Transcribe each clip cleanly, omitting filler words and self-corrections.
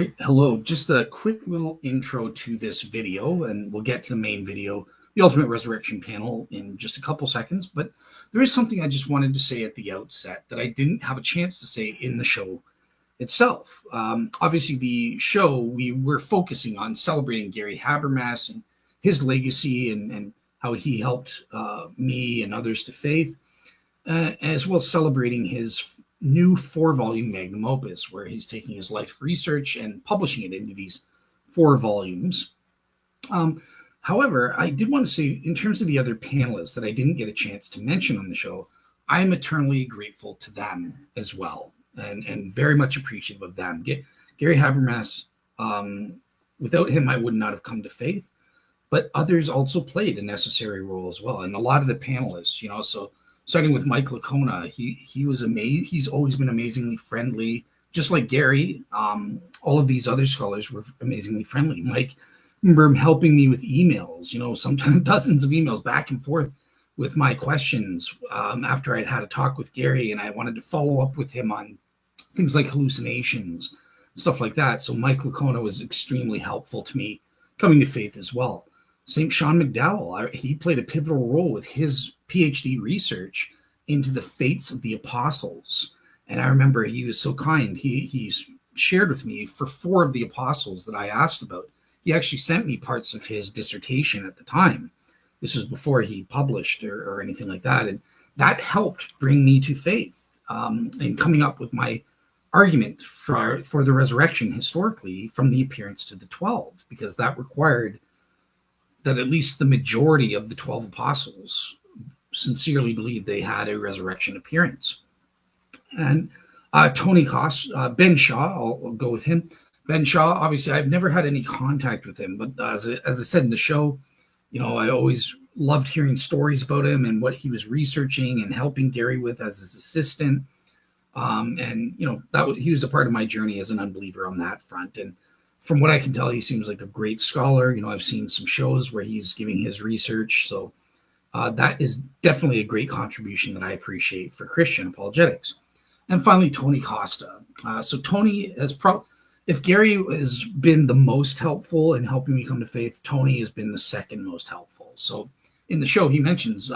right, hello. Just a quick little intro to this video, and we'll get to the main video, the Ultimate Resurrection panel, in just a couple seconds. But there is something I just wanted to say at the outset that I didn't have a chance to say in the show itself. Obviously, the show, we were focusing on celebrating Gary Habermas and his legacy and how he helped me and others to faith, as well as celebrating his new 4 volume magnum opus, where he's taking his life research and publishing it into these 4 volumes. Um, However, I did want to say, in terms of the other panelists that I didn't get a chance to mention on the show, I'm eternally grateful to them as well, and very much appreciative of them. Gary Habermas, without him, I would not have come to faith, but others also played a necessary role as well. And a lot of the panelists, so starting with Michael Licona, he was amazing. He's always been amazingly friendly, just like Gary. All of these other scholars were amazingly friendly. Mike, remember him helping me with emails, sometimes dozens of emails back and forth with my questions after I'd had a talk with Gary, and I wanted to follow up with him on things like hallucinations, stuff like that. So Mike Licona was extremely helpful to me coming to faith as well. St. Sean McDowell, he played a pivotal role with his PhD research into the fates of the apostles. And I remember he was so kind. He shared with me for 4 of the apostles that I asked about. He actually sent me parts of his dissertation at the time. This was before he published or anything like that. And that helped bring me to faith and coming up with my argument for the resurrection historically from the appearance to the 12, because that required that at least the majority of the 12 apostles sincerely believed they had a resurrection appearance. And Tony Costa, Ben Shaw, I'll go with him. Ben Shaw, obviously, I've never had any contact with him, but as I said in the show, I always loved hearing stories about him and what he was researching and helping Gary with as his assistant. He was a part of my journey as an unbeliever on that front. And from what I can tell, he seems like a great scholar. I've seen some shows where he's giving his research. So that is definitely a great contribution that I appreciate for Christian apologetics. And finally, Tony Costa. So Tony has if Gary has been the most helpful in helping me come to faith, Tony has been the second most helpful. So in the show, he mentions,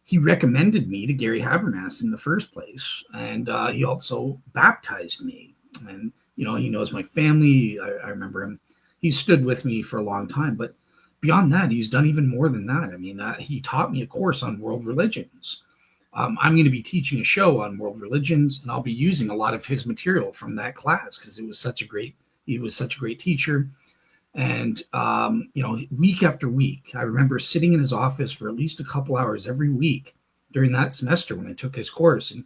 he recommended me to Gary Habermas in the first place. And he also baptized me. And he knows my family. I remember him. He stood with me for a long time. But beyond that, he's done even more than that. I mean, he taught me a course on world religions. I'm going to be teaching a show on world religions, and I'll be using a lot of his material from that class because he was such a great teacher. And, week after week, I remember sitting in his office for at least a couple hours every week during that semester when I took his course. And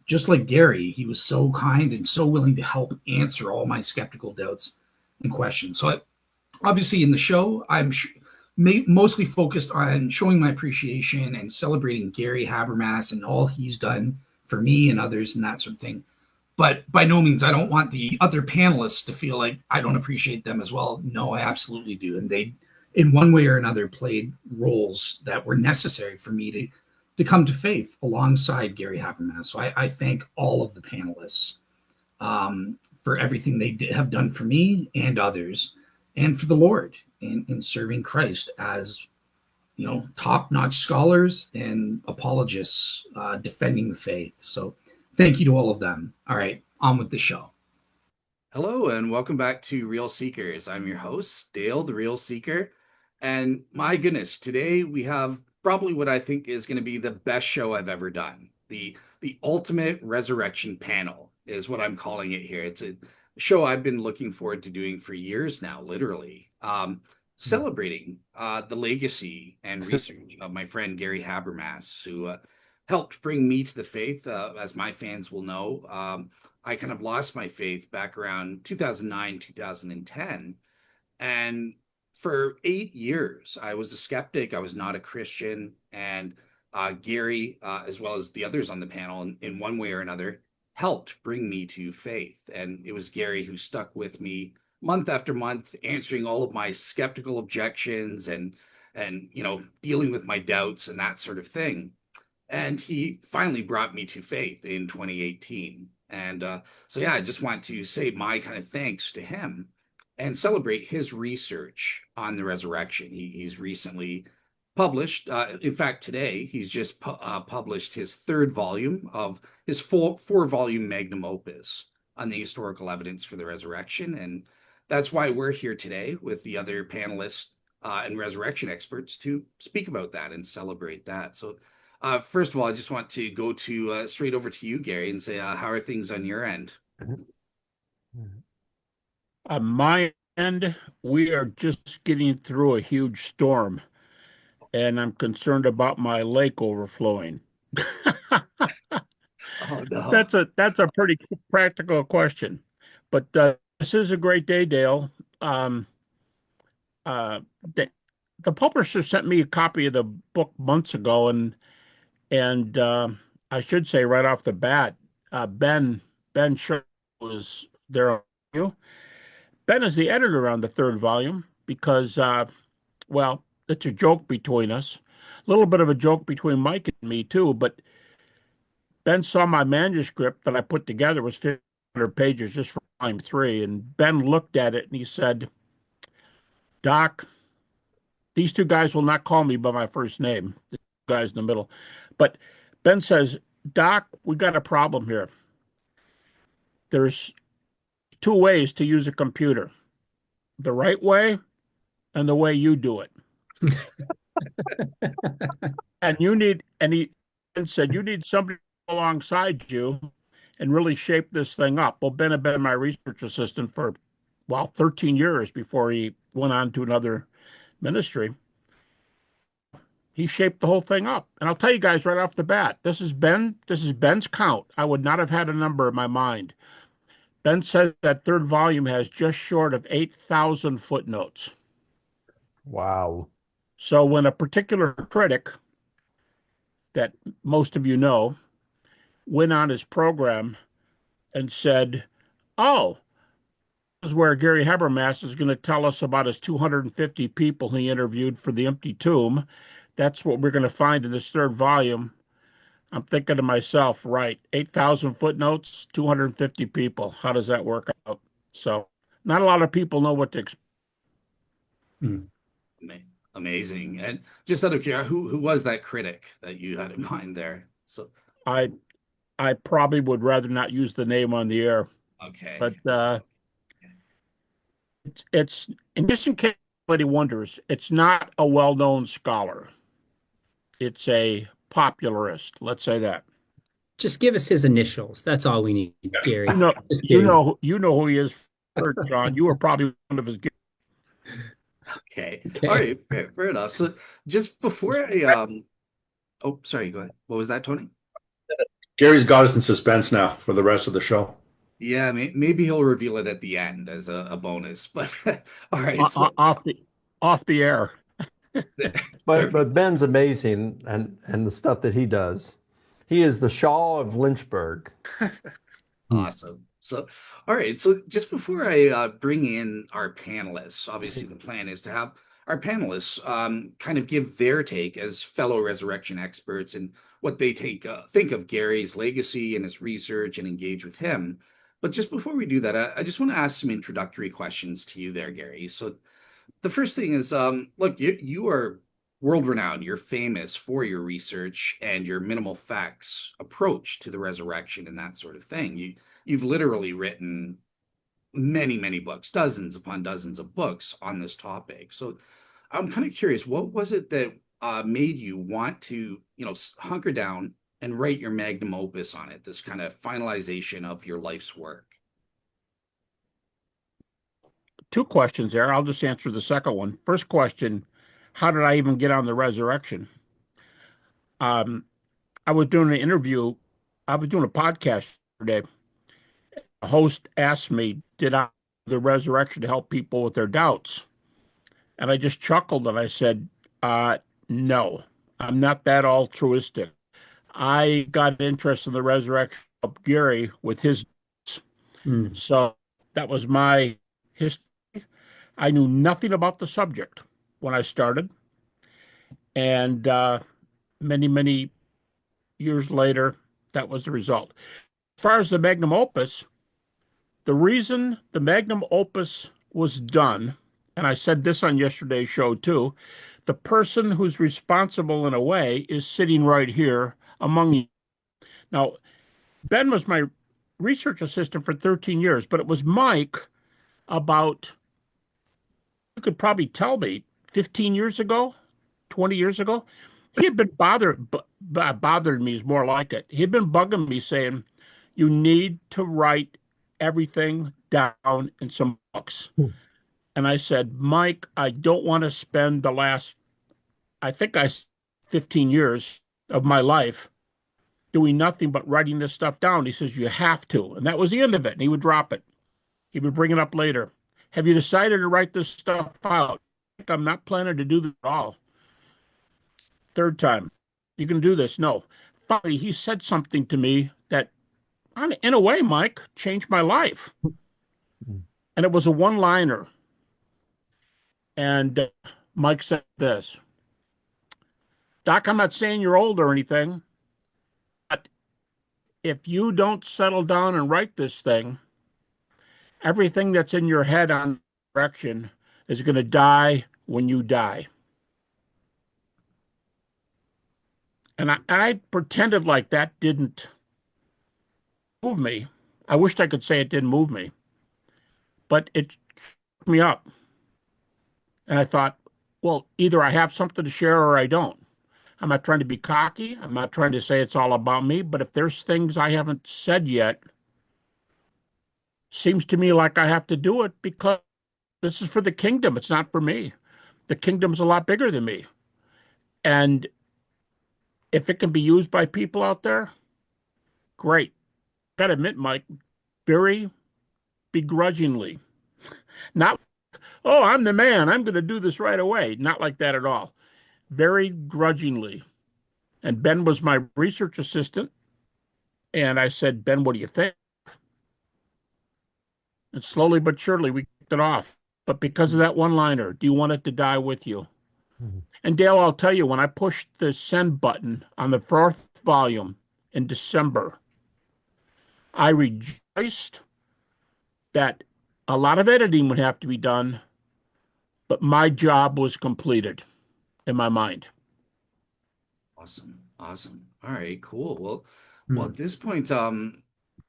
just like Gary, he was so kind and so willing to help answer all my skeptical doubts and questions. So obviously in the show, I'm mostly focused on showing my appreciation and celebrating Gary Habermas and all he's done for me and others and that sort of thing. But by no means, I don't want the other panelists to feel like I don't appreciate them as well. No, I absolutely do. And they, in one way or another, played roles that were necessary for me to come to faith alongside Gary Habermas. So I thank all of the panelists for everything they have done for me and others, and for the Lord in serving Christ as, top-notch scholars and apologists defending the faith. So thank you to all of them. All right, on with the show. Hello, and welcome back to Real Seekers. I'm your host, Dale, the Real Seeker. And my goodness, today we have probably what I think is going to be the best show I've ever done. The Ultimate Resurrection Panel is what I'm calling it here. It's a show I've been looking forward to doing for years now, literally. Celebrating the legacy and research of my friend Gary Habermas, who helped bring me to the faith, as my fans will know. I kind of lost my faith back around 2009, 2010. And for 8 years, I was a skeptic. I was not a Christian. And Gary, as well as the others on the panel, in one way or another, helped bring me to faith. And it was Gary who stuck with me month after month, answering all of my skeptical objections and dealing with my doubts and that sort of thing. And he finally brought me to faith in 2018. And so, yeah, I just want to say my kind of thanks to him and celebrate his research on the resurrection. He's recently published, in fact, today, he's just published his third volume of his four-volume magnum opus on the historical evidence for the resurrection. And that's why we're here today with the other panelists and resurrection experts to speak about that and celebrate that. So, first of all, I just want to go to straight over to you, Gary, and say, how are things on your end? On my end, we are just getting through a huge storm, and I'm concerned about my lake overflowing. Oh no. That's a pretty practical question, but this is a great day, Dale. Um, uh, the, the publisher sent me a copy of the book months ago, and I should say right off the bat, Ben Sher was there. Ben is the editor on the third volume because, well, it's a joke between us, a little bit of a joke between Mike and me too. But Ben saw my manuscript that I put together was 500 pages just for volume three, and Ben looked at it and he said, "Doc, these two guys will not call me by my first name, the guys in the middle, but Ben says, Doc, we got a problem here. There's two ways to use a computer, the right way and the way you do it. And he said, you need somebody alongside you and really shape this thing up. Well, Ben had been my research assistant for, well, 13 years before he went on to another ministry. He shaped the whole thing up. And I'll tell you guys right off the bat, this is Ben's count. I would not have had a number in my mind. Ben says that third volume has just short of 8,000 footnotes. Wow. So when a particular critic that most of you know went on his program and said, oh, this is where Gary Habermas is going to tell us about his 250 people he interviewed for the empty tomb. That's what we're going to find in this third volume. I'm thinking to myself, right, 8,000 footnotes, 250 people. How does that work out? So not a lot of people know what to expect. Amazing. And just out of curiosity, who was that critic that you had in mind there? So I probably would rather not use the name on the air. okay. But it's and just in case anybody wonders, it's not a well-known scholar. It's a popularist. Let's say that. Just give us his initials. That's all we need, Gary. You know who he is, John. You were probably one of his. Okay. All right. Fair enough. So just before oh, sorry. Go ahead. What was that, Tony? Gary's got us in suspense now for the rest of the show. Yeah, maybe he'll reveal it at the end as a bonus. But all right. Off the air. But Ben's amazing, and the stuff that he does. He is the Shaw of Lynchburg. Awesome. So, all right. So just before I bring in our panelists, obviously the plan is to have our panelists kind of give their take as fellow resurrection experts and what they think of Gary's legacy and his research and engage with him. But just before we do that, I just want to ask some introductory questions to you there, Gary. So the first thing is, look, you are world-renowned. You're famous for your research and your minimal facts approach to the resurrection and that sort of thing. You've literally written many, many books, dozens upon dozens of books on this topic. So I'm kind of curious, what was it that made you want to, hunker down and write your magnum opus on it, this kind of finalization of your life's work? Two questions there. I'll just answer the second one. First question, how did I even get on the resurrection? I was doing an interview. I was doing a podcast today. A host asked me, did I do the resurrection to help people with their doubts? And I just chuckled and I said, no, I'm not that altruistic. I got interested in the resurrection of Gary with his doubts. So that was my history. I knew nothing about the subject when I started. And many, many years later, that was the result. As far as the magnum opus, the reason the magnum opus was done, and I said this on yesterday's show too, the person who's responsible in a way is sitting right here among you. Now, Ben was my research assistant for 13 years, but it was Mike about, you could probably tell me, 15 years ago, 20 years ago. He had been bothering me is more like it. He had been bugging me saying, you need to write everything down in some books. And I said, Mike, I don't want to spend the last, I think 15 years of my life doing nothing but writing this stuff down. He says, you have to. And that was the end of it. And he would drop it. He would bring it up later. Have you decided to write this stuff out? I'm not planning to do this at all. Third time, you can do this. No. Finally, he said something to me that, in a way, Mike, changed my life. And it was a one-liner. And Mike said this, Doc, I'm not saying you're old or anything, but if you don't settle down and write this thing, everything that's in your head on direction is going to die when you die. And I pretended like that didn't move me. I wished I could say it didn't move me, but it shook me up. And I thought, well, either I have something to share or I don't. I'm not trying to be cocky. I'm not trying to say it's all about me. But if there's things I haven't said yet, seems to me like I have to do it because this is for the kingdom. It's not for me. The kingdom's a lot bigger than me. And if it can be used by people out there, great. Got to admit, Mike, very begrudgingly. Not, oh, I'm the man. I'm going to do this right away. Not like that at all. Very grudgingly. And Ben was my research assistant. And I said, Ben, what do you think? And slowly but surely we kicked it off. But because of that one-liner, do you want it to die with you? Mm-hmm. And Dale, I'll tell you, when I pushed the send button on the fourth volume in December, I rejoiced that a lot of editing would have to be done, but my job was completed in my mind. Awesome. All right, cool. Well, at this point,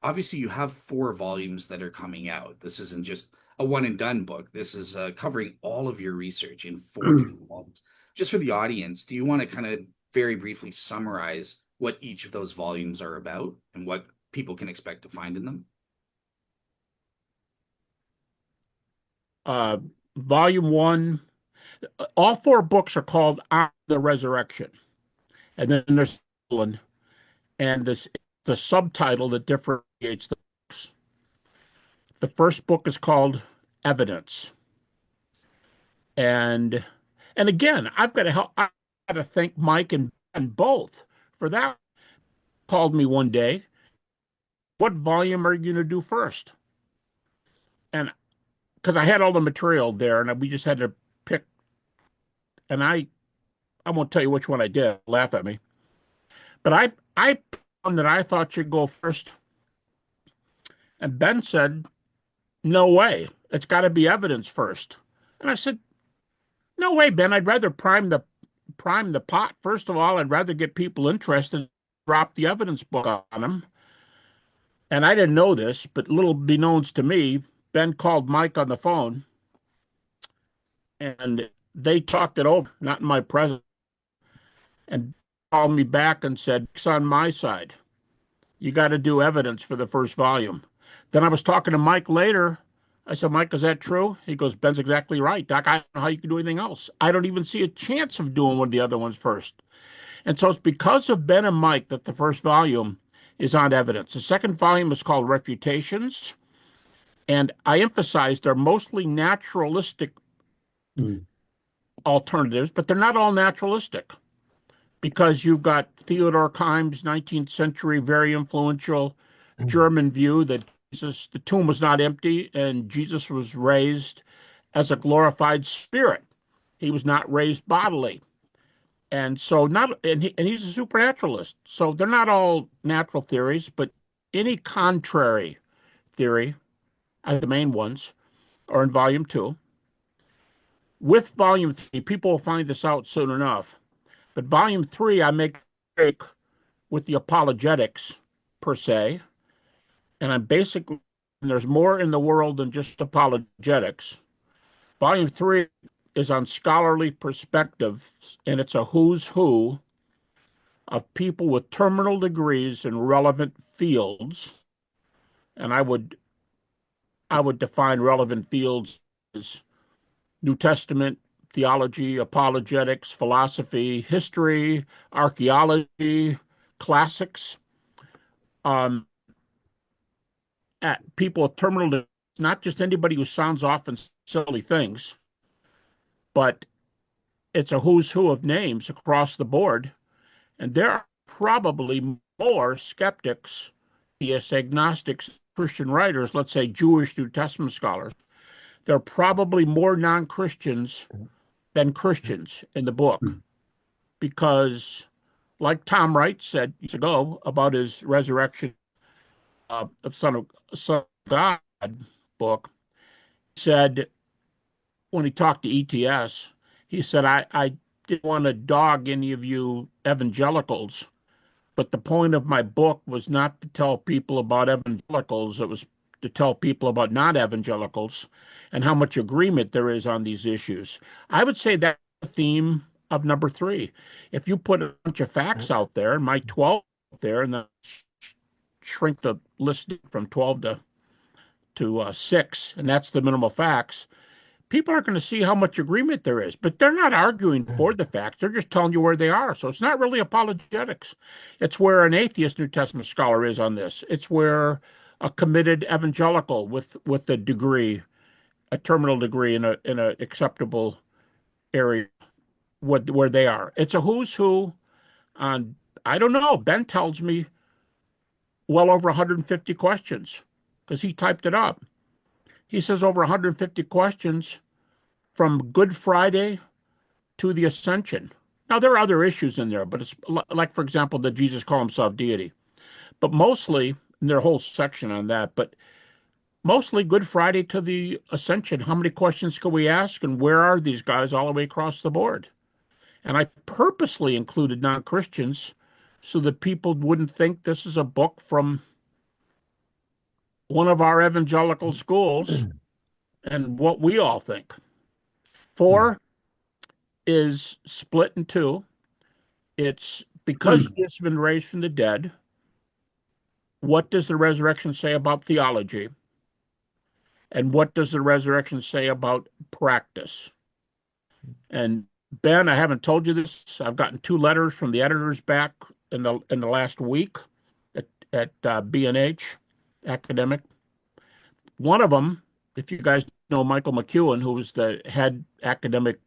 obviously you have 4 volumes that are coming out. This isn't just a one and done book. This is covering all of your research in 4 different volumes. Just for the audience, do you want to kind of very briefly summarize what each of those volumes are about and what people can expect to find in them? Volume 1, all 4 books are called On the Resurrection. And then there's one, and the subtitle that differentiates the books. The first book is called Evidence. And again, I've got to thank Mike and both for that. Called me one day, what volume are you going to do first? And because I had all the material there, and we just had to pick. And I won't tell you which one I did. Laugh at me. But I one that I thought should go first. And Ben said, no way. It's got to be Evidence first. And I said, no way, Ben. I'd rather prime the pot. First of all, I'd rather get people interested, drop the Evidence book on them. And I didn't know this, but little beknowns to me, Ben called Mike on the phone, and they talked it over, not in my presence, and called me back and said, it's on my side. You got to do Evidence for the first volume. Then I was talking to Mike later. I said, Mike, is that true? He goes, Ben's exactly right, Doc. I don't know how you can do anything else. I don't even see a chance of doing one of the other ones first. And so it's because of Ben and Mike that the first volume is on Evidence. The second volume is called Refutations. And I emphasize they're mostly naturalistic alternatives, but they're not all naturalistic. Because you've got Theodore Keim's 19th century, very influential German view that the tomb was not empty and Jesus was raised as a glorified spirit. He was not raised bodily. And so he's a supernaturalist. So they're not all natural theories, but any contrary theory, as the main ones, are in volume 2. With volume 3, people will find this out soon enough. But volume 3, I make a break with the apologetics per se, and I'm basically, and there's more in the world than just apologetics. Volume 3 is on scholarly perspectives, and it's a who's who of people with terminal degrees in relevant fields. And I would define relevant fields as New Testament, theology, apologetics, philosophy, history, archaeology, classics. People with terminal degrees, not just anybody who sounds off in silly things, but it's a who's who of names across the board. And there are probably more skeptics, atheists, agnostics, Christian writers, let's say Jewish New Testament scholars. There are probably more non-Christians than Christians in the book, because, like Tom Wright said years ago about his resurrection of Son of God book, he said, when he talked to ETS, he said, I didn't want to dog any of you evangelicals, but the point of my book was not to tell people about evangelicals. It was to tell people about non-evangelicals and how much agreement there is on these issues. I would say that's the theme of number 3. If you put a bunch of facts out there, and my 12 out there, and then shrink the list from 12 to 6, and that's the minimal facts, people are going to see how much agreement there is. But they're not arguing for the facts. They're just telling you where they are. So it's not really apologetics. It's where an atheist New Testament scholar is on this. It's where a committed evangelical with a degree, a terminal degree in a acceptable area, where they are. It's a who's who on, I don't know, Ben tells me well over 150 questions because he typed it up. He says over 150 questions from Good Friday to the Ascension. Now, there are other issues in there, but it's like, for example, that Jesus called himself deity. But mostly, and there's a whole section on that, but mostly Good Friday to the Ascension. How many questions can we ask, and where are these guys all the way across the board? And I purposely included non-Christians so that people wouldn't think this is a book from one of our evangelical schools and what we all think. 4 is split in 2. It's because he has been raised from the dead. What does the resurrection say about theology? And what does the resurrection say about practice? And Ben, I haven't told you this. I've gotten 2 letters from the editors back in the last week at B&H Academic. One of them, if you guys know Michael McEwen, who was the head academic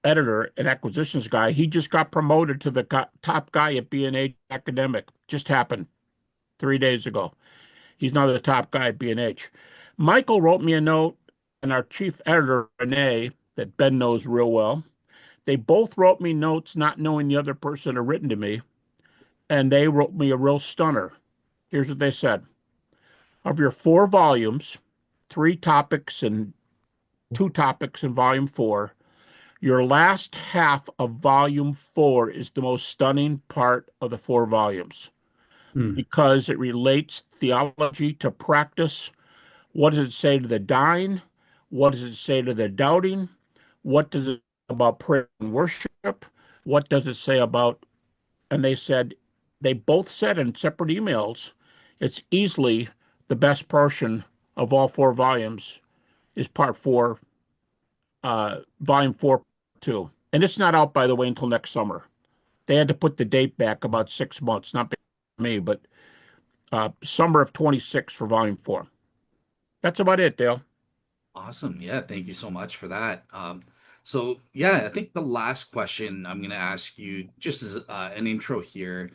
editor and acquisitions guy, he just got promoted to the top guy at B&H Academic. Just happened 3 days ago. He's now the top guy at B&H. Michael wrote me a note, and our chief editor, Renee, that Ben knows real well. They both wrote me notes not knowing the other person had written to me, and they wrote me a real stunner. Here's what they said. Of your 4 volumes, 3 topics and 2 topics in volume 4, your last half of volume 4 is the most stunning part of the 4 volumes because it relates theology to practice. What does it say to the dying? What does it say to the doubting? What does it say about prayer and worship? What does it say about, and they both said in separate emails, it's easily the best portion of all 4 volumes is part 4, volume 4, 2. And it's not out, by the way, until next summer. They had to put the date back about 6 months, not me, but summer of 26 for volume 4. That's about it, Dale. Awesome. Yeah, thank you so much for that. So yeah, I think the last question I'm going to ask you, just as an intro here.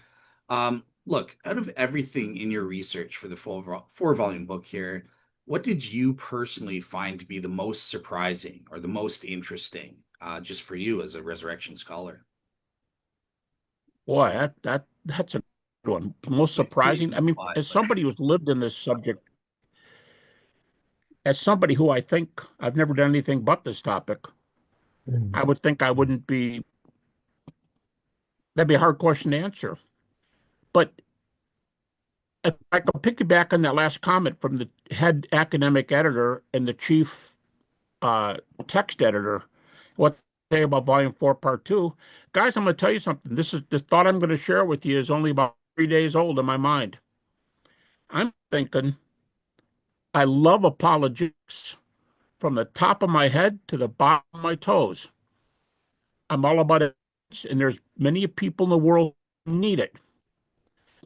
Look, out of everything in your research for the full 4-volume book here, what did you personally find to be the most surprising or the most interesting, just for you as a resurrection scholar? Boy, that's a one. Most surprising. I mean, as somebody who's lived in this subject, as somebody who I think I've never done anything but this topic, I would think I wouldn't be. That'd be a hard question to answer. But if I could piggyback on that last comment from the head academic editor and the chief text editor, what they say about Volume 4, Part 2. Guys, I'm going to tell you something. This thought I'm going to share with you is only about 3 days old in my mind. I'm thinking I love apologetics from the top of my head to the bottom of my toes. I'm all about it, and there's many people in the world who need it.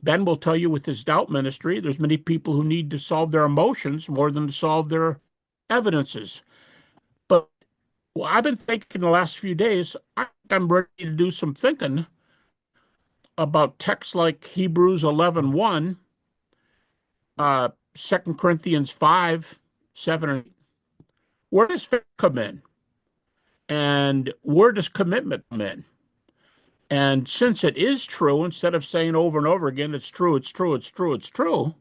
Ben will tell you with his doubt ministry, there's many people who need to solve their emotions more than to solve their evidences. But I've been thinking the last few days, I'm ready to do some thinking about texts like Hebrews 11:1, 2 Corinthians 5, 7, and 8. Where does faith come in? And where does commitment come in? And since it is true, instead of saying over and over again, it's true, it's true, it's true, it's true,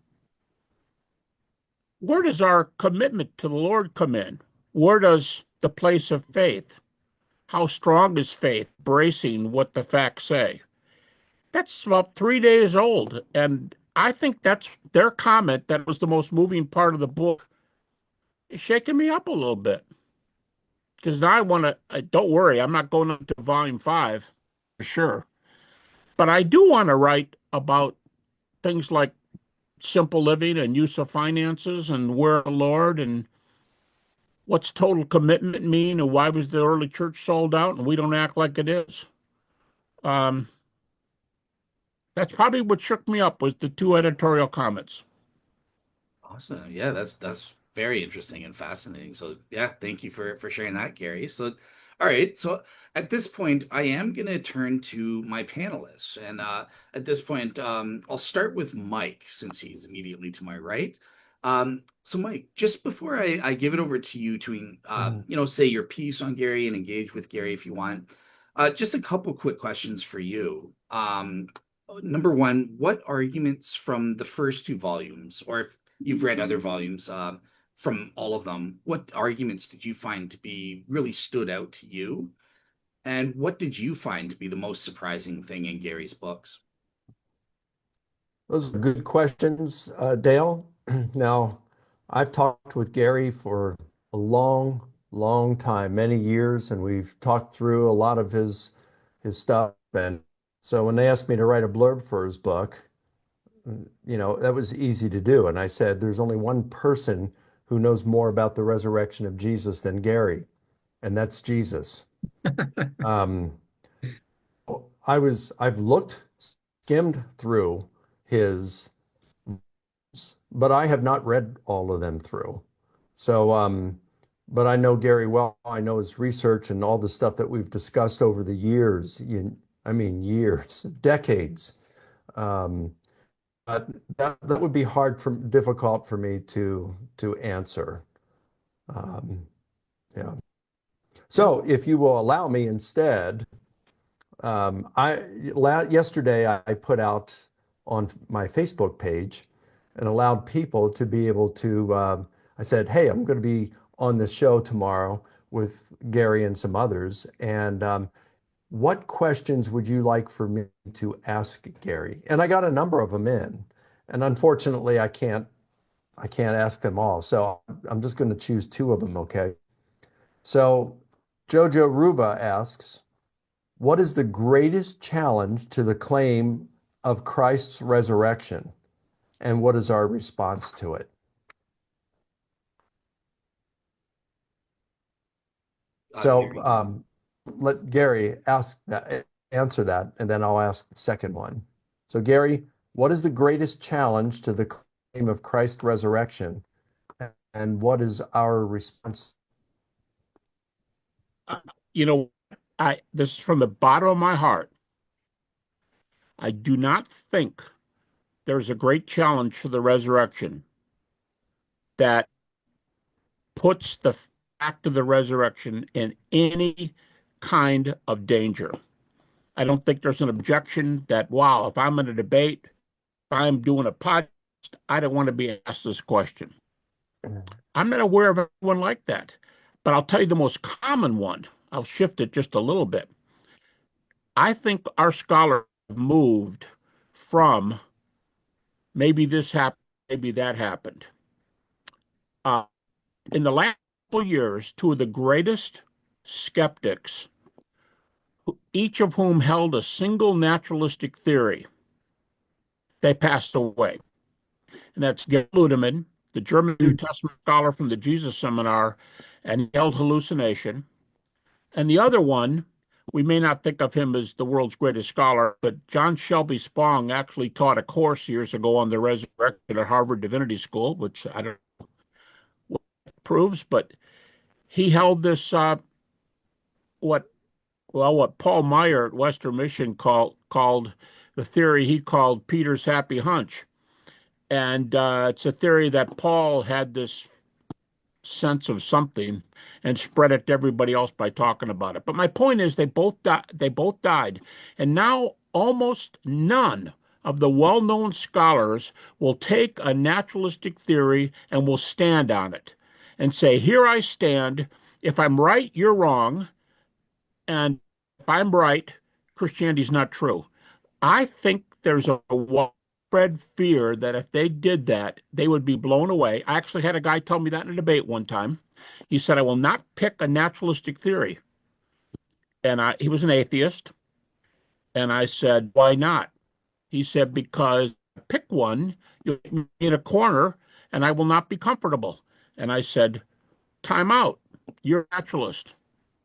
where does our commitment to the Lord come in? Where does the place of faith? How strong is faith, bracing what the facts say? That's about 3 days old. And I think that's their comment that was the most moving part of the book. It's shaking me up a little bit. Because now I want to, don't worry, I'm not going into Volume 5 for sure. But I do want to write about things like simple living and use of finances and where the Lord and what's total commitment mean and why was the early church sold out and we don't act like it is. That's probably what shook me up was the 2 editorial comments. Awesome. Yeah, that's very interesting and fascinating. So yeah, thank you for sharing that, Gary. So all right, so at this point, I am going to turn to my panelists, and at this point, I'll start with Mike since he's immediately to my right. So Mike, just before I give it over to you to say your piece on Gary and engage with Gary if you want, just a couple quick questions for you. Number one, what arguments from the first 2 volumes, or if you've read other volumes from all of them, what arguments did you find to be really stood out to you? And what did you find to be the most surprising thing in Gary's books? Those are good questions, Dale. Now, I've talked with Gary for a long, long time, many years, and we've talked through a lot of his stuff. And so when they asked me to write a blurb for his book, that was easy to do. And I said, there's only one person who knows more about the resurrection of Jesus than Gary, and that's Jesus. I've skimmed through his, but I have not read all of them through. So, but I know Gary well. I know his research and all the stuff that we've discussed over the years. Years, decades. That would be difficult for me to answer. Yeah. So if you will allow me instead, yesterday I put out on my Facebook page and allowed people to be able to. I said, "Hey, I'm going to be on this show tomorrow with Gary and some others, and what questions would you like for me to ask Gary?" And I got a number of them in, and unfortunately, I can't ask them all. So I'm just going to choose 2 of them. Okay. So Jojo Ruba asks, what is the greatest challenge to the claim of Christ's resurrection? And what is our response to it? So let Gary answer that, and then I'll ask the second one. So Gary, what is the greatest challenge to the claim of Christ's resurrection? And what is our response? This is from the bottom of my heart. I do not think there's a great challenge for the resurrection that puts the fact of the resurrection in any kind of danger. I don't think there's an objection that, wow, if I'm in a debate I'm doing a podcast, I don't want to be asked this question. I'm not aware of anyone like that. But I'll tell you the most common one. I'll shift it just a little bit. I think our scholars have moved from maybe this happened, maybe that happened. In the last couple years, two of the greatest skeptics, each of whom held a single naturalistic theory, they passed away. And that's Gary Ludemann, the German New Testament scholar from the Jesus Seminar, and he held hallucination. And the other one, we may not think of him as the world's greatest scholar, but John Shelby Spong actually taught a course years ago on the resurrection at Harvard Divinity School, which I don't know what it proves, but he held this what Paul Meyer at Western Mission called the theory he called Peter's happy hunch. And it's a theory that Paul had this sense of something and spread it to everybody else by talking about it. But my point is they both died. And now almost none of the well-known scholars will take a naturalistic theory and will stand on it and say, here I stand. If I'm right, you're wrong. And if I'm right, Christianity's not true. I think there's a widespread fear that if they did that, they would be blown away. I actually had a guy tell me that in a debate one time. He said, I will not pick a naturalistic theory. And he was an atheist. And I said, why not? He said, because pick one, you'll put me in a corner and I will not be comfortable. And I said, time out. You're a naturalist.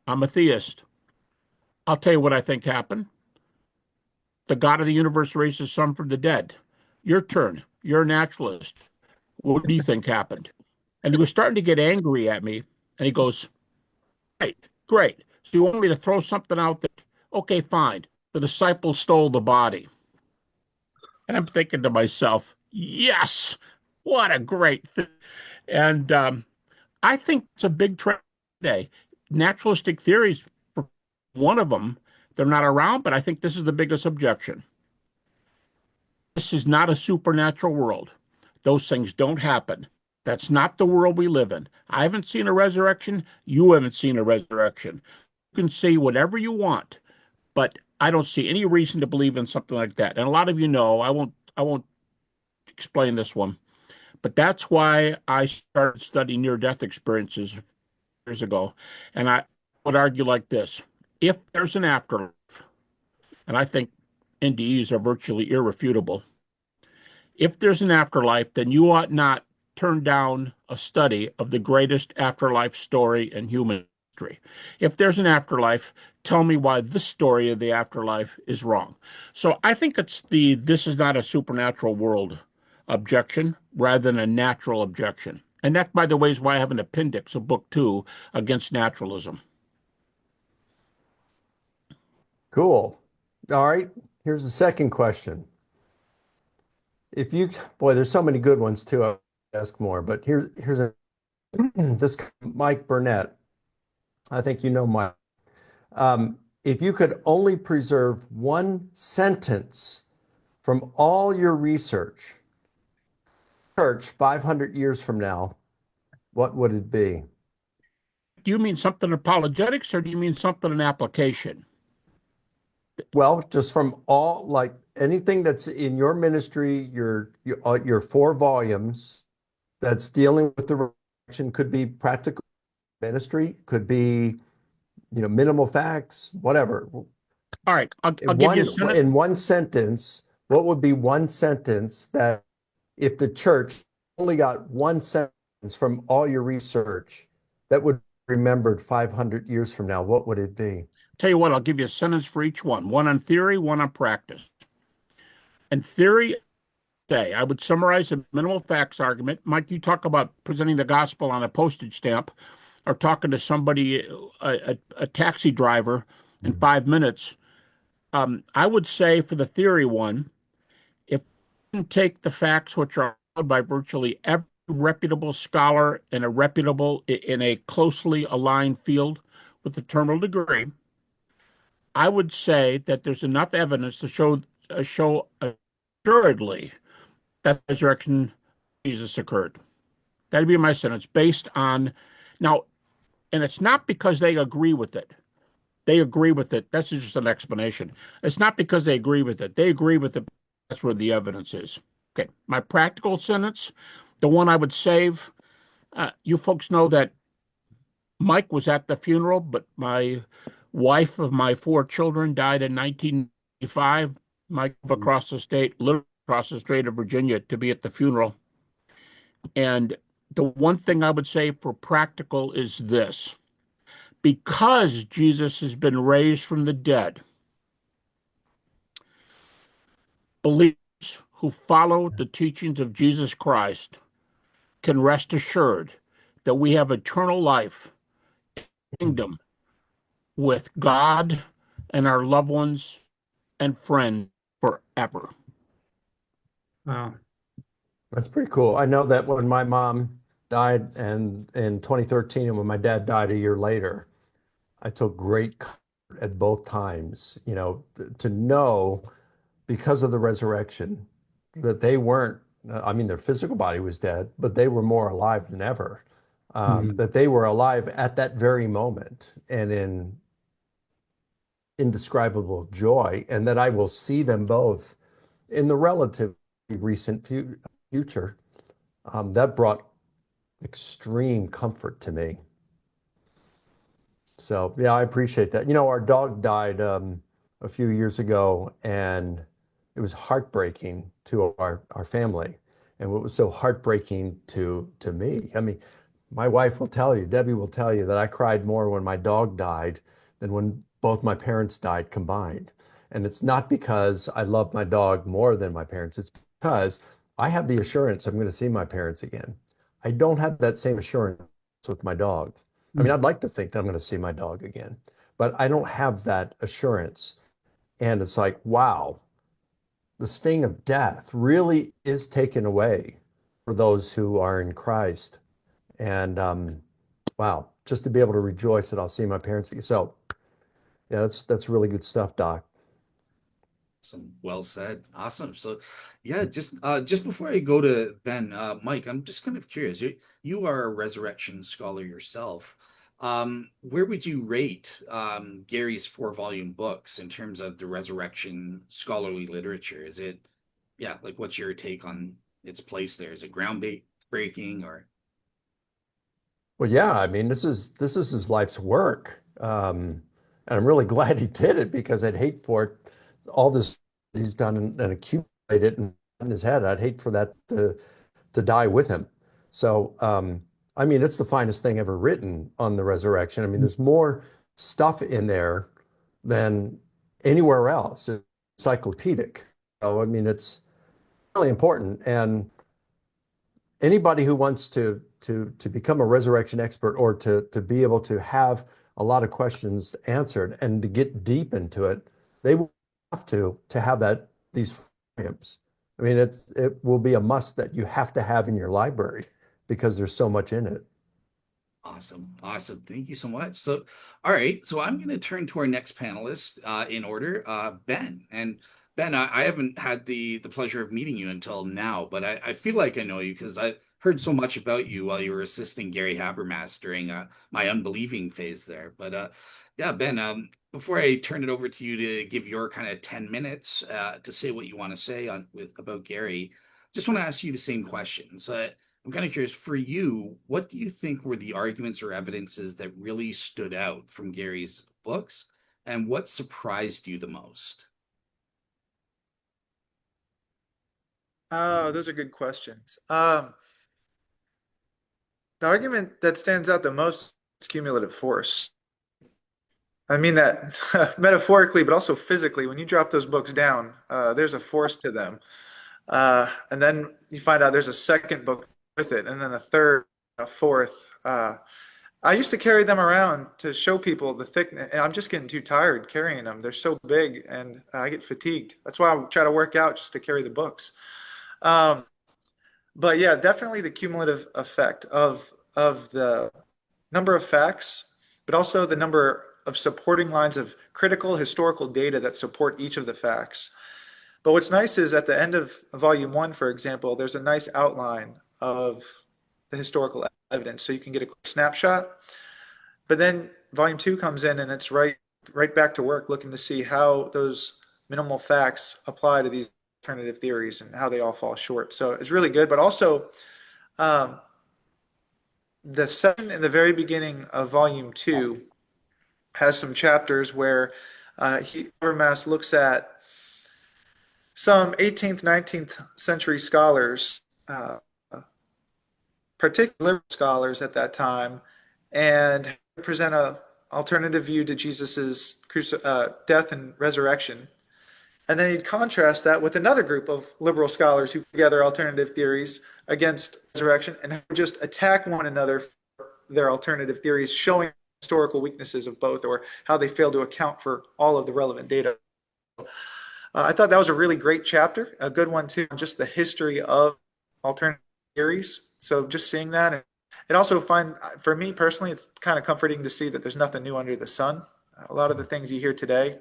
I'm a theist. I'll tell you what I think happened. The God of the universe raised his son from the dead. Your turn. You're a naturalist. What do you think happened? And he was starting to get angry at me. And he goes, great. So you want me to throw something out there? Okay, fine. The disciple stole the body. And I'm thinking to myself, yes, what a great thing. And I think it's a big trend today. Naturalistic theories, one of them, they're not around, but I think this is the biggest objection. This is not a supernatural world. Those things don't happen. That's not the world we live in. I haven't seen a resurrection. You haven't seen a resurrection. You can say whatever you want, but I don't see any reason to believe in something like that. And a lot of you know, I won't explain this one, but that's why I started studying near-death experiences years ago. And I would argue like this. If there's an afterlife, and I think NDEs are virtually irrefutable, if there's an afterlife, then you ought not turn down a study of the greatest afterlife story in human history. If there's an afterlife, tell me why this story of the afterlife is wrong. So I think it's this is not a supernatural world objection rather than a natural objection. And that, by the way, is why I have an appendix of book 2 against naturalism. Cool. All right. Here's the second question. There's so many good ones too. I'll ask more, but here's this Mike Burnett. I think you know Mike. If you could only preserve one sentence from all your research, church 500 years from now, what would it be? Do you mean something in apologetics or do you mean something in application? Well, just from all, like anything that's in your ministry, your 4 volumes that's dealing with the resurrection, could be practical ministry, could be, minimal facts, whatever. All right, I'll give you a sentence. In one sentence, what would be one sentence that if the church only got one sentence from all your research that would be remembered 500 years from now, what would it be? Tell you what, I'll give you a sentence for each one on theory, one on practice. And theory, I would summarize a minimal facts argument. Mike, you talk about presenting the gospel on a postage stamp or talking to somebody, a taxi driver in 5 minutes. I would say for the theory one, if you can take the facts which are held by virtually every reputable scholar in a closely aligned field with a terminal degree, I would say that there's enough evidence to show assuredly that the resurrection of Jesus occurred. That'd be my sentence based on now, and it's not because they agree with it. They agree with it. That's just an explanation. It's not because they agree with it. They agree with it. That's where the evidence is. Okay. My practical sentence, the one I would save. You folks know that Mike was at the funeral, but my wife of my 4 children died in 1995. Mike across the state, lived across the state of Virginia to be at the funeral. And the one thing I would say for practical is this. Because Jesus has been raised from the dead, believers who follow the teachings of Jesus Christ can rest assured that we have eternal life, kingdom with God and our loved ones and friends forever. Wow. That's pretty cool. I know that when my mom died and in 2013 and when my dad died a year later, I took great comfort at both times, to know because of the resurrection that they weren't, I mean, their physical body was dead, but they were more alive than ever. That they were alive at that very moment and in indescribable joy, and that I will see them both in the relatively recent future. That brought extreme comfort to me. So, yeah, I appreciate that. Our dog died a few years ago, and it was heartbreaking to our family. And what was so heartbreaking to me, I mean, my wife will tell you, Debbie will tell you that I cried more when my dog died than when both my parents died combined. And it's not because I love my dog more than my parents. It's because I have the assurance I'm going to see my parents again. I don't have that same assurance with my dog. I mean, I'd like to think that I'm going to see my dog again, but I don't have that assurance. And it's like, wow, the sting of death really is taken away for those who are in Christ. And wow, just to be able to rejoice that I'll see my parents again. So, yeah, that's really good stuff, Doc. Awesome. Well said. Awesome. So, yeah, just before I go to Ben, Mike, I'm just kind of curious. You are a resurrection scholar yourself. Where would you rate Gary's 4-volume books in terms of the resurrection scholarly literature? Is it, yeah, like what's your take on its place there? Is it groundbreaking or? Well, yeah, I mean, this is his life's work. And I'm really glad he did it because I'd hate for it, all this he's done and accumulated in his head. I'd hate for that to die with him. So, I mean, it's the finest thing ever written on the resurrection. I mean, there's more stuff in there than anywhere else. It's encyclopedic. So, I mean, it's really important. And anybody who wants to become a resurrection expert or to be able to have a lot of questions answered and to get deep into it, they will have to have these volumes. I mean, it will be a must that you have to have in your library because there's so much in it. Awesome. Awesome. Thank you so much. So, all right. So I'm going to turn to our next panelist in order, Ben. And Ben, I haven't had the pleasure of meeting you until now, but I feel like I know you because I heard so much about you while you were assisting Gary Habermas during my unbelieving phase there. But yeah, Ben, before I turn it over to you to give your kind of 10 minutes to say what you want to say about Gary, just want to ask you the same questions. I'm kind of curious for you, what do you think were the arguments or evidences that really stood out from Gary's books, and what surprised you the most? Oh, those are good questions. The argument that stands out the most is cumulative force. I mean that metaphorically, but also physically. When you drop those books down, there's a force to them. And then you find out there's a second book with it, and then a third, a fourth. I used to carry them around to show people the thickness. I'm just getting too tired carrying them. They're so big, and I get fatigued. That's why I try to work out just to carry the books. Um, but yeah, definitely the cumulative effect of the number of facts, but also the number of supporting lines of critical historical data that support each of the facts. But what's nice is at the end of volume 1, for example, there's a nice outline of the historical evidence, so you can get a quick snapshot. But then volume 2 comes in and it's right back to work looking to see how those minimal facts apply to these alternative theories and how they all fall short. So it's really good. But also, the section in the very beginning of volume 2 has some chapters where Habermas looks at some 18th, 19th century scholars, particular scholars at that time, and present a alternative view to Jesus's death and resurrection. And then he'd contrast that with another group of liberal scholars who put together alternative theories against resurrection and just attack one another for their alternative theories, showing historical weaknesses of both or how they fail to account for all of the relevant data. I thought that was a really great chapter, a good one too, just the history of alternative theories. So just seeing that, and it also for me personally, it's kind of comforting to see that there's nothing new under the sun. A lot of the things you hear today,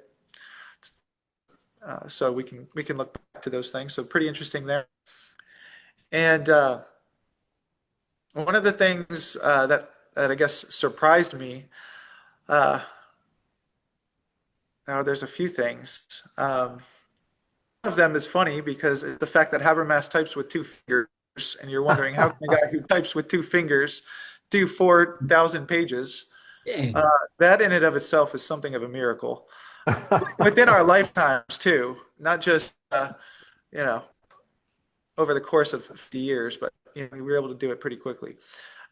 so we can look back to those things. So pretty interesting there. And one of the things that I guess surprised me, now there's a few things. One of them is funny because the fact that Habermas types with 2 fingers, and you're wondering how can a guy who types with 2 fingers do 4,000 pages? That in and of itself is something of a miracle. Within our lifetimes too, not just over the course of 50 years, but we were able to do it pretty quickly.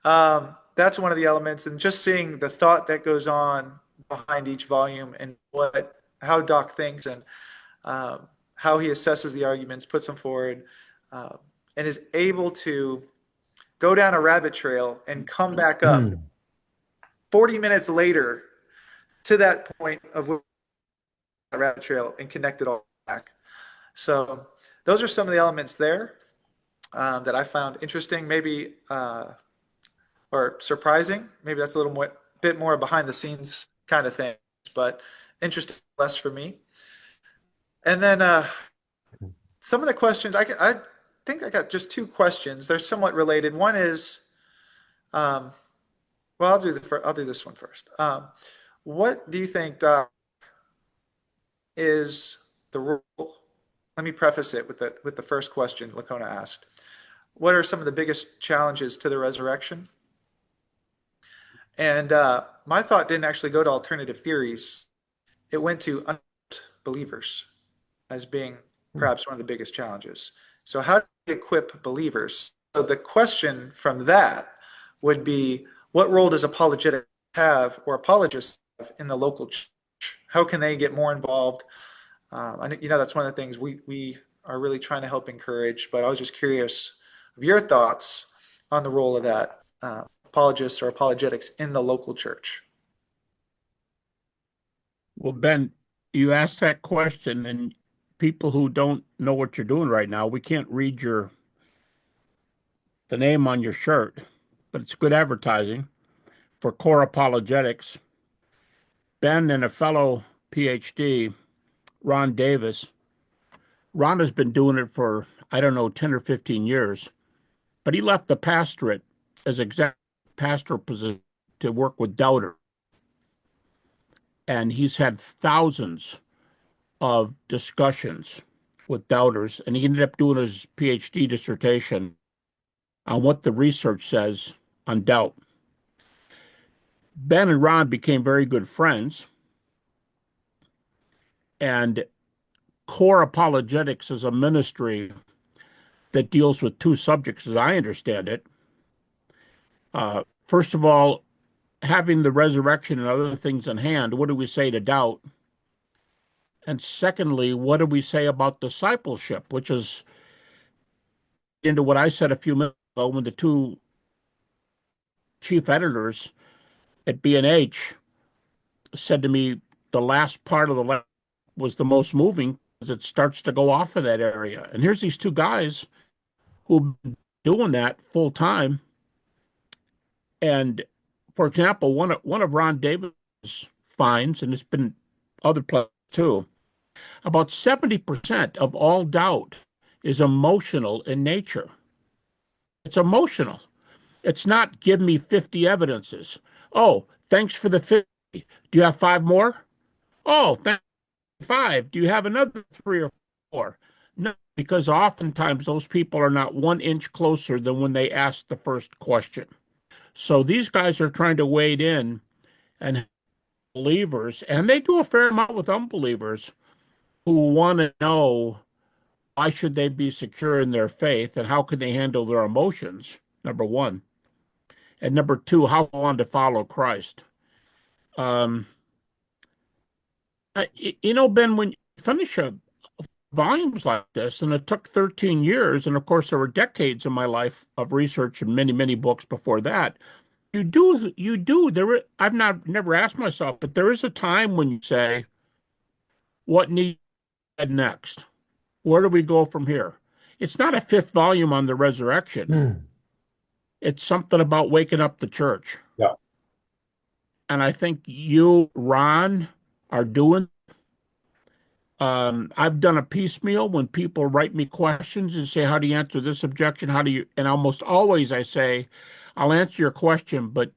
That's one of the elements, and just seeing the thought that goes on behind each volume and how Doc thinks and how he assesses the arguments, puts them forward, and is able to go down a rabbit trail and come back up 40 minutes later to that point of a rabbit trail and connect it all back. So those are some of the elements there that I found interesting, maybe or surprising. Maybe that's a little bit more behind the scenes kind of thing, but interesting less for me. And then some of the questions, I think I got just 2 questions. They're somewhat related. One is, well, I'll do this one first. What do you think, Doc, is the role? Let me preface it with the first question Licona asked. What are some of the biggest challenges to the resurrection? And my thought didn't actually go to alternative theories. It went to unbelievers as being perhaps one of the biggest challenges. So how do we equip believers? So the question from that would be, what role does apologetics have or apologists have in the local church? How can they get more involved? I think that's one of the things we are really trying to help encourage, but I was just curious of your thoughts on the role of that, apologists or apologetics in the local church. Well, Ben, you asked that question, and people who don't know what you're doing right now, we can't read the name on your shirt, but it's good advertising for Core Apologetics. Ben and a fellow PhD, Ron Davis. Ron has been doing it for, 10 or 15 years, but he left the pastorate as executive pastor position to work with doubters. And he's had thousands of discussions with doubters, and he ended up doing his PhD dissertation on what the research says on doubt. Ben and Ron became very good friends, and Core Apologetics is a ministry that deals with 2 subjects, as I understand it. First of all, having the resurrection and other things in hand, what do we say to doubt? And secondly, what do we say about discipleship, which is into what I said a few minutes ago when the 2 chief editors at B&H said to me the last part of the letter was the most moving because it starts to go off of that area. And here's these 2 guys who've been doing that full time. And for example, one of Ron Davis' finds, and it's been other places too, About 70% of all doubt is emotional in nature. It's emotional. It's not give me 50 evidences. Oh, thanks for the 50. Do you have 5 more? Oh, thanks for 5. Do you have another 3 or 4? No, because oftentimes those people are not 1 inch closer than when they asked the first question. So these guys are trying to wade in and believers, and they do a fair amount with unbelievers who want to know why should they be secure in their faith and how can they handle their emotions, number one. And number two, how on to follow Christ. Um, Ben, when you finish volumes like this, and it took 13 years, and of course there were decades of my life of research and many, many books before that. I've never asked myself, but there is a time when you say, what needs next? Where do we go from here? It's not a 5th volume on the resurrection. It's something about waking up the church. Yeah. And I think you, Ron, are doing. I've done a piecemeal when people write me questions and say, how do you answer this objection? And almost always I say, I'll answer your question, but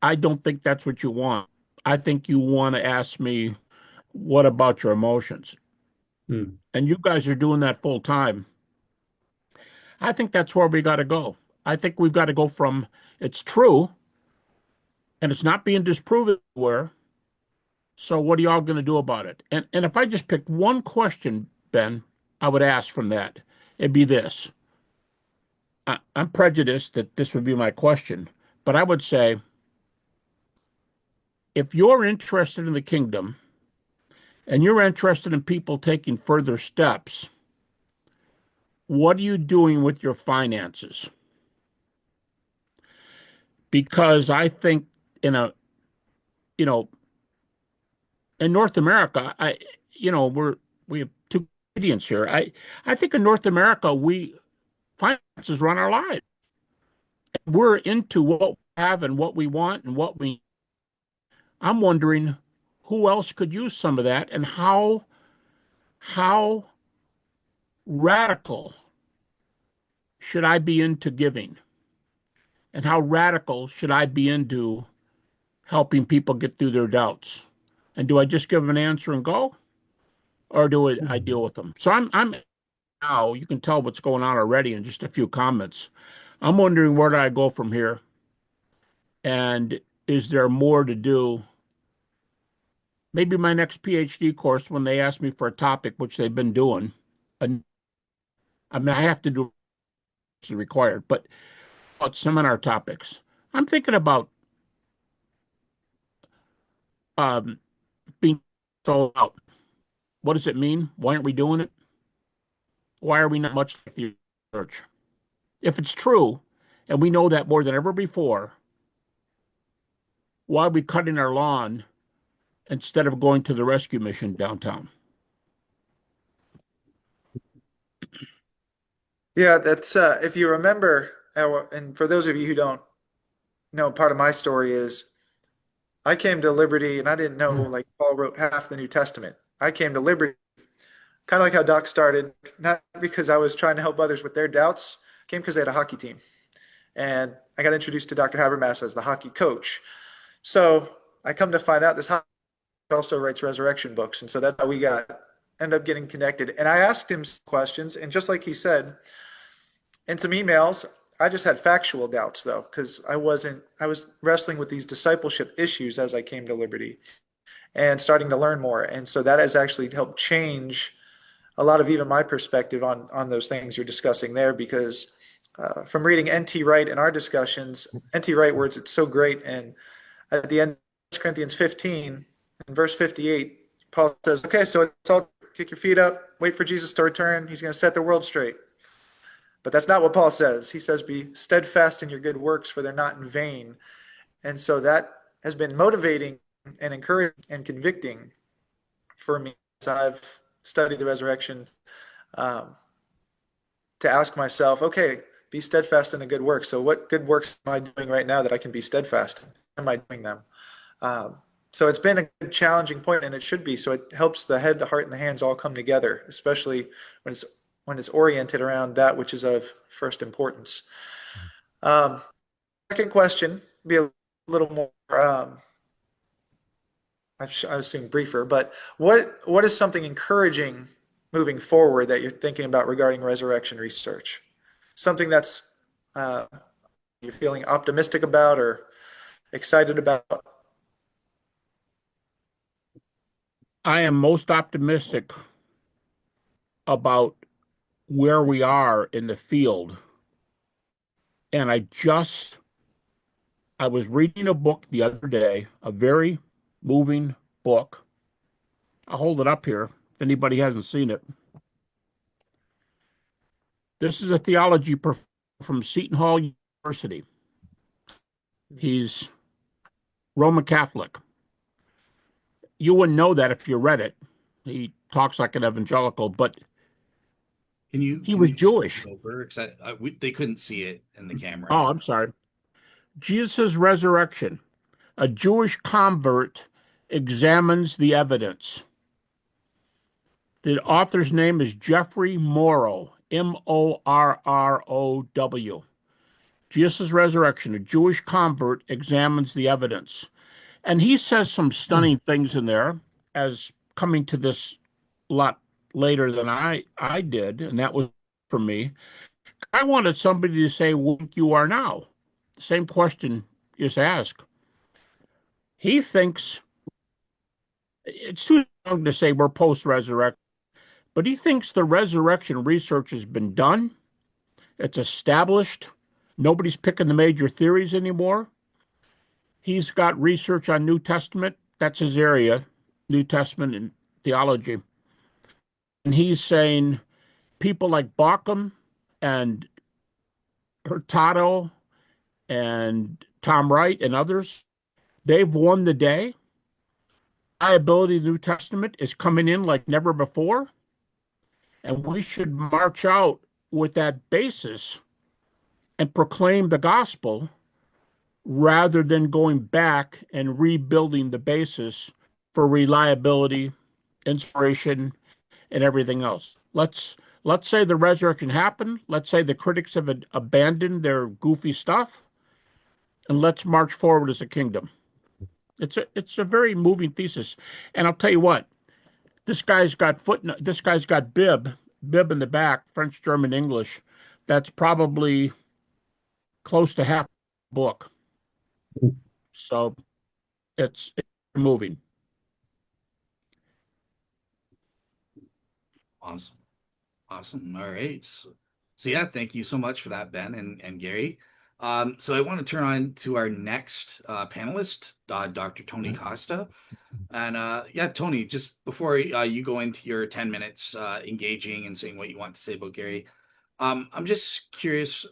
I don't think that's what you want. I think you want to ask me, what about your emotions? And you guys are doing that full time. I think that's where we got to go. I think we've got to go from it's true and it's not being disproven anywhere. So what are y'all going to do about it? And if I just picked one question, Ben, I would ask from that. It'd be this. I'm prejudiced that this would be my question, but I would say, if you're interested in the kingdom and you're interested in people taking further steps, what are you doing with your finances? Because I think in North America, we have 2 Canadians here. I think in North America, finances run our lives. We're into what we have and what we want and I'm wondering who else could use some of that, and how radical should I be into giving? And how radical should I be into helping people get through their doubts? And do I just give them an answer and go? Or do I deal with them? So I'm now, you can tell what's going on already in just a few comments. I'm wondering, where do I go from here? And is there more to do? Maybe my next PhD course, when they ask me for a topic, which they've been doing, and I mean, I have to do what's required, but about seminar topics, I'm thinking about being sold out. What does it mean? Why aren't we doing it? Why are we not much like the church? If it's true, and we know that more than ever before, why are we cutting our lawn instead of going to the rescue mission downtown? Yeah, that's if you remember, and for those of you who don't know, part of my story is I came to Liberty and I didn't know like Paul wrote half the New Testament. I came to Liberty kind of like how Doc started, not because I was trying to help others with their doubts. I came because they had a hockey team. And I got introduced to Dr. Habermas as the hockey coach. So I come to find out this hockey coach also writes resurrection books. And so that's how we end up getting connected. And I asked him some questions, and just like he said, in some emails, I just had factual doubts though, because I was wrestling with these discipleship issues as I came to Liberty and starting to learn more. And so that has actually helped change a lot of even my perspective on those things you're discussing there, because from reading N.T. Wright in our discussions, N.T. Wright words it's so great. And at the end of 1 Corinthians 15, in verse 58, Paul says, okay, so it's all kick your feet up, wait for Jesus to return. He's going to set the world straight. But that's not what Paul says. He says, be steadfast in your good works, for they're not in vain. And so that has been motivating and encouraging and convicting for me as I've studied the resurrection, to ask myself, okay, be steadfast in the good works. So what good works am I doing right now that I can be steadfast in? Am I doing them? So it's been a good challenging point, and it should be. So it helps the head, the heart, and the hands all come together, especially when it's oriented around that which is of first importance. Second question, be a little more, I assume briefer, but what is something encouraging moving forward that you're thinking about regarding resurrection research? Something that's you're feeling optimistic about or excited about? I am most optimistic about where we are in the field. And I was reading a book the other day, a very moving book. I'll hold it up here if anybody hasn't seen it. This is a theology professor from Seton Hall University. He's Roman Catholic. You wouldn't know that if you read it. He talks like an evangelical, but he was Jewish. Over, they couldn't see it in the camera. Oh, I'm sorry. Jesus' resurrection. A Jewish convert examines the evidence. The author's name is Jeffrey Morrow, Morrow. Jesus' resurrection. A Jewish convert examines the evidence. And he says some stunning things in there, as coming to this a lot later than I did, and that was for me. I wanted somebody to say, what you are now. Same question is asked. He thinks it's too young to say we're post-resurrection, but he thinks the resurrection research has been done. It's established. Nobody's picking the major theories anymore. He's got research on New Testament. That's his area, New Testament and theology. And he's saying people like Bauckham and Hurtado and Tom Wright and others, they've won the day. Reliability of the New Testament is coming in like never before. And we should march out with that basis and proclaim the gospel rather than going back and rebuilding the basis for reliability, inspiration, and everything else. Let's say the resurrection happened. Let's say the critics have abandoned their goofy stuff, and let's march forward as a kingdom. It's a very moving thesis. And I'll tell you what, this guy's got bib in the back, French, German, English. That's probably close to half the book. So it's moving. Awesome. All right. So yeah, thank you so much for that, Ben and Gary. So I want to turn on to our next panelist, Dr. Tony Costa. And yeah, Tony, just before you go into your 10 minutes engaging and saying what you want to say about Gary, I'm just curious,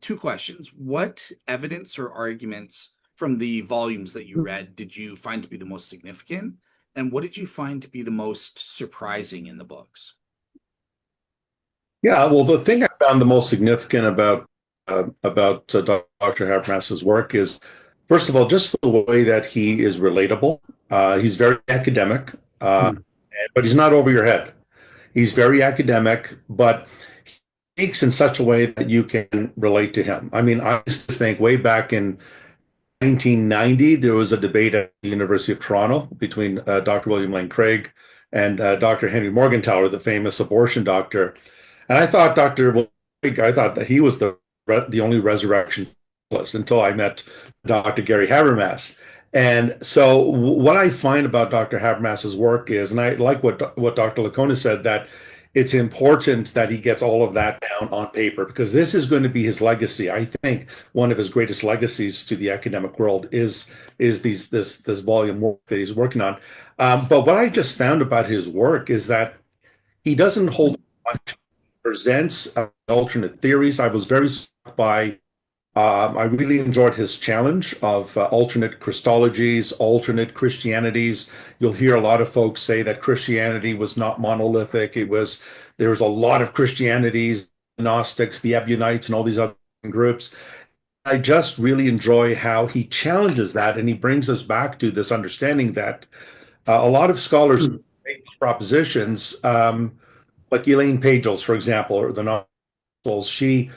two questions. What evidence or arguments from the volumes that you read did you find to be the most significant? And what did you find to be the most surprising in the books? Yeah, well, the thing I found the most significant about Dr. Habermas's work is, first of all, just the way that he is relatable. He's very academic, but he's not over your head. He's very academic, but he speaks in such a way that you can relate to him. I mean, I used to think way back in 1990, there was a debate at the University of Toronto between Dr. William Lane Craig and Dr. Henry Morgentaler, the famous abortion doctor. And I thought I thought that he was the only resurrection until I met Dr. Gary Habermas. And so what I find about Dr. Habermas's work is, and I like what Dr. Licona said, that it's important that he gets all of that down on paper, because this is going to be his legacy. I think one of his greatest legacies to the academic world is this volume work that he's working on. But what I just found about his work is that he doesn't hold much, presents alternate theories. I was very struck by. I really enjoyed his challenge of alternate Christologies, alternate Christianities. You'll hear a lot of folks say that Christianity was not monolithic. There was a lot of Christianities, the Gnostics, the Ebionites, and all these other groups. I just really enjoy how he challenges that, and he brings us back to this understanding that a lot of scholars make propositions, like Elaine Pagels, for example, or the novels. She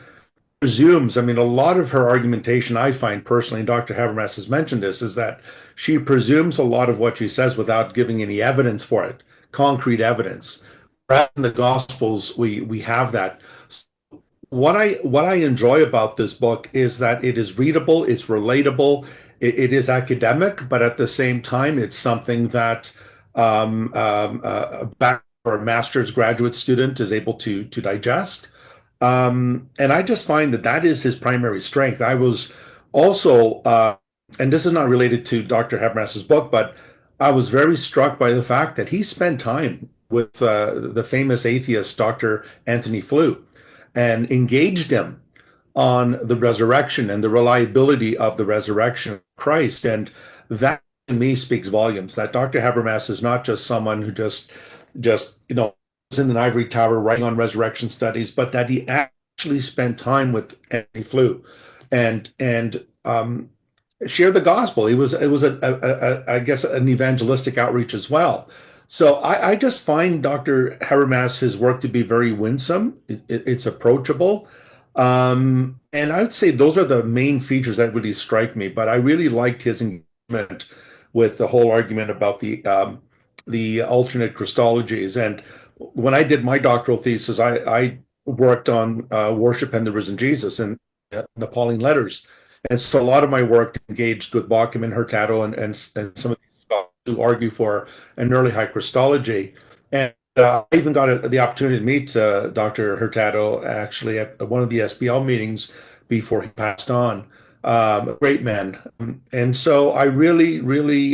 presumes, I mean, a lot of her argumentation, I find personally, and Dr. Habermas has mentioned this, is that she presumes a lot of what she says without giving any evidence for it, concrete evidence. Whereas in the Gospels, we have that. What I enjoy about this book is that it is readable, it's relatable, it is academic, but at the same time, it's something that back for a master's graduate student is able to digest. And I just find that that is his primary strength. I was also, and this is not related to Dr. Habermas's book, but I was very struck by the fact that he spent time with the famous atheist Dr. Anthony Flew and engaged him on the resurrection and the reliability of the resurrection of Christ. And that to me speaks volumes that Dr. Habermas is not just someone who just was in an ivory tower writing on resurrection studies, but that he actually spent time with Anthony Flew and shared the gospel. It was I guess an evangelistic outreach as well. So I just find Dr. Habermas, his work to be very winsome. It's approachable. And I would say those are the main features that really strike me. But I really liked his engagement with the whole argument about the alternate Christologies. And when I did my doctoral thesis, I worked on worship and the risen Jesus and the Pauline letters. And so a lot of my work engaged with Bauckham and Hurtado and some of these scholars who argue for an early high Christology. And I even got the opportunity to meet Dr. Hurtado actually at one of the SBL meetings before he passed on. A great man. And so I really,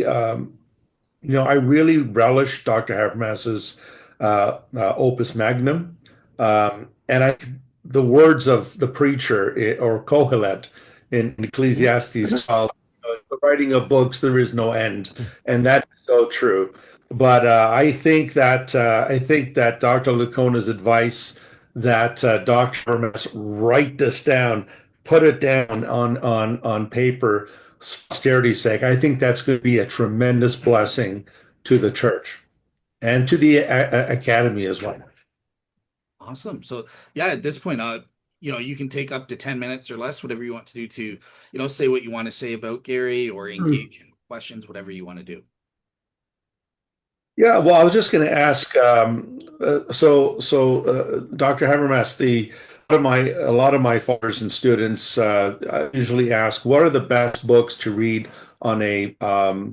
I really relish Dr. Habermas's opus magnum. And the words of the preacher or Kohelet in Ecclesiastes 12, the writing of books, there is no end. And that's so true. But I think that Dr. Licona's advice that Dr. Habermas write this down, put it down on paper, posterity's sake, I think that's going to be a tremendous blessing to the church and to the academy as well. Awesome. So yeah, at this point, you can take up to 10 minutes or less, whatever you want to do to, say what you want to say about Gary or engage in questions, whatever you want to do. Yeah, well, I was just going to ask. Dr. Habermas, a lot of my followers and students usually ask, what are the best books to read on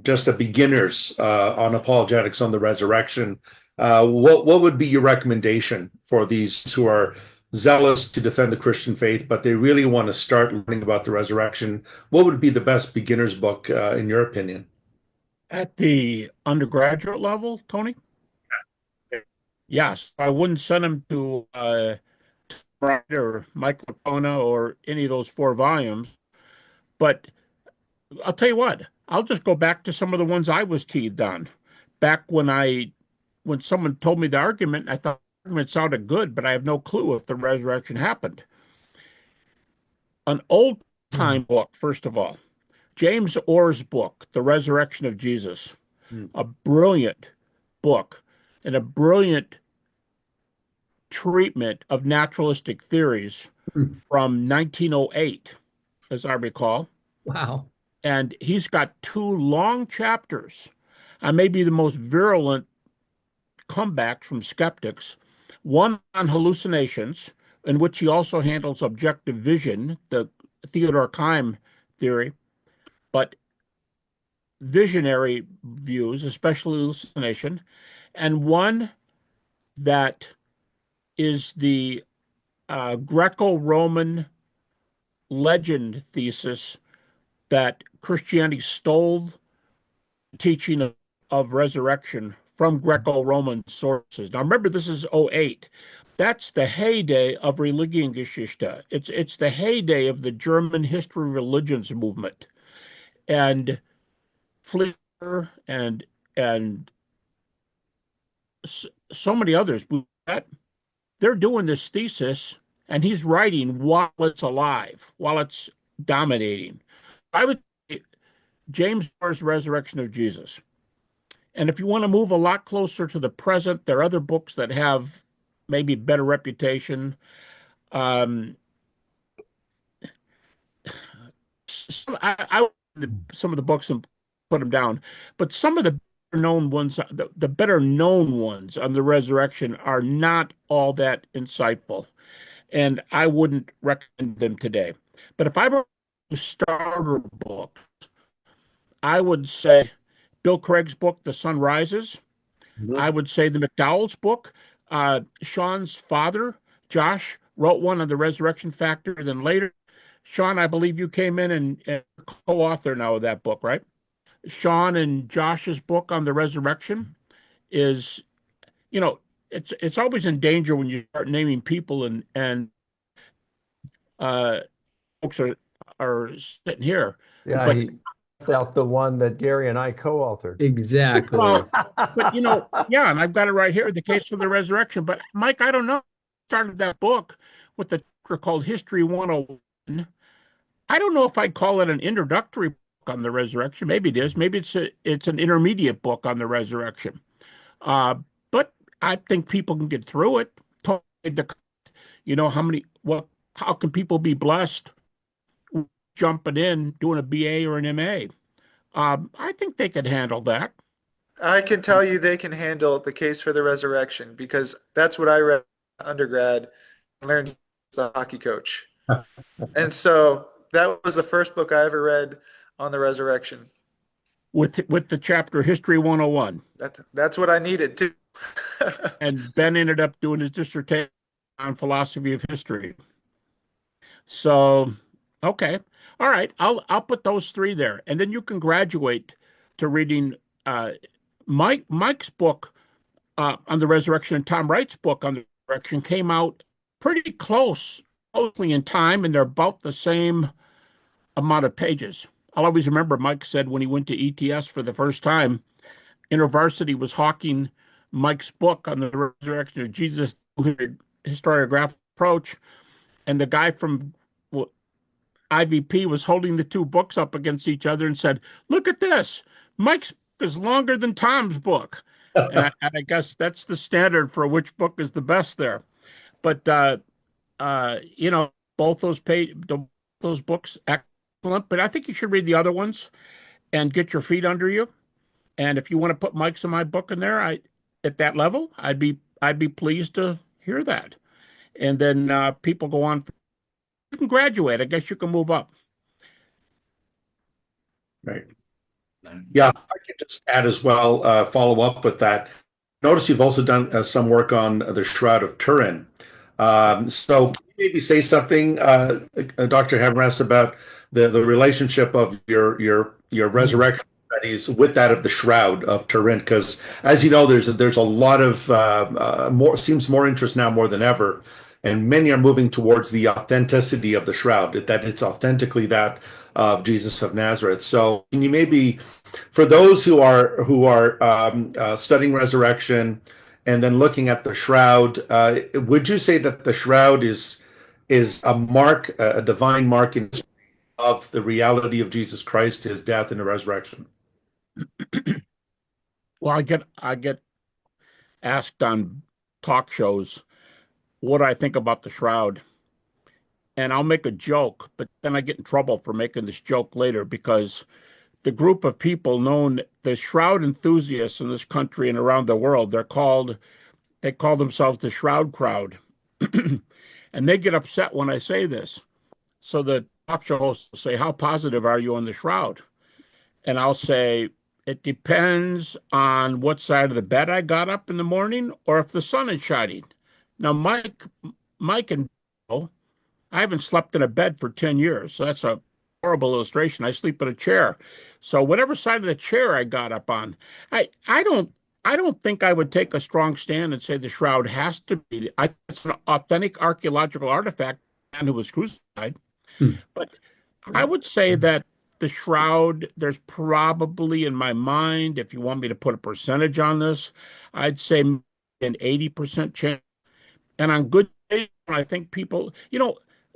just a beginners on apologetics on the resurrection? What would be your recommendation for these who are zealous to defend the Christian faith, but they really want to start learning about the resurrection? What would be the best beginner's book in your opinion? At the undergraduate level, Tony? Yes, I wouldn't send them to or Michael Licona or any of those 4 volumes. But I'll tell you what, I'll just go back to some of the ones I was teed on. Back when someone told me the argument, I thought the argument sounded good, but I have no clue if the resurrection happened. An old time book, first of all. James Orr's book, The Resurrection of Jesus, a brilliant book and a brilliant treatment of naturalistic theories from 1908, as I recall. Wow. And he's got 2 long chapters on maybe the most virulent comebacks from skeptics, one on hallucinations, in which he also handles objective vision, the Theodor Keim theory, but visionary views, especially hallucination, and one that is the Greco-Roman legend thesis that Christianity stole the teaching of resurrection from Greco-Roman sources. Now remember, this is 08. That's the heyday of Religionsgeschichte. It's the heyday of the German history religions movement. And Fleer and so many others, they're doing this thesis, and he's writing while it's alive, while it's dominating. I would say James Moore's Resurrection of Jesus. And if you want to move a lot closer to the present, there are other books that have maybe better reputation. Um, I some of the books and put them down, but some of the better known ones, the better known ones on the resurrection are not all that insightful, and I wouldn't recommend them today. But if I were to starter book, I would say Bill Craig's book, The Sun Rises. I would say the McDowell's book. Sean's father, Josh, wrote one on the resurrection factor. Then later, Sean, I believe you came in and co-author now of that book, right? Sean and Josh's book on the resurrection is, you know, it's always in danger when you start naming people and uh, folks are sitting here. Yeah, But he left out the one that Gary and I co-authored. Exactly. well, but yeah, and I've got it right here, The Case for the Resurrection. But Mike, I don't know. I started that book with the chapter called History 101. I don't know if I'd call it an introductory book on the resurrection. Maybe it is. Maybe it's an intermediate book on the resurrection. But I think people can get through it. How can people be blessed jumping in, doing a BA or an MA? I think they could handle that. I can tell you they can handle The Case for the Resurrection because that's what I read undergrad and learned as a hockey coach. And so that was the first book I ever read on the resurrection. With the chapter History 101. That's what I needed too. And Ben ended up doing his dissertation on philosophy of history. So, okay. All right. I'll put those three there. And then you can graduate to reading Mike's book on the resurrection and Tom Wright's book on the resurrection came out pretty closely in time, and they're about the same amount of pages. I'll always remember Mike said when he went to ETS for the first time, InterVarsity was hawking Mike's book on the resurrection of Jesus, historiographic approach, and the guy from IVP was holding the two books up against each other and said, "Look at this. Mike's book is longer than Tom's book." And I guess that's the standard for which book is the best there. But both those books excellent. But I think you should read the other ones and get your feet under you. And if you want to put Mike's and my book in there, at that level, I'd be pleased to hear that. And then people go on. You can graduate. I guess you can move up. Right. Yeah, I could just add as well, follow up with that. Notice you've also done some work on the Shroud of Turin. So can you maybe say something, Dr. Habermas, about the relationship of your resurrection studies with that of the Shroud of Turin? Because as you know, there's a lot of seems more interest now more than ever, and many are moving towards the authenticity of the Shroud, that it's authentically that of Jesus of Nazareth. So can you maybe, for those who are studying resurrection and then looking at the Shroud, would you say that the Shroud is a mark, a divine mark of the reality of Jesus Christ, his death and the resurrection? Well, I get asked on talk shows what I think about the Shroud. And I'll make a joke, but then I get in trouble for making this joke later because the group of people known the Shroud enthusiasts in this country and around the world, they call themselves the Shroud crowd. And they get upset when I say this. So the talk show host will say, "How positive are you on the Shroud?" And I'll say, "It depends on what side of the bed I got up in the morning or if the sun is shining." Now, Mike and Bill, I haven't slept in a bed for 10 years, so that's a horrible illustration. I sleep in a chair. So whatever side of the chair I got up on, I don't think I would take a strong stand and say the Shroud has to be. It's an authentic archaeological artifact of a man who was crucified. But I would say that the Shroud, there's probably in my mind, if you want me to put a percentage on this, I'd say an 80% chance. And on good days, I think people,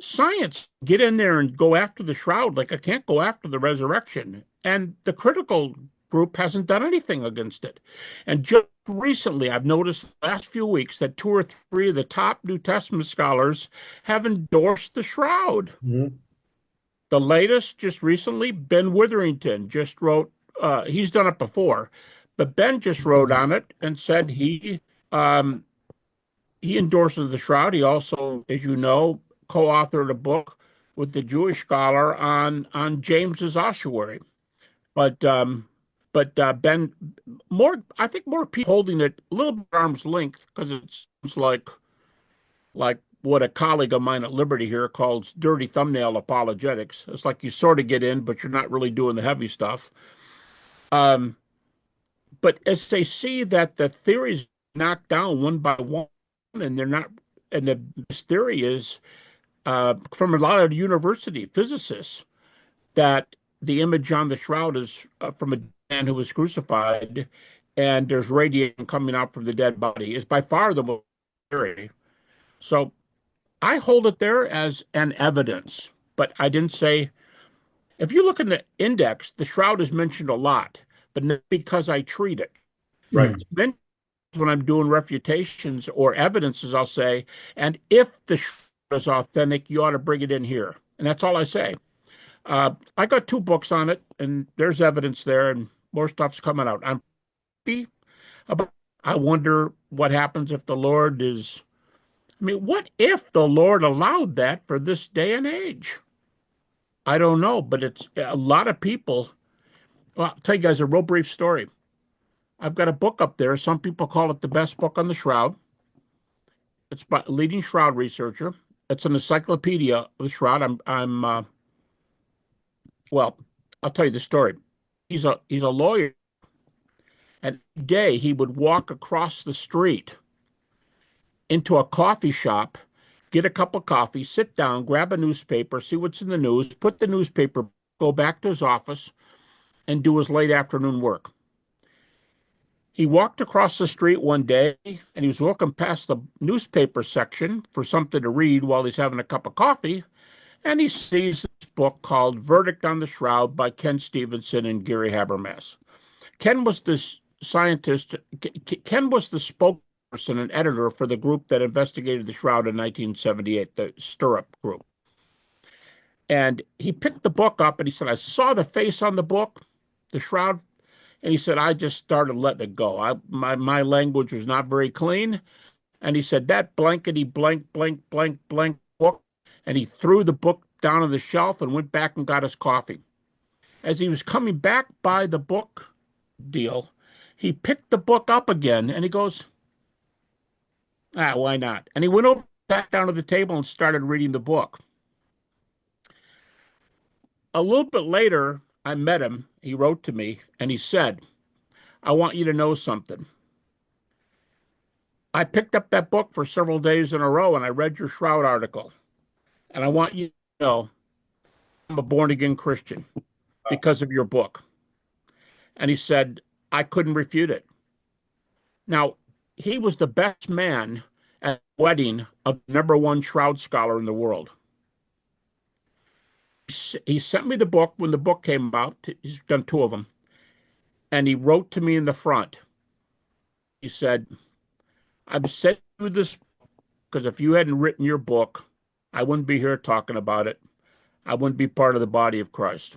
science get in there and go after the shroud like I can't go after the resurrection. And the critical group hasn't done anything against it. And just recently, I've noticed the last few weeks that two or three of the top New Testament scholars have endorsed the shroud. Mhm. The latest, just recently, Ben Witherington just wrote, he's done it before, but Ben just wrote on it and said um, he endorses the shroud. He also, as you know, co-authored a book with the Jewish scholar on James's ossuary. But Ben, I think more people holding it a little bit arm's length because it seems like what a colleague of mine at Liberty here calls dirty thumbnail apologetics. It's like you sort of get in, but you're not really doing the heavy stuff. But as they see that the theories knocked down one by one, and they're not, and this theory is from a lot of university physicists that the image on the shroud is from a man who was crucified, and there's radiation coming out from the dead body is by far the most theory. So I hold it there as an evidence, but I didn't say. If you look in the index, the shroud is mentioned a lot, but not because I treat it. Right. Then when I'm doing refutations or evidences, I'll say, and if the shroud is authentic, you ought to bring it in here. And that's all I say. I got 2 books on it, and there's evidence there, and more stuff's coming out. I'm happy about. I wonder what happens if the Lord is. I mean, what if the Lord allowed that for this day and age? I don't know, but it's a lot of people. Well, I'll tell you guys a real brief story. I've got a book up there. Some people call it the best book on the shroud. It's by a leading shroud researcher. It's an encyclopedia of the shroud. Well, I'll tell you the story. He's a lawyer, and every day he would walk across the street into a coffee shop, get a cup of coffee, sit down, grab a newspaper, see what's in the news, put the newspaper, go back to his office, and do his late afternoon work. He walked across the street one day, and he was walking past the newspaper section for something to read while he's having a cup of coffee, and he sees this book called Verdict on the Shroud by Ken Stevenson and Gary Habermas. Ken was the scientist. Ken was the spokesperson and editor for the group that investigated the shroud in 1978, the Stirrup Group. And he picked the book up and he said, I saw the face on the book, the shroud, and he said, I just started letting it go. My language was not very clean. And he said, that blankety blank, blank, blank, blank book. And he threw the book down on the shelf and went back and got his coffee. As he was coming back by the book deal, he picked the book up again and he goes, why not? And he went over, sat down at the table and started reading the book. A little bit later, I met him. He wrote to me and he said, I want you to know something. I picked up that book for several days in a row and I read your shroud article. And I want you to know I'm a born-again Christian because of your book. And he said, I couldn't refute it. Now, he was the best man at the wedding of the #1 shroud scholar in the world. He sent me the book when the book came out. He's done 2 of them. And he wrote to me in the front. He said, I've sent you this because if you hadn't written your book, I wouldn't be here talking about it. I wouldn't be part of the body of Christ.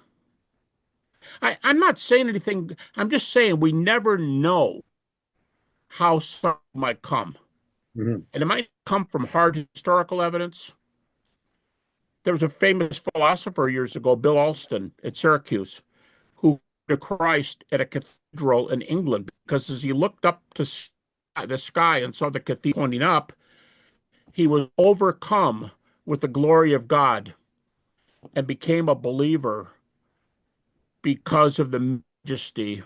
I'm not saying anything. I'm just saying we never know how something might come. Mm-hmm. And it might come from hard historical evidence. There was a famous philosopher years ago, Bill Alston at Syracuse, who to Christ at a cathedral in England because as he looked up to the sky and saw the cathedral pointing up, he was overcome with the glory of God and became a believer because of the majesty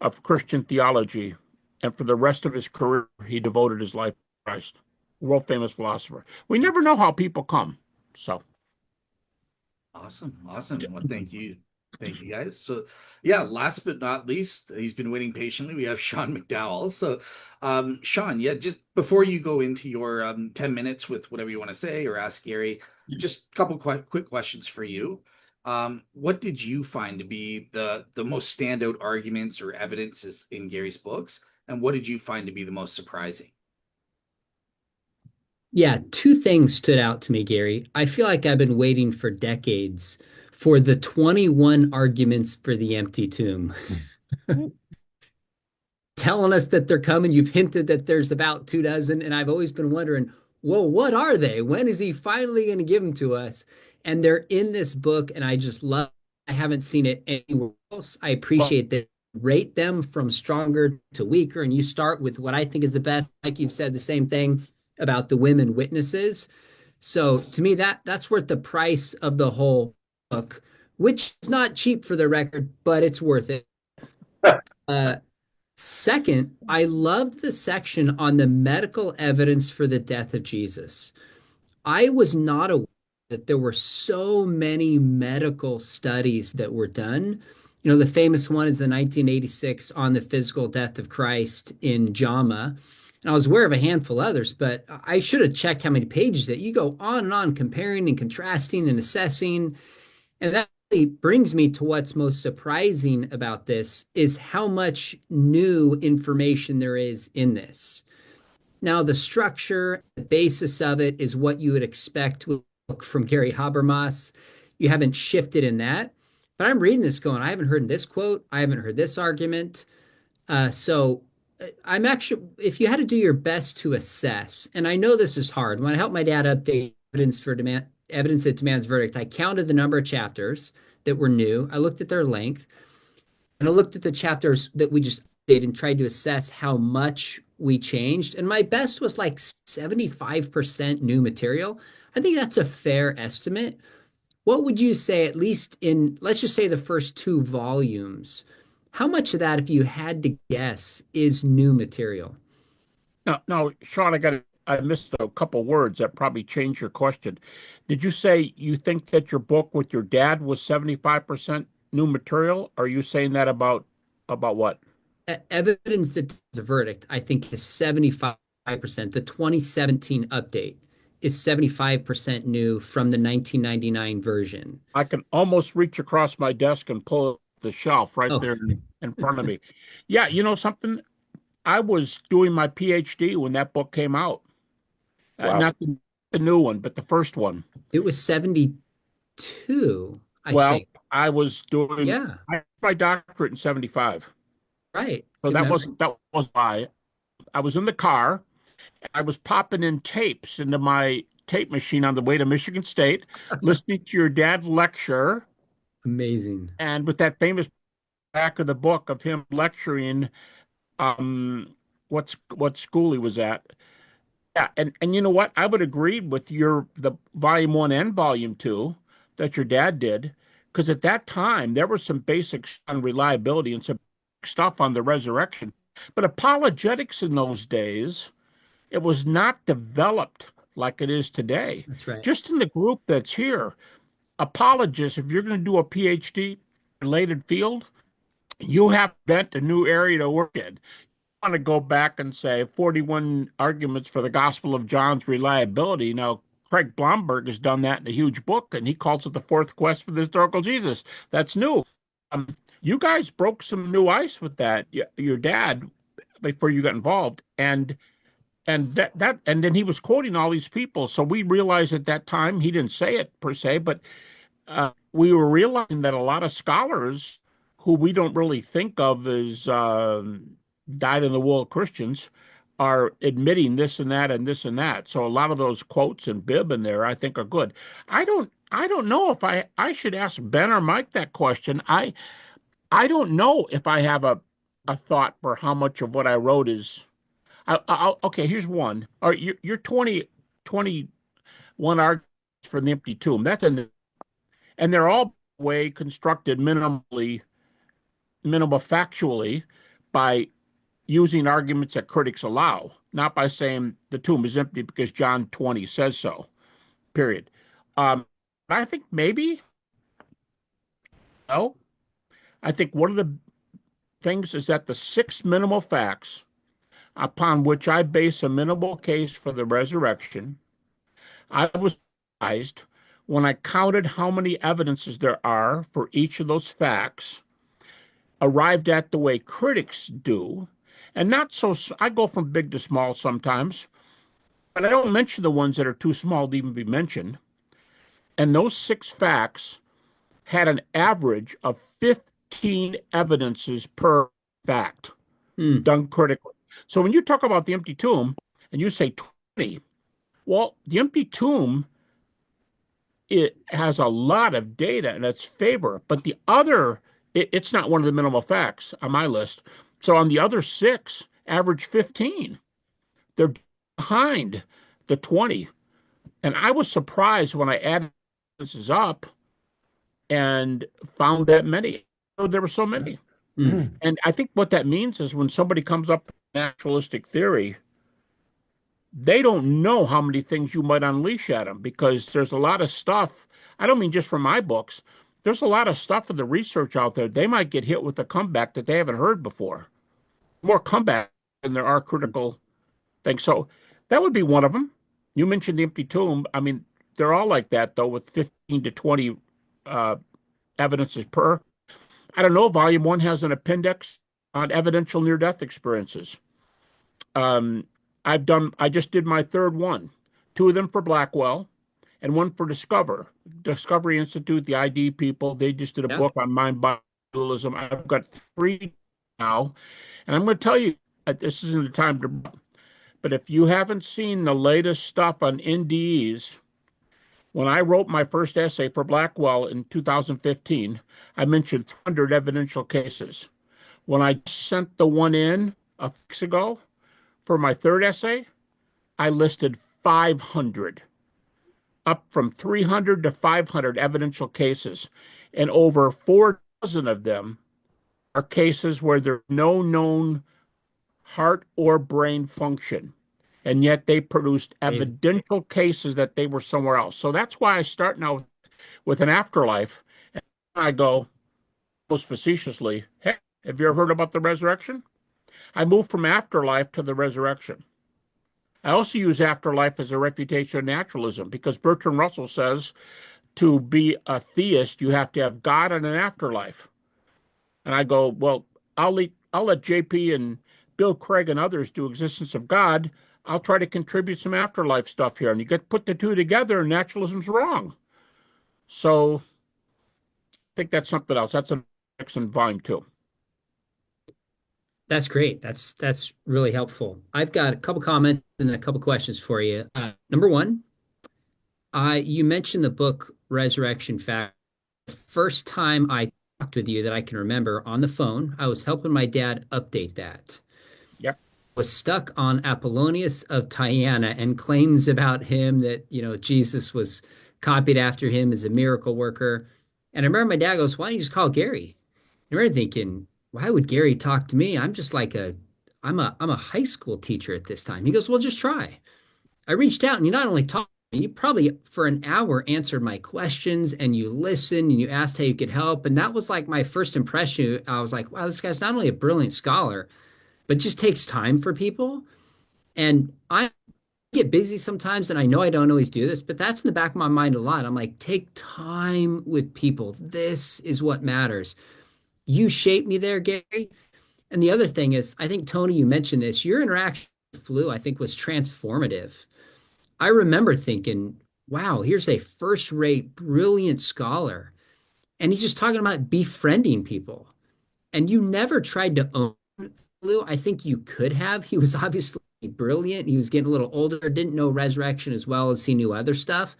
of Christian theology. And for the rest of his career, he devoted his life to Christ. World famous philosopher. We never know how people come. So Awesome. Well, thank you. Thank you, guys. So, yeah, last but not least, he's been waiting patiently. We have Sean McDowell. So, Sean, yeah, just before you go into your 10 minutes with whatever you want to say or ask Gary, just a couple quick questions for you. What did you find to be the most standout arguments or evidences in Gary's books? And what did you find to be the most surprising? Yeah, two things stood out to me, Gary. I feel like I've been waiting for decades for the 21 arguments for the empty tomb. Telling us that they're coming. You've hinted that there's about 2 dozen, and I've always been wondering, well, what are they? When is he finally going to give them to us? And they're in this book, and I just love. I haven't seen it anywhere else. I appreciate that. Rate them from stronger to weaker, and you start with what I think is the best. Like you've said the same thing about the women witnesses. So to me, that's worth the price of the whole book, which is not cheap for the record, but it's worth it. Second, I loved the section on the medical evidence for the death of Jesus. I was not aware that there were so many medical studies that were done. You know, the famous one is the 1986 on the physical death of Christ in JAMA. And I was aware of a handful of others, but I should have checked how many pages that you go on and on comparing and contrasting and assessing. And that really brings me to what's most surprising about this is how much new information there is in this. Now, the structure, the basis of it is what you would expect with a book from Gary Habermas. You haven't shifted in that. But I'm reading this going, I haven't heard this quote. I haven't heard this argument. So I'm actually, if you had to do your best to assess, and I know this is hard. When I helped my dad update evidence that demands verdict, I counted the number of chapters that were new. I looked at their length, and I looked at the chapters that we just did and tried to assess how much we changed. And my best was like 75% new material. I think that's a fair estimate. What would you say, at least in, let's just say the first 2 volumes, how much of that, if you had to guess, is new material? Now, Sean, I missed a couple words that probably changed your question. Did you say you think that your book with your dad was 75% new material? Are you saying that about what? Evidence that the verdict, I think, is 75%. The 2017 update is 75% new from the 1999 version. I can almost reach across my desk and pull the shelf right there in front of me. Yeah, you know something? I was doing my PhD when that book came out. Wow. Not the new one, but the first one. It was 72, I think. I was doing my doctorate in 75. Right. So that was why. I was in the car. I was popping in tapes into my tape machine on the way to Michigan State, listening to your dad lecture. Amazing. And with that famous back of the book of him lecturing what school he was at. Yeah, and you know what? I would agree with the volume 1 and volume 2 that your dad did, because at that time there were some basics on reliability and some stuff on the resurrection. But apologetics in those days, it was not developed like it is today. That's right. Just in the group that's here, apologists, if you're going to do a PhD related field, you have to invent a new area to work in. You want to go back and say 41 arguments for the Gospel of John's reliability. Now, Craig Blomberg has done that in a huge book, and he calls it the fourth quest for the historical Jesus. That's new. You guys broke some new ice with that. Your dad, before you got involved, and then he was quoting all these people. So we realized at that time, he didn't say it per se, but we were realizing that a lot of scholars who we don't really think of as dyed-in-the-wool Christians are admitting this and that and this and that. So a lot of those quotes and bib in there, I think, are good. I don't know if I should ask Ben or Mike that question. I don't know if I have a thought for how much of what I wrote is. Okay, here's one. You're 21 arguments for the empty tomb. And they're all way constructed minimal factually by using arguments that critics allow, not by saying the tomb is empty because John 20 says so, period. I think maybe, I think one of the things is that the 6 minimal facts upon which I base a minimal case for the resurrection, I was surprised when I counted how many evidences there are for each of those facts, arrived at the way critics do, and not so, I go from big to small sometimes, but I don't mention the ones that are too small to even be mentioned. And those 6 facts had an average of 15 evidences per fact done critically. So when you talk about the empty tomb and you say 20, well, the empty tomb, it has a lot of data in its favor, but the other, it's not one of the minimal facts on my list. So on the other 6, average 15. They're behind the 20. And I was surprised when I added this up and found that many. There were so many. And I think what that means is when somebody comes up with naturalistic theory, they don't know how many things you might unleash at them, because there's a lot of stuff. I don't mean just from my books. There's a lot of stuff in the research out there. They might get hit with a comeback that they haven't heard before. More comeback than there are critical things. So that would be one of them. You mentioned the empty tomb. I mean, they're all like that, though, with 15 to 20 evidences per. I don't know. Volume 1 has an appendix on evidential near-death experiences. I just did my 3rd one, 2 of them for Blackwell and 1 for Discovery Institute, the ID people. They just did a book on mind dualism. I've got 3 now, and I'm going to tell you, this isn't the time to, but if you haven't seen the latest stuff on NDEs, when I wrote my first essay for Blackwell in 2015, I mentioned 300 evidential cases. When I sent the one in a few weeks ago for my 3rd essay, I listed 500, up from 300 to 500 evidential cases. And over 4 dozen of them are cases where there's no known heart or brain function. And yet they produced evidential cases that they were somewhere else. So that's why I start now with an afterlife. And I go, most facetiously, hey, have you ever heard about the resurrection? I move from afterlife to the resurrection. I also use afterlife as a refutation of naturalism, because Bertrand Russell says to be a theist, you have to have God and an afterlife. And I go, well, I'll let JP and Bill Craig and others do existence of God. I'll try to contribute some afterlife stuff here. And you put the 2 together, and naturalism's wrong. So I think that's something else. That's in volume 2. That's great. That's really helpful. I've got a couple comments and a couple questions for you. Number 1, you mentioned the book Resurrection Fact. The first time I talked with you that I can remember on the phone, I was helping my dad update that. Yep. Was stuck on Apollonius of Tyana and claims about him that, Jesus was copied after him as a miracle worker. And I remember my dad goes, why don't you just call Gary? And I remember thinking, why would Gary talk to me? I'm just like I'm a high school teacher at this time. He goes, well, just try. I reached out, and you not only talked, you probably for an hour answered my questions, and you listened and you asked how you could help. And that was like my first impression. I was like, wow, this guy's not only a brilliant scholar, but just takes time for people. And I get busy sometimes, and I know I don't always do this, but that's in the back of my mind a lot. I'm like, take time with people. This is what matters. You shaped me there, Gary. And the other thing is, I think, Tony, you mentioned this, your interaction with Flu, I think, was transformative. I remember thinking, wow, here's a first-rate, brilliant scholar. And he's just talking about befriending people. And you never tried to own Flu. I think you could have. He was obviously brilliant. He was getting a little older, didn't know resurrection as well as he knew other stuff.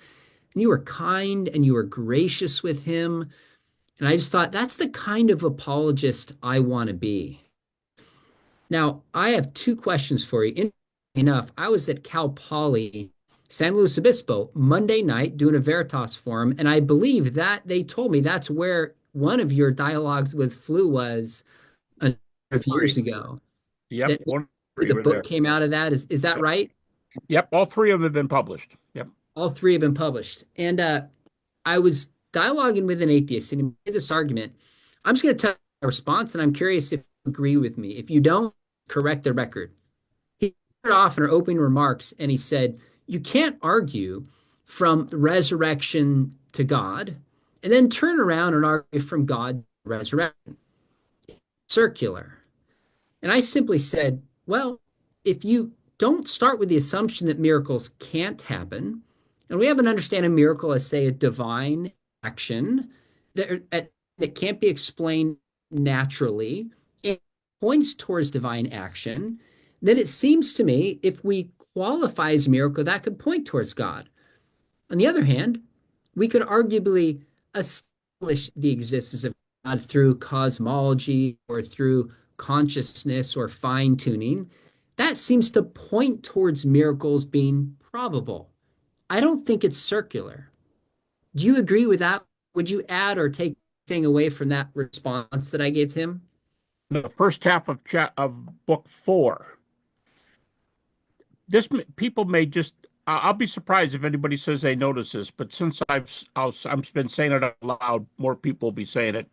And you were kind and you were gracious with him. And I just thought, that's the kind of apologist I want to be. Now, I have 2 questions for you. Interestingly enough, I was at Cal Poly, San Luis Obispo, Monday night doing a Veritas forum, and I believe that they told me that's where one of your dialogues with Flu was a number of years ago. Yep. The book came out of that. Is that right? Yep. All 3 of them have been published. Yep. All 3 have been published. And I was dialoguing with an atheist, and he made this argument. I'm just going to tell response, and I'm curious if you agree with me. If you don't, correct the record. He started off in our opening remarks and he said, you can't argue from the resurrection to God and then turn around and argue from God to resurrection. Circular. And I simply said, well, if you don't start with the assumption that miracles can't happen, and we have an understanding of miracle as, say, a divine action that can't be explained naturally, it points towards divine action, then it seems to me if we qualify as miracle, that could point towards God. On the other hand, we could arguably establish the existence of God through cosmology or through consciousness or fine tuning. That seems to point towards miracles being probable. I don't think it's circular. Do you agree with that? Would you add or take anything away from that response that I gave to him? The first half of book 4. People may just. I'll be surprised if anybody says they notice this, but since I've been saying it out loud, more people will be saying it.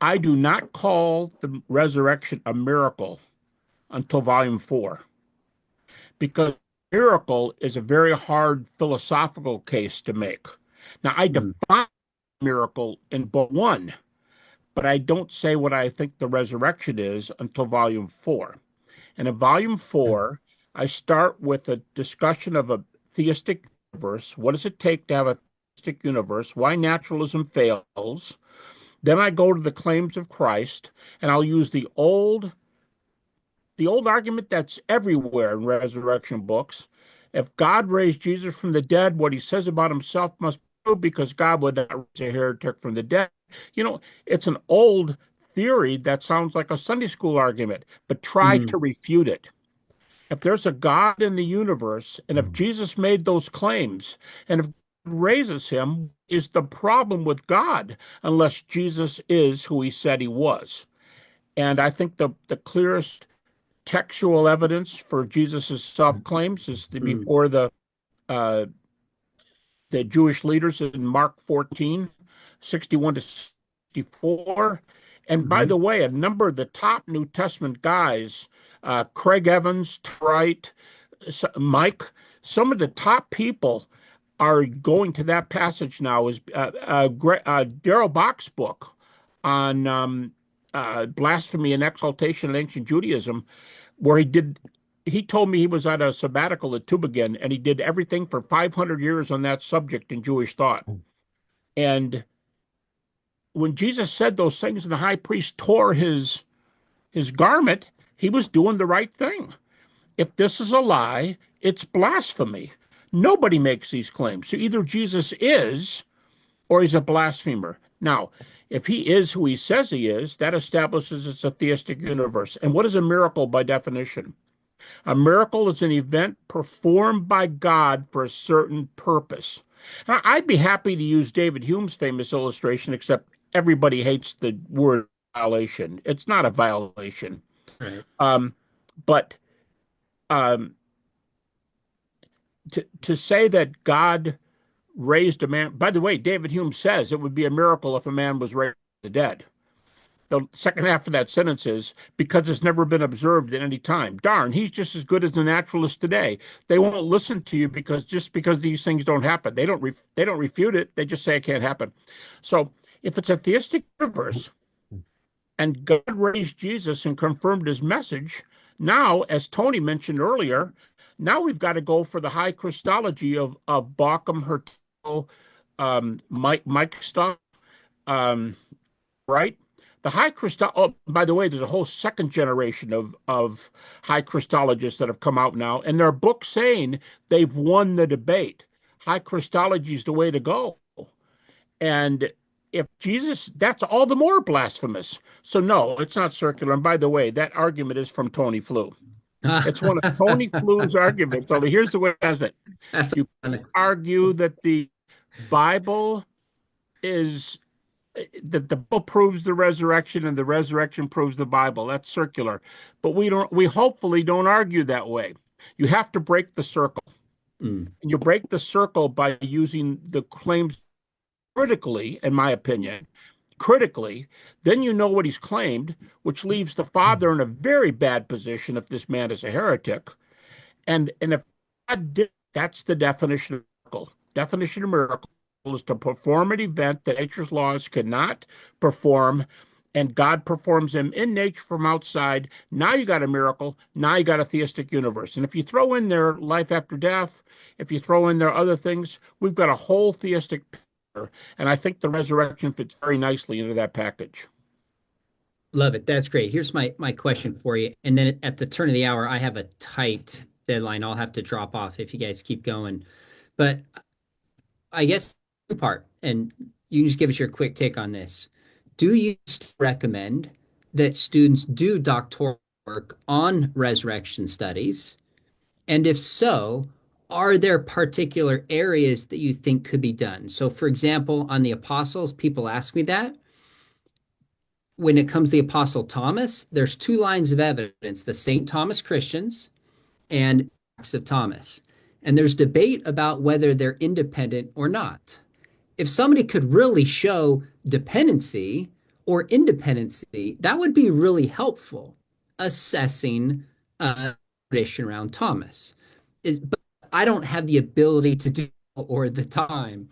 I do not call the resurrection a miracle until volume 4, because miracle is a very hard philosophical case to make. Now, I define miracle in book 1, but I don't say what I think the resurrection is until volume 4. And in volume 4, I start with a discussion of a theistic universe. What does it take to have a theistic universe? Why naturalism fails? Then I go to the claims of Christ, and I'll use the old argument that's everywhere in resurrection books. If God raised Jesus from the dead, what he says about himself must be true, because God would not raise a heretic from the dead. It's an old theory that sounds like a Sunday school argument, but try to refute it. If there's a God in the universe, and if Jesus made those claims, and if God raises him, is the problem with God unless Jesus is who he said he was? And I think the clearest textual evidence for Jesus' self-claims is before the Jewish leaders in Mark 14:61 to 64. And by the way, a number of the top New Testament guys, Craig Evans, Wright, Mike, some of the top people are going to that passage now. Is Darrell Bach's book on blasphemy and exaltation in ancient Judaism, where he told me he was at a sabbatical at Tübingen, and he did everything for 500 years on that subject in Jewish thought. And when Jesus said those things and the high priest tore his garment, he was doing the right thing. If this is a lie, it's blasphemy. Nobody makes these claims. So either Jesus is, or he's a blasphemer. Now, if he is who he says he is, that establishes it's a theistic universe. And what is a miracle by definition? A miracle is an event performed by God for a certain purpose. Now, I'd be happy to use David Hume's famous illustration, except everybody hates the word violation. It's not a violation. Right. But to say that God raised a man, by the way, David Hume says it would be a miracle if a man was raised from the dead. The second half of that sentence is, because it's never been observed at any time. Darn, he's just as good as the naturalists today. They won't listen to you because these things don't happen. They don't refute it. They just say it can't happen. So if it's a theistic universe and God raised Jesus and confirmed his message, now, as Tony mentioned earlier, now we've got to go for the high Christology of Bauckham, Hurtado, Mike stuff, right? The high Christology. Oh, by the way, there's a whole second generation of high Christologists that have come out now, and their books saying they've won the debate. High Christology is the way to go. And if Jesus, that's all the more blasphemous. So no, it's not circular. And by the way, that argument is from Tony Flew. It's one of Tony Flew's arguments. So here's the way he does it. You argue that the Bible is, that the Bible proves the resurrection and the resurrection proves the Bible. That's circular. But we hopefully don't argue that way. You have to break the circle. And you break the circle by using the claims critically, in my opinion, critically, then you know what he's claimed, which leaves the father in a very bad position if this man is a heretic. And if God did, that's the definition of miracle. Definition of miracle is to perform an event that nature's laws cannot perform, and God performs them in nature from outside. Now you got a miracle. Now you got a theistic universe. And if you throw in there life after death, if you throw in there other things, we've got a whole theistic picture. And I think the resurrection fits very nicely into that package. Love it. That's great. Here's my question for you. And then at the turn of the hour, I have a tight deadline. I'll have to drop off if you guys keep going. But I guess two part, and you can just give us your quick take on this. Do you recommend that students do doctoral work on resurrection studies? And if so, are there particular areas that you think could be done? So, for example, on the apostles, people ask me that. When it comes to the Apostle Thomas, there's two lines of evidence, the St. Thomas Christians and Acts of Thomas. And there's debate about whether they're independent or not. If somebody could really show dependency or independency, that would be really helpful assessing tradition around Thomas. But I don't have the ability to do or the time.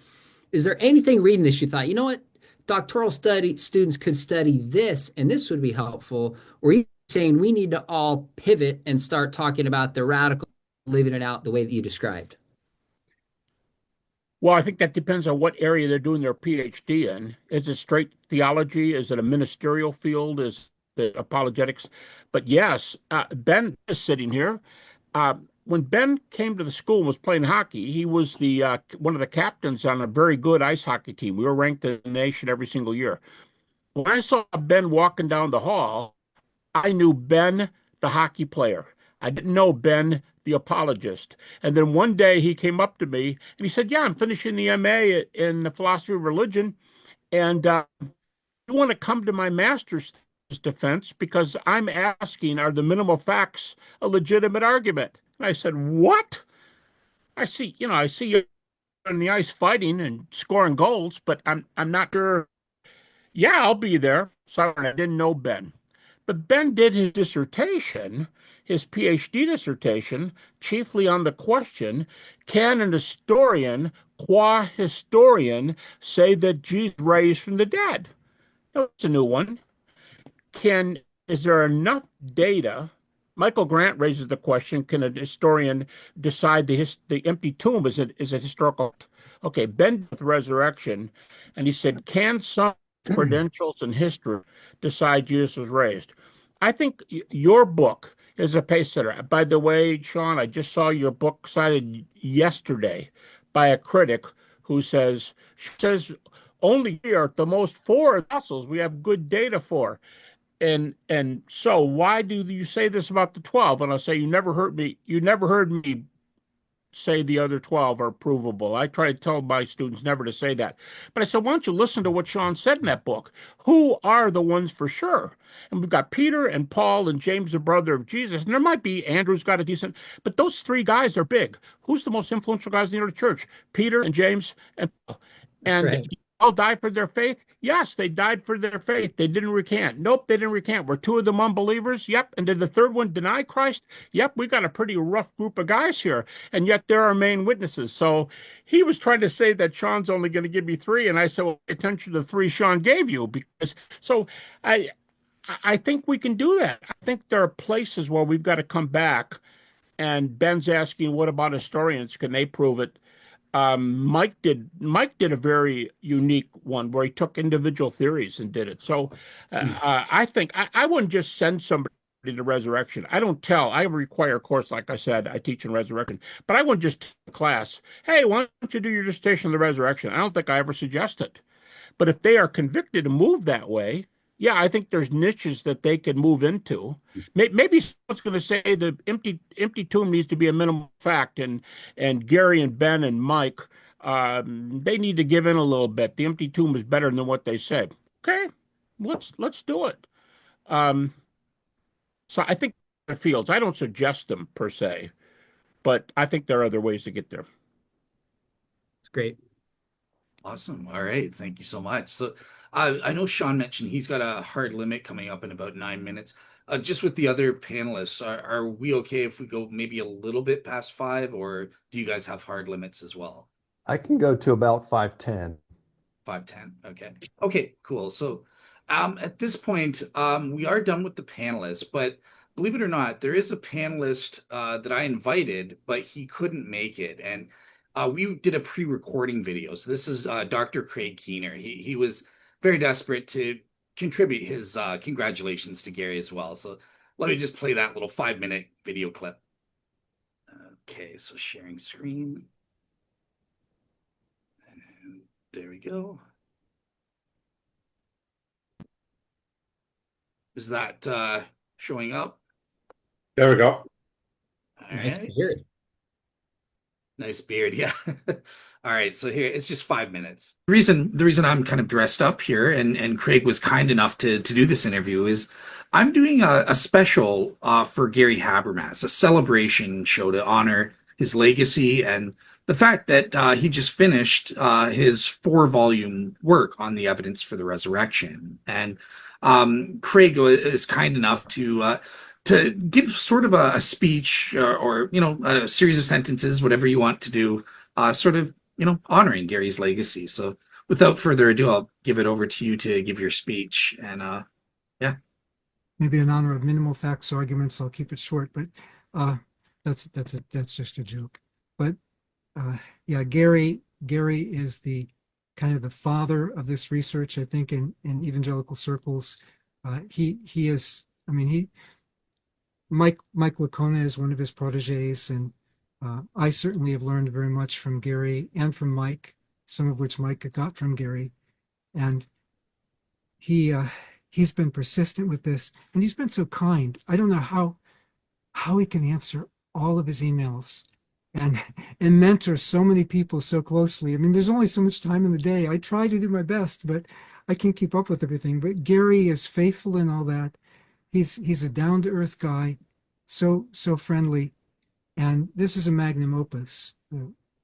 Is there anything reading this you thought, you know what? Doctoral study students could study this, and this would be helpful. Or are you saying we need to all pivot and start talking about the radical, living it out the way that you described? Well, I think that depends on what area they're doing their PhD in. Is it straight theology? Is it a ministerial field? Is it apologetics? But yes, Ben is sitting here. When Ben came to the school and was playing hockey, he was the one of the captains on a very good ice hockey team. We were ranked in the nation every single year. When I saw Ben walking down the hall, I knew Ben, the hockey player. I didn't know Ben, the apologist. And then one day he came up to me and he said, "Yeah, I'm finishing the MA in the philosophy of religion, and you want to come to my master's defense because I'm asking, are the minimal facts a legitimate argument?" And I said, "What? I see you on the ice fighting and scoring goals, but I'm not sure." Yeah, I'll be there. Sorry, I didn't know Ben. But Ben did his dissertation, his PhD dissertation, chiefly on the question, can an historian, qua historian, say that Jesus raised from the dead? That's a new one. Is there enough data? Michael Grant raises the question: can a historian decide the empty tomb is a historical? Okay, Ben with resurrection, and he said, can some credentials in history decide Jesus was raised? I think your book is a pace setter. By the way, Sean, I just saw your book cited yesterday by a critic who says only we are the most four apostles we have good data for. And so why do you say this about the 12? And I'll say, you never heard me say the other 12 are provable. I try to tell my students never to say that. But I said, why don't you listen to what Sean said in that book? Who are the ones for sure? And we've got Peter and Paul and James, the brother of Jesus. And there might be Andrew's got a decent, but those three guys are big. Who's the most influential guys in the early church? Peter and James and Paul. And right. All died for their faith? Yes, they died for their faith. They didn't recant. Nope, they didn't recant. Were two of them unbelievers? Yep. And did the third one deny Christ? Yep, we got a pretty rough group of guys here. And yet they're our main witnesses. So he was trying to say that Sean's only going to give me three. And I said, well, pay attention to the three Sean gave you. Because so I think we can do that. I think there are places where we've got to come back. And Ben's asking, what about historians? Can they prove it? Mike did a very unique one where he took individual theories and did it. So I think I wouldn't just send somebody to resurrection. I require a course, like I said, I teach in resurrection, but I wouldn't just tell the class, hey, why don't you do your dissertation on the resurrection? I don't think I ever suggest it. But if they are convicted to move that way, yeah, I think there's niches that they could move into. Maybe someone's going to say the empty tomb needs to be a minimal fact, and Gary and Ben and Mike, they need to give in a little bit. The empty tomb is better than what they said. Okay, let's do it. So I think the fields. I don't suggest them per se, but I think there are other ways to get there. It's great. Awesome. All right. Thank you so much. So I know Sean mentioned he's got a hard limit coming up in about 9 minutes. Just with the other panelists, are we okay if we go maybe a little bit past 5, or do you guys have hard limits as well? I can go to about 5:10. 5:10. Okay. Okay, cool. So at this point, we are done with the panelists, but believe it or not, there is a panelist that I invited, but he couldn't make it. And we did a pre-recording video. So this is Dr. Craig Keener. He was very desperate to contribute his congratulations to Gary as well. So let me just play that little 5-minute video clip. Okay, so sharing screen. And there we go. Is that showing up? There we go. All Nice right. beard. Nice beard, yeah. All right, so here it's just 5 minutes. The reason I'm kind of dressed up here, and Craig was kind enough to do this interview, is I'm doing a special for Gary Habermas, a celebration show to honor his legacy and the fact that he just finished his 4-volume work on the evidence for the resurrection. And Craig is kind enough to give sort of a speech or a series of sentences, whatever you want to do, sort of honoring Gary's legacy. So without further ado, I'll give it over to you to give your speech. And yeah, maybe in honor of minimal facts arguments, I'll keep it short. But that's just a joke. But yeah, Gary is the kind of the father of this research, I think, in evangelical circles. He is. I mean, Mike Licona is one of his proteges, and I certainly have learned very much from Gary and from Mike, some of which Mike got from Gary. And he's been persistent with this, and he's been so kind. I don't know how he can answer all of his emails and mentor so many people so closely. I mean, there's only so much time in the day. I try to do my best, but I can't keep up with everything. But Gary is faithful in all that. He's a down-to-earth guy, so friendly, and this is a magnum opus.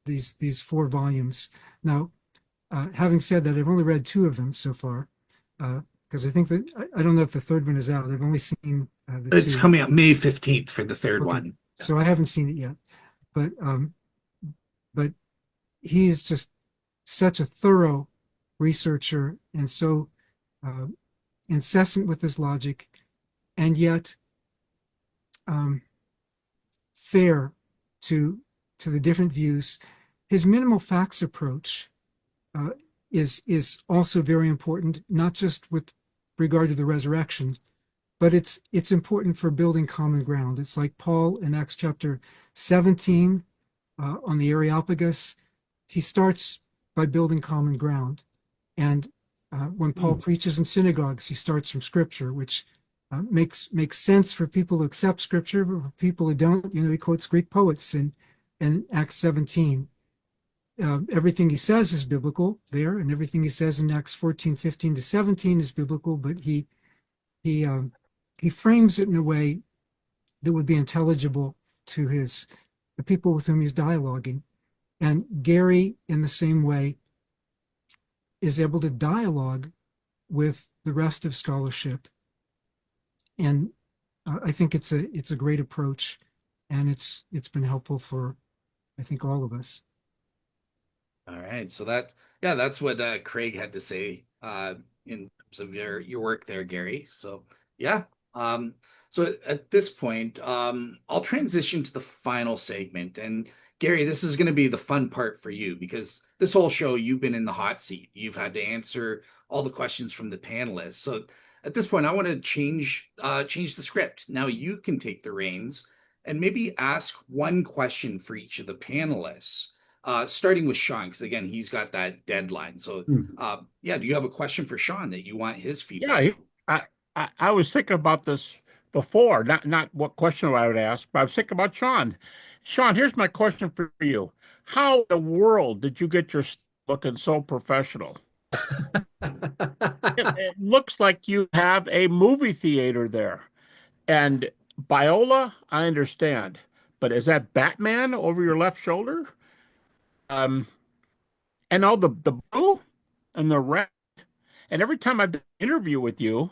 These 4 volumes. Now, having said that, I've only read 2 of them so far, because I think that I don't know if the third one is out. I've only seen the it's 2. coming up May 15th for the third Okay. one. So I haven't seen it yet, but he's just such a thorough researcher and so incessant with his logic, and yet fair to the different views. His minimal facts approach is also very important, not just with regard to the resurrection, but it's important for building common ground. It's like Paul in Acts chapter 17 on the Areopagus. He starts by building common ground, and when Paul preaches in synagogues, he starts from Scripture, which makes sense for people who accept Scripture, but for people who don't, he quotes Greek poets in Acts 17. Everything he says is biblical there, and everything he says in Acts 14, 15 to 17 is biblical, but he frames it in a way that would be intelligible to the people with whom he's dialoguing. And Gary, in the same way, is able to dialogue with the rest of scholarship. And I think it's a great approach, and it's been helpful for, I think, all of us. All right, so that's what Craig had to say in terms of your work there, Gary. So yeah, so at this point, I'll transition to the final segment. And Gary, this is going to be the fun part for you, because this whole show you've been in the hot seat. You've had to answer all the questions from the panelists. So at this point, I want to change the script. Now you can take the reins and maybe ask one question for each of the panelists. Starting with Sean, because again, he's got that deadline. So, yeah, do you have a question for Sean that you want his feedback? Yeah, I was thinking about this before, not what question I would ask, but I was thinking about Sean. Sean, here's my question for you. How in the world did you get your looking so professional? It looks like you have a movie theater there. And Biola, I understand. But is that Batman over your left shoulder? And all the blue and the red. And every time I do an interview with you,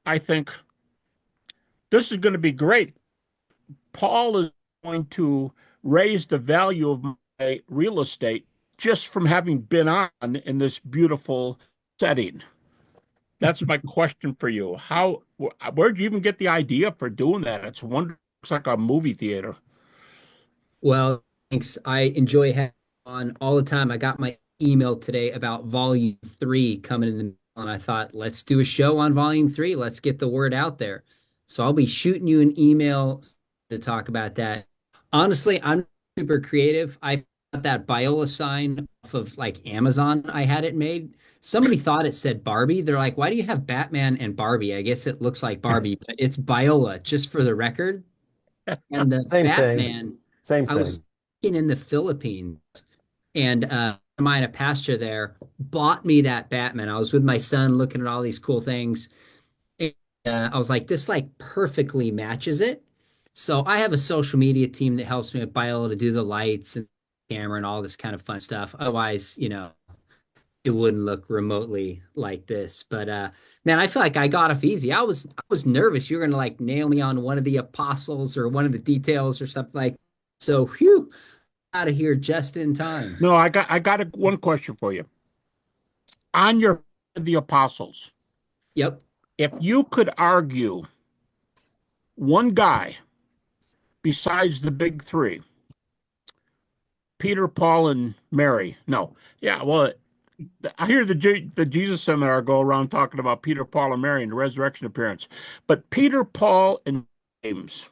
I think this is going to be great. Paul is going to raise the value of my real estate just from having been on in this beautiful setting. That's my question for you. Where'd you even get the idea for doing that? It's wonderful. Looks like a movie theater. Well, thanks. I enjoy having you on all the time. I got my email today about volume 3 coming in the mail, and I thought, let's do a show on volume 3. Let's get the word out there. So I'll be shooting you an email to talk about that. Honestly, I'm super creative. I got that Biola sign off of like Amazon. I had it made. Somebody thought it said Barbie. They're like, why do you have Batman and Barbie? I guess it looks like Barbie, but it's Biola, just for the record. And the Same thing. Batman, Same I was thing. in the Philippines, and mine, a pastor there, bought me that Batman. I was with my son looking at all these cool things. And, I was like, this like perfectly matches it. So I have a social media team that helps me with Biola to do the lights and camera and all this kind of fun stuff. Otherwise, it wouldn't look remotely like this. But man, I feel like I got off easy. I was nervous you were gonna like nail me on one of the apostles or one of the details or something like. So, whew, out of here just in time. No, I got one question for you. On the apostles, Yep. if you could argue one guy besides the big three, Peter, Paul, and Mary. No, yeah, well, I hear the Jesus seminar go around talking about Peter, Paul, and Mary in the resurrection appearance, but Peter, Paul, and James.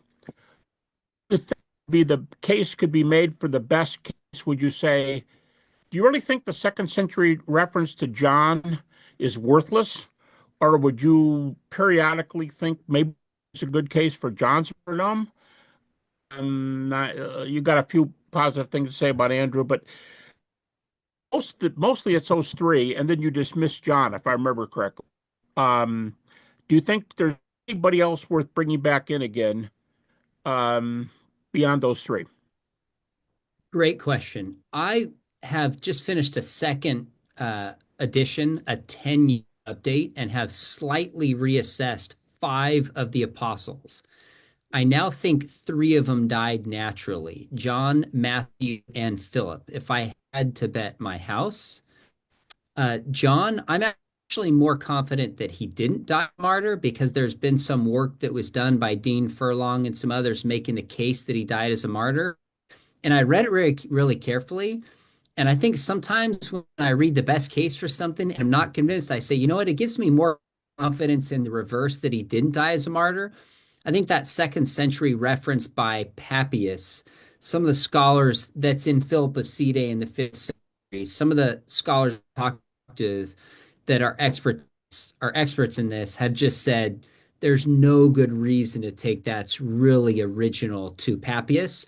The case could be made for the best case. Would you say? Do you really think the second century reference to John is worthless, or would you periodically think maybe it's a good case for John's martyrdom? And you got a few positive things to say about Andrew, but mostly it's those three, and then you dismiss John, if I remember correctly. Do you think there's anybody else worth bringing back in again beyond those three? Great question. I have just finished a second edition, a 10-year update, and have slightly reassessed 5 of the apostles. I now think 3 of them died naturally: John, Matthew, and Philip. If I had to bet my house, John, I'm actually more confident that he didn't die a martyr, because there's been some work that was done by Dean Furlong and some others making the case that he died as a martyr. And I read it really carefully. And I think sometimes when I read the best case for something and I'm not convinced, I say, you know what, it gives me more confidence in the reverse that he didn't die as a martyr. I think that second century reference by Papias, some of the scholars that's in Philip of Cide in the 5th century, some of the scholars talked to that are experts in this have just said there's no good reason to take that's really original to Papias.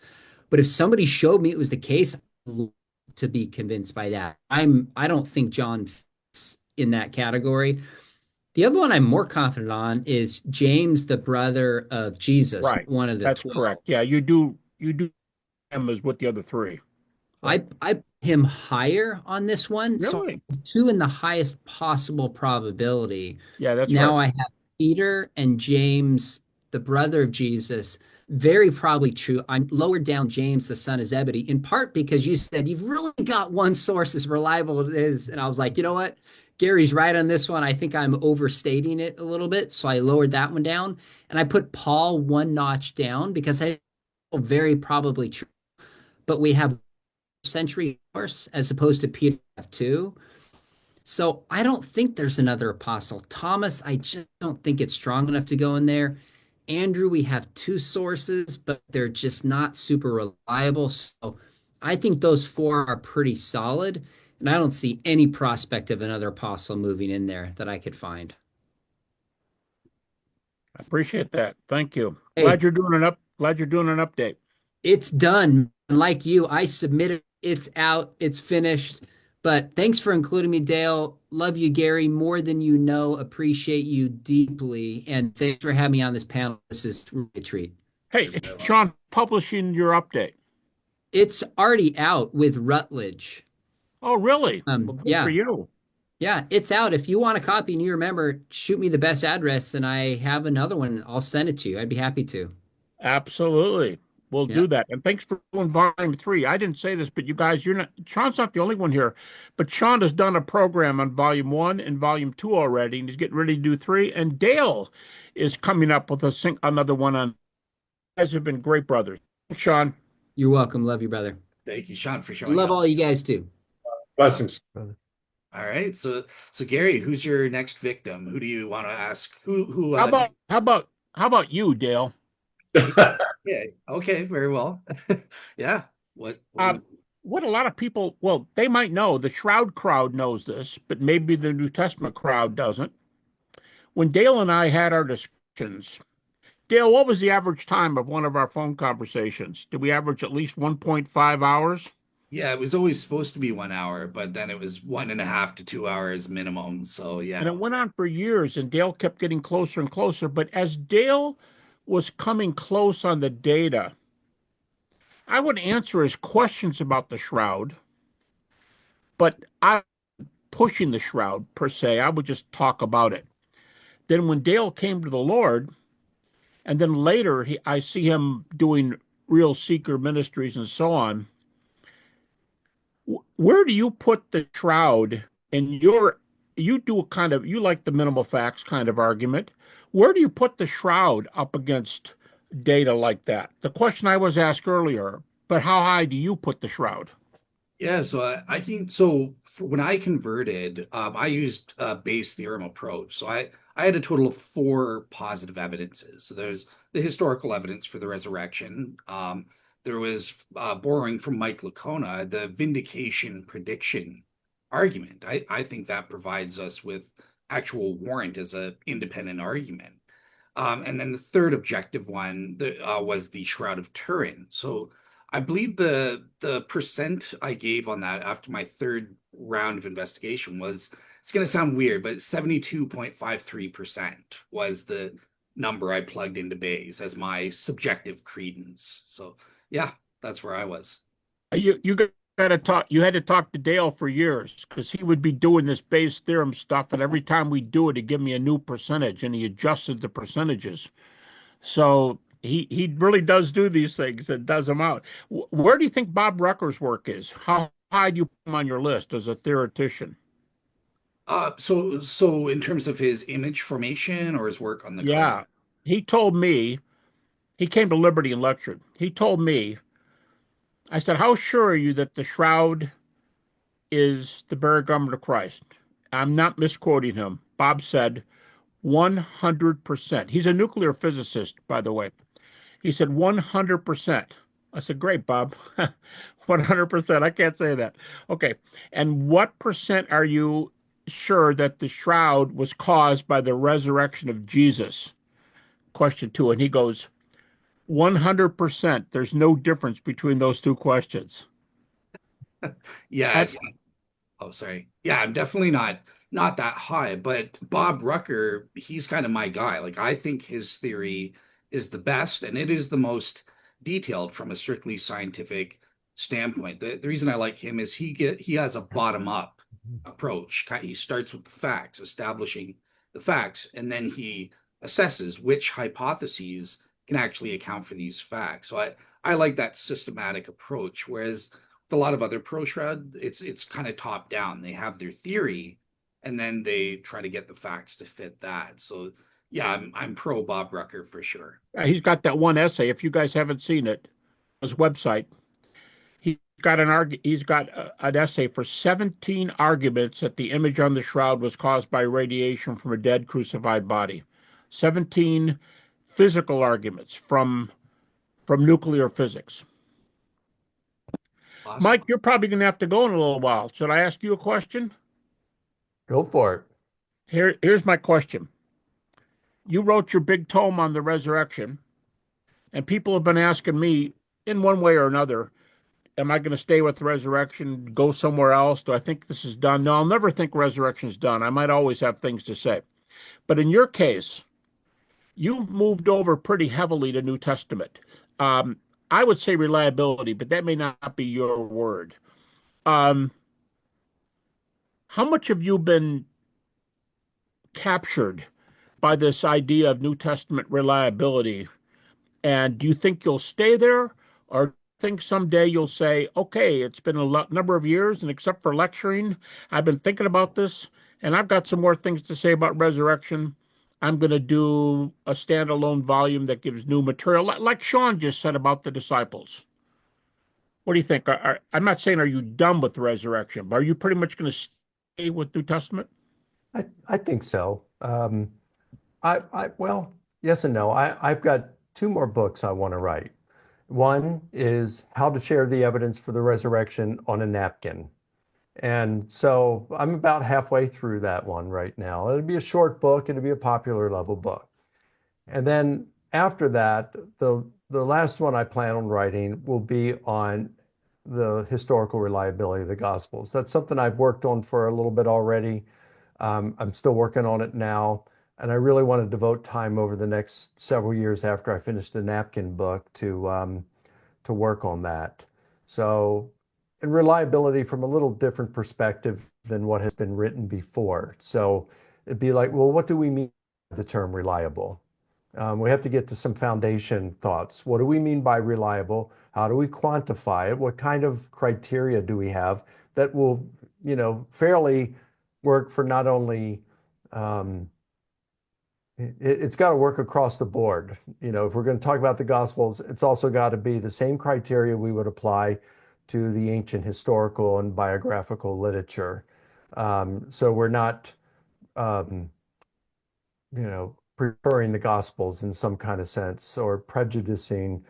But if somebody showed me it was the case, I'd love to be convinced by that. I don't think John fits in that category. The other one I'm more confident on is James, the brother of Jesus, right? One of the That's 12. correct. Yeah, you do him as with the other three. I put him higher on this one. Really? So 2 in the highest possible probability. Yeah, that's now right. I have Peter and James, the brother of Jesus. Very probably true. I lowered down James, the son of Zebedee, in part because you said you've really got one source as reliable as it is. And I was like, you know what? Gary's right on this one. I think I'm overstating it a little bit. So I lowered that one down. And I put Paul 1 notch down because I very probably true. But we have century source as opposed to Peter 2. So I don't think there's another apostle. Thomas, I just don't think it's strong enough to go in there. Andrew, we have 2 sources, but they're just not super reliable. So I think those 4 are pretty solid. And I don't see any prospect of another apostle moving in there that I could find. I appreciate that. Thank you. Hey, glad you're doing an update. It's done. Like you, I submitted. It's out. It's finished. But thanks for including me, Dale. Love you, Gary, more than you know. Appreciate you deeply. And thanks for having me on this panel. This is really a treat. Hey, Sean, publishing your update. It's already out with Rutledge. Oh, really? Well, good Yeah. for you. Yeah, it's out. If you want a copy and you remember, shoot me the best address and I have another one. I'll send it to you. I'd be happy to. Absolutely. We'll Yeah. do that. And thanks for doing volume three. I didn't say this, but you guys, you're not, Sean's not the only one here, but Sean has done a program on volume one and volume two already, and he's getting ready to do three. And Dale is coming up with another one on. You guys have been great brothers. Thanks, Sean. You're welcome. Love you, brother. Thank you, Sean, for showing Love up. all you guys too. Blessings. All right, so Gary, who's your next victim? Who do you want to ask? Who? How about you, Dale? Yeah, okay, very well. Yeah. What a lot of people, well, they might know, the Shroud crowd knows this, but maybe the New Testament crowd doesn't. When Dale and I had our discussions, Dale, what was the average time of one of our phone conversations? Did we average at least 1.5 hours? Yeah, it was always supposed to be 1 hour, but then it was 1.5 to 2 hours minimum. So And yeah. it went on for years, and Dale kept getting closer and closer. But as Dale was coming close on the data, I would answer his questions about the Shroud, but I pushing the Shroud per se. I would just talk about it. Then when Dale came to the Lord, and then later I see him doing Real Seeker Ministries and so on. Where do you put the Shroud in you do a kind of, you like the minimal facts kind of argument. Where do you put the Shroud up against data like that? The question I was asked earlier, but how high do you put the Shroud? Yeah, so when I converted, I used a Bayes' theorem approach. So I had a total of four positive evidences. So there's the historical evidence for the resurrection. There was borrowing from Michael Licona, the vindication prediction argument. I think that provides us with actual warrant as an independent argument. And then the third objective one was the Shroud of Turin. So I believe the percent I gave on that after my third round of investigation was, it's going to sound weird, but 72.53% was the number I plugged into Bayes as my subjective credence. So yeah, that's where I was. You got to talk. You had to talk to Dale for years because he would be doing this Bayes theorem stuff, and every time we do it, he'd give me a new percentage, and he adjusted the percentages. So he really does do these things and does them out. Where do you think Bob Rucker's work is? How high do you put him on your list as a theoretician? So in terms of his image formation or his work on the Yeah, he told me he came to Liberty and lectured. He told me, I said, "How sure are you that the Shroud is the buried garment of Christ?" I'm not misquoting him. Bob said 100%. He's a nuclear physicist, by the way. He said 100%. I said, "Great, Bob." 100%. I can't say that. Okay. And what percent are you sure that the Shroud was caused by the resurrection of Jesus? Question two. And he goes, 100%. There's no difference between those two questions. Yeah, oh, sorry. Yeah, I'm definitely not that high, but Bob Rucker, he's kind of my guy. Like I think his theory is the best and it is the most detailed from a strictly scientific standpoint. The reason I like him is he has a bottom up approach. He starts with the facts, establishing the facts, and then he assesses which hypotheses can actually account for these facts. So I like that systematic approach, whereas with a lot of other pro shred, it's kind of top down. They have their theory, and then they try to get the facts to fit that. So yeah, I'm pro Bob Rucker for sure. He's got that one essay. If you guys haven't seen it, his website. He's got an essay for 17 arguments that the image on the shroud was caused by radiation from a dead crucified body. 17 physical arguments from nuclear physics. Awesome. Mike, you're probably going to have to go in a little while. Should I ask you a question? Go for it. Here's my question. You wrote your big tome on the resurrection, and people have been asking me in one way or another, am I going to stay with the resurrection, go somewhere else? Do I think this is done? No, I'll never think resurrection is done. I might always have things to say. But in your case, you've moved over pretty heavily to New Testament. I would say reliability, but that may not be your word. how much have you been captured by this idea of New Testament reliability? And do you think you'll stay there, or do you think someday you'll say, okay, it's been a number of years, and except for lecturing, I've been thinking about this, and I've got some more things to say about resurrection. I'm going to do a standalone volume that gives new material, like Sean just said about the disciples. What do you think? I'm not saying are you done with the resurrection, but are you pretty much going to stay with New Testament? I think so. Well, yes and no. I've got two more books I want to write. One is how to share the evidence for the resurrection on a napkin. And so I'm about halfway through that one right now. It'll be a short book, it'll be a popular level book. And then after that, the last one I plan on writing will be on the historical reliability of the Gospels. That's something I've worked on for a little bit already. I'm still working on it now, and I really want to devote time over the next several years after I finish the napkin book to work on that. So, and reliability from a little different perspective than what has been written before. So it'd be like, well, what do we mean by the term reliable? We have to get to some foundation thoughts. What do we mean by reliable? How do we quantify it? What kind of criteria do we have that will, fairly work for not only, it's got to work across the board. If we're going to talk about the Gospels, it's also got to be the same criteria we would apply to the ancient historical and biographical literature. So we're not, preferring the Gospels in some kind of sense or prejudicing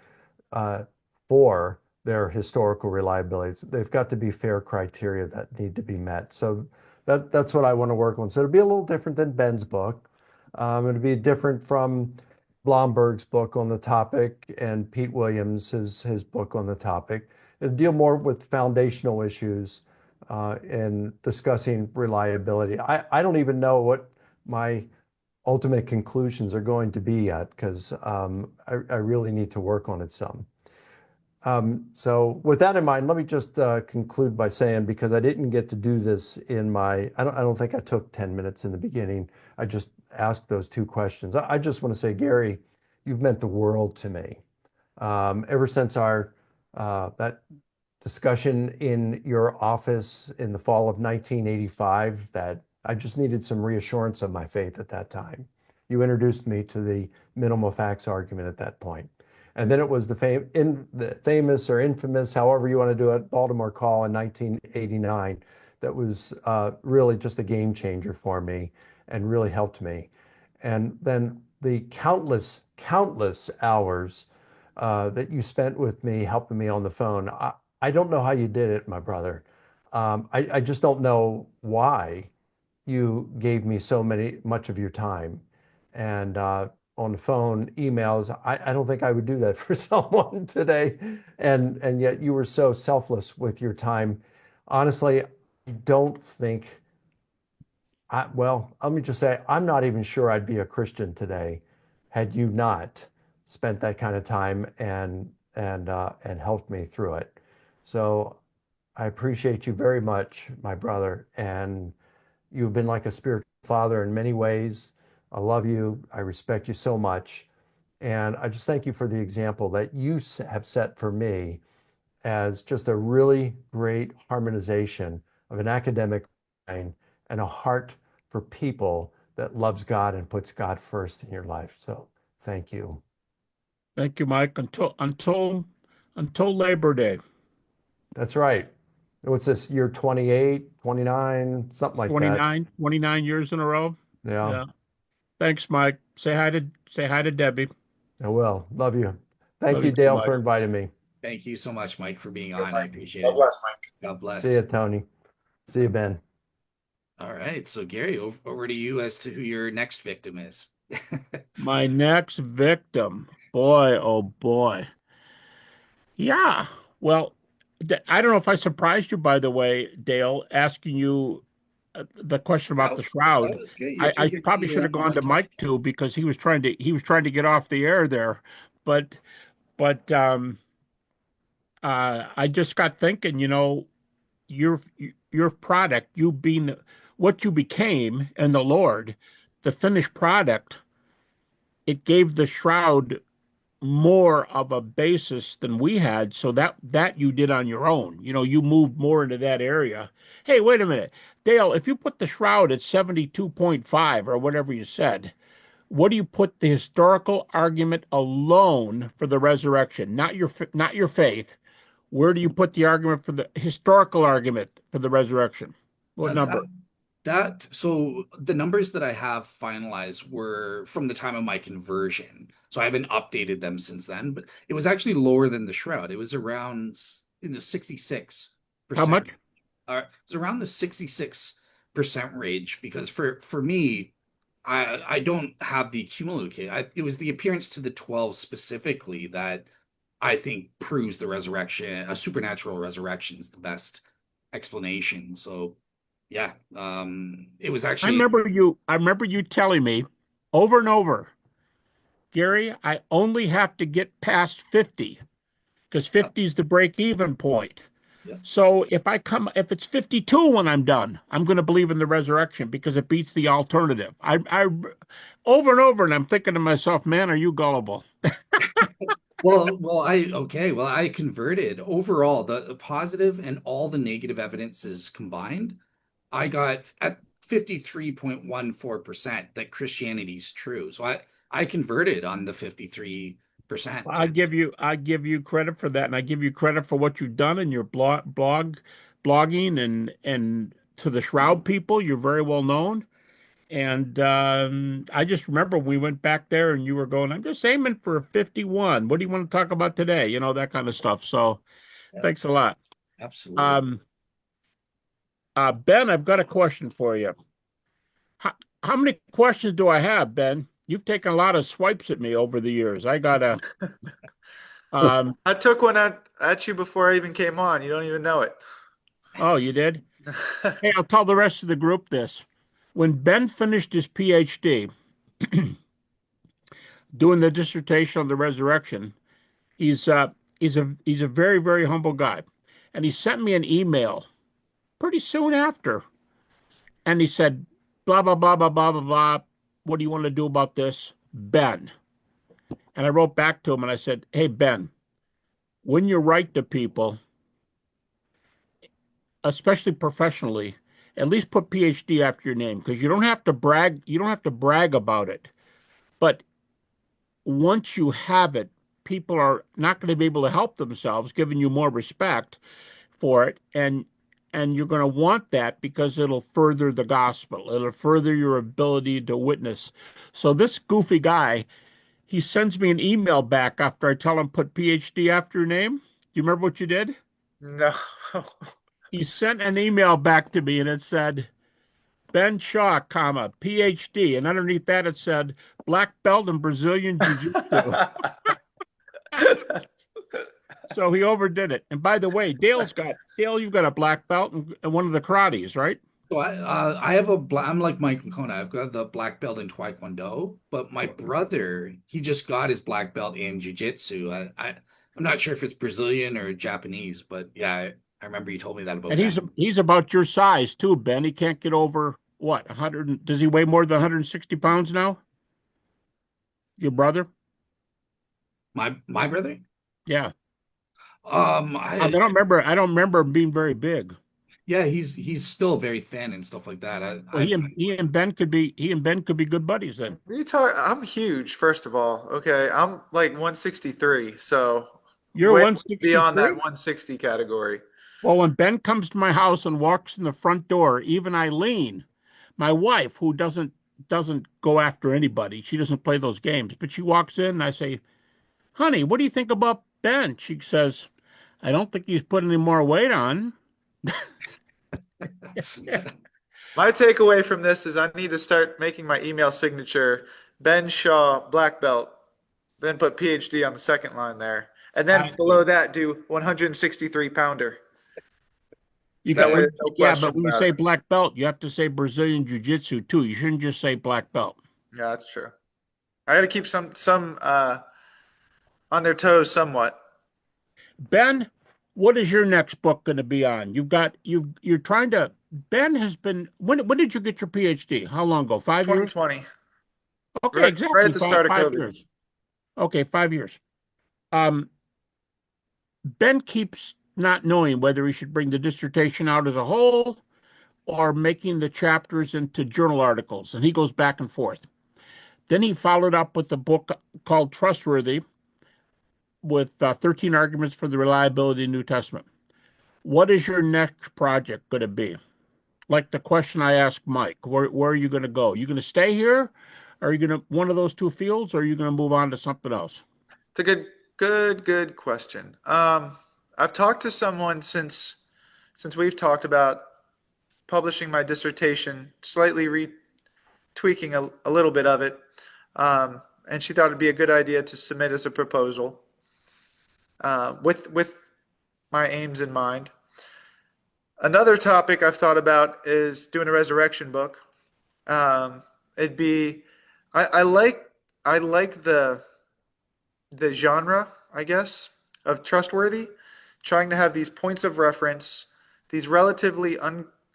for their historical reliability. They've got to be fair criteria that need to be met. So that's what I want to work on. So it'll be a little different than Ben's book. It'll be different from Blomberg's book on the topic and Pete Williams, his book on the topic. It'll deal more with foundational issues and discussing reliability. I don't even know what my ultimate conclusions are going to be yet because I really need to work on it some. So with that in mind, let me just conclude by saying, because I didn't get to do this I don't think I took 10 minutes in the beginning. I just asked those two questions. I just want to say, Gary, you've meant the world to me. Ever since that discussion in your office in the fall of 1985, that I just needed some reassurance of my faith at that time. You introduced me to the minimal facts argument at that point. And then it was the famous or infamous, however you want to do it, Baltimore call in 1989 that was really just a game changer for me and really helped me. And then the countless hours that you spent with me, helping me on the phone. I don't know how you did it, my brother. I just don't know why you gave me much of your time. And on the phone, emails, I don't think I would do that for someone today. And yet you were so selfless with your time. Honestly, I don't think, well, let me just say, I'm not even sure I'd be a Christian today had you not spent that kind of time and helped me through it. So I appreciate you very much, my brother, and you've been like a spiritual father in many ways. I love you. I respect you so much. And I just thank you for the example that you have set for me as just a really great harmonization of an academic mind and a heart for people that loves God and puts God first in your life. So thank you. Thank you, Mike. Until Labor Day. That's right. What's this, year 28, 29, something like that? 29 years in a row. Yeah. Thanks, Mike. Say hi to Debbie. I will. Love you. Thank Love you, you too, Dale, Mike. for inviting me. Thank you so much, Mike, for being on. I appreciate God it. bless, Mike. God bless. See you, Tony. See you, Ben. All right. So, Gary, over to you as to who your next victim is. My next victim. Boy, oh boy. Yeah. Well, I don't know if I surprised you, by the way, Dale, asking you the question about the That shroud. was good. I keeping probably me should have gone on to Mike task. too because he was trying to get off the air there, but I just got thinking, your product, you being what you became in the Lord, the finished product, it gave the shroud more of a basis than we had, so that you did on your own. You moved more into that area. Hey, wait a minute, Dale, if you put the shroud at 72.5 or whatever you said, what do you put the historical argument alone for the resurrection, not your faith? Where do you put the argument for the historical argument for the resurrection? What Now number? so the numbers that I have finalized were from the time of my conversion. So I haven't updated them since then, but it was actually lower than the shroud. It was around in the 66%. How much? It was around the 66% range because for me, I don't have the cumulative case. It was the appearance to the 12 specifically that I think proves the resurrection, a supernatural resurrection is the best explanation. So yeah, it was I actually remember you telling me over and over, Gary, I only have to get past 50 because 50 is the break even point. yeah. So if it's 52 when I'm done, I'm going to believe in the resurrection because it beats the alternative. I over and over, and I'm thinking to myself, man, are you gullible? I converted overall the positive and all the negative evidences combined. I got at 53.14% that Christianity is true. So I converted on the 53%. I give you credit for that, and I give you credit for what you've done in your blogging and to the Shroud people. You're very well known. And I just remember we went back there and you were going, I'm just aiming for 51. What do you want to talk about today? That kind of stuff. So Yeah, thanks a lot. absolutely. Ben, I've got a question for you. How many questions do I have, Ben? You've taken a lot of swipes at me over the years. I got I took one at you before I even came on. You don't even know it. oh, you did? Hey, I'll tell the rest of the group this. When Ben finished his PhD, doing the dissertation on the resurrection, he's a very, very humble guy. And he sent me an email pretty soon after. And he said, blah, blah, blah, blah, blah, blah, blah. What do you want to do about this? Ben. And I wrote back to him and I said, hey, Ben, when you write to people, especially professionally, at least put PhD after your name because you don't have to brag. You don't have to brag about it. But once you have it, people are not going to be able to help themselves, giving you more respect for it. And you're going to want that because it'll further the gospel. It'll further your ability to witness. So this goofy guy, he sends me an email back after I tell him put PhD after your name. Do you remember what you did? No. He sent an email back to me and it said, Ben Shaw, comma, PhD. And underneath that it said, black belt in Brazilian Jiu-Jitsu. So he overdid it. And by the way, Dale, you've got a black belt in one of the karates, right? So I have I'm like Michael Licona. I've got the black belt in Taekwondo, but my brother, he just got his black belt in Jiu-Jitsu. I'm not sure if it's Brazilian or Japanese, but yeah, I remember you told me that about And Ben. he's about your size too, Ben. He can't get over what, 100? Does he weigh more than 160 pounds now? Your brother? My brother? Yeah. I I don't remember him being very big. yeah, he's still very thin and stuff like that. Well, he and Ben could be good buddies then. I'm huge, first of all. Okay. I'm like 163, so You're way beyond that 163? 160 category. Well, when Ben comes to my house and walks in the front door, even Eileen, my wife, who doesn't go after anybody, she doesn't play those games, but she walks in and I say, honey, what do you think about Ben? She says, I don't think he's put any more weight on. My takeaway from this is I need to start making my email signature Ben Shaw, black belt, then put PhD on the second line there. And then below that, do 163 pounder. You That got, way there's no yeah, question but when you about say it. black belt, you have to say Brazilian Jiu-Jitsu too. You shouldn't just say black belt. Yeah, that's true. I got to keep some on their toes somewhat. Ben, What is your next book going to be on? You're trying to. Ben has been. When did you get your PhD? How long ago? 5 years? 2020, Okay, right exactly. at the start of Five COVID. years. Okay, 5 years. Um, Ben keeps not knowing whether he should bring the dissertation out as a whole or making the chapters into journal articles, and he goes back and forth. Then he followed up with a book called Trustworthy with 13 arguments for the reliability of the New Testament. What is your next project going to be? Like the question I asked Mike, where are you going to go? You going to stay here? Are you going to one of those two fields, or are you going to move on to something else? It's a good question. I've talked to someone since we've talked about publishing my dissertation, slightly tweaking a little bit of it, and she thought it'd be a good idea to submit as a proposal with my aims in mind. Another topic I've thought about is doing a resurrection book. It'd be I like the genre, I guess, of trustworthy, trying to have these points of reference, these relatively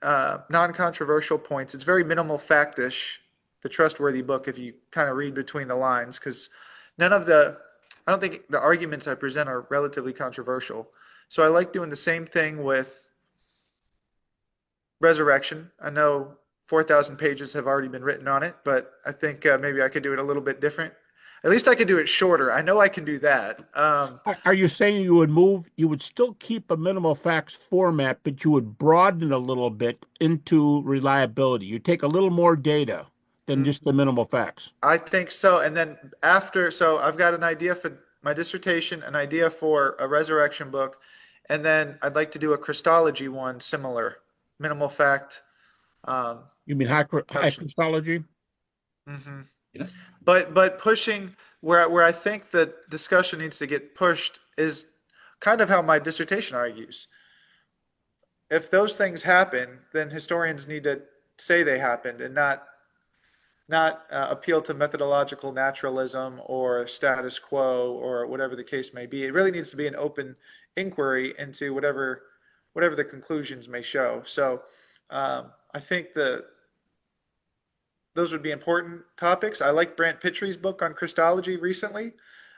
non-controversial points. It's very minimal factish, the trustworthy book, if you kind of read between the lines, because I don't think the arguments I present are relatively controversial. So I like doing the same thing with resurrection. I know 4,000 pages have already been written on it, but I think maybe I could do it a little bit different. At least I could do it shorter. I know I can do that. Are you saying you would still keep a minimal facts format, but you would broaden a little bit into reliability? You take a little more data than just the minimal facts. I think so. And then so I've got an idea for my dissertation, an idea for a resurrection book, and then I'd like to do a Christology one similar, minimal fact. You mean high Questions. Christology? hmm Yeah. But pushing where I think the discussion needs to get pushed is kind of how my dissertation argues. If those things happen, then historians need to say they happened and not appeal to methodological naturalism or status quo or whatever the case may be. It really needs to be an open inquiry into whatever the conclusions may show. So I think those would be important topics. I like Brant Pitry's book on Christology recently,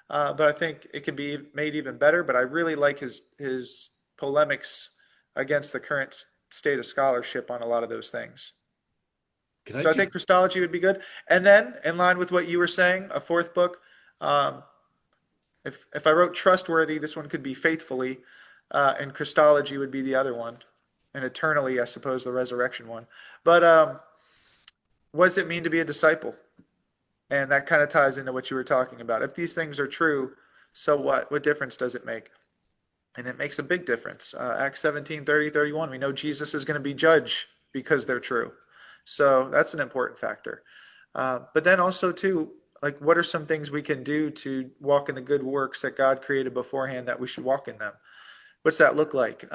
but I think it can be made even better. But I really like his polemics against the current state of scholarship on a lot of those things. So I think Christology would be good. And then, in line with what you were saying, a fourth book. If I wrote Trustworthy, this one could be Faithfully, and Christology would be the other one, and Eternally, I suppose, the resurrection one. But what does it mean to be a disciple? And that kind of ties into what you were talking about. If these things are true, so what? What difference does it make? And it makes a big difference. Acts 17, 30, 31, we know Jesus is going to be judged because they're true. So that's an important factor. But then also, too, like, what are some things we can do to walk in the good works that God created beforehand that we should walk in them? What's that look like?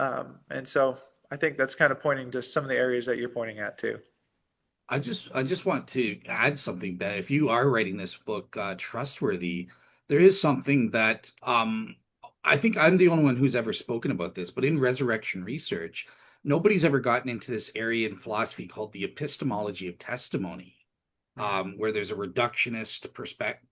And so I think that's kind of pointing to some of the areas that you're pointing at, too. I just want to add something that if you are writing this book, Trustworthy, there is something that I think I'm the only one who's ever spoken about this, but in resurrection research, nobody's ever gotten into this area in philosophy called the epistemology of testimony, where there's a reductionist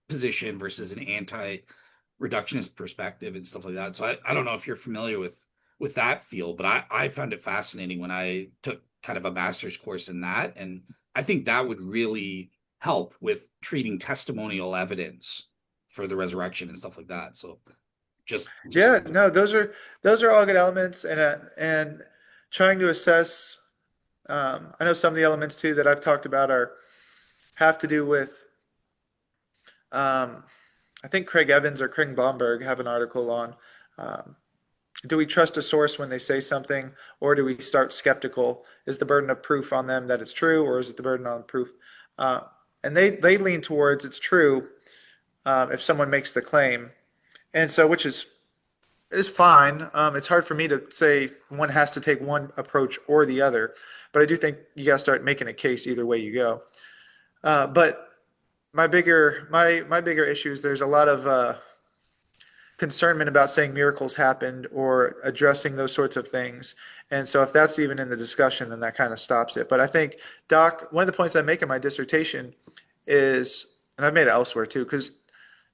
position versus an anti-reductionist perspective and stuff like that. So I don't know if you're familiar with that field, but I found it fascinating when I took kind of a master's course in that. And I think that would really help with treating testimonial evidence for the resurrection and stuff like that. So yeah, no, those are all good elements, and trying to assess. I know some of the elements too that I've talked about have to do with. I think Craig Evans or Craig Blomberg have an article on. Do we trust a source when they say something, or do we start skeptical? Is the burden of proof on them that it's true, or is it the burden on proof? And they lean towards it's true if someone makes the claim, and so which is fine. It's hard for me to say one has to take one approach or the other, but I do think you got to start making a case either way you go. But my bigger issue is there's a lot of concernment about saying miracles happened or addressing those sorts of things. And so if that's even in the discussion, then that kind of stops it. But I think, Doc, one of the points I make in my dissertation is, and I've made it elsewhere too, because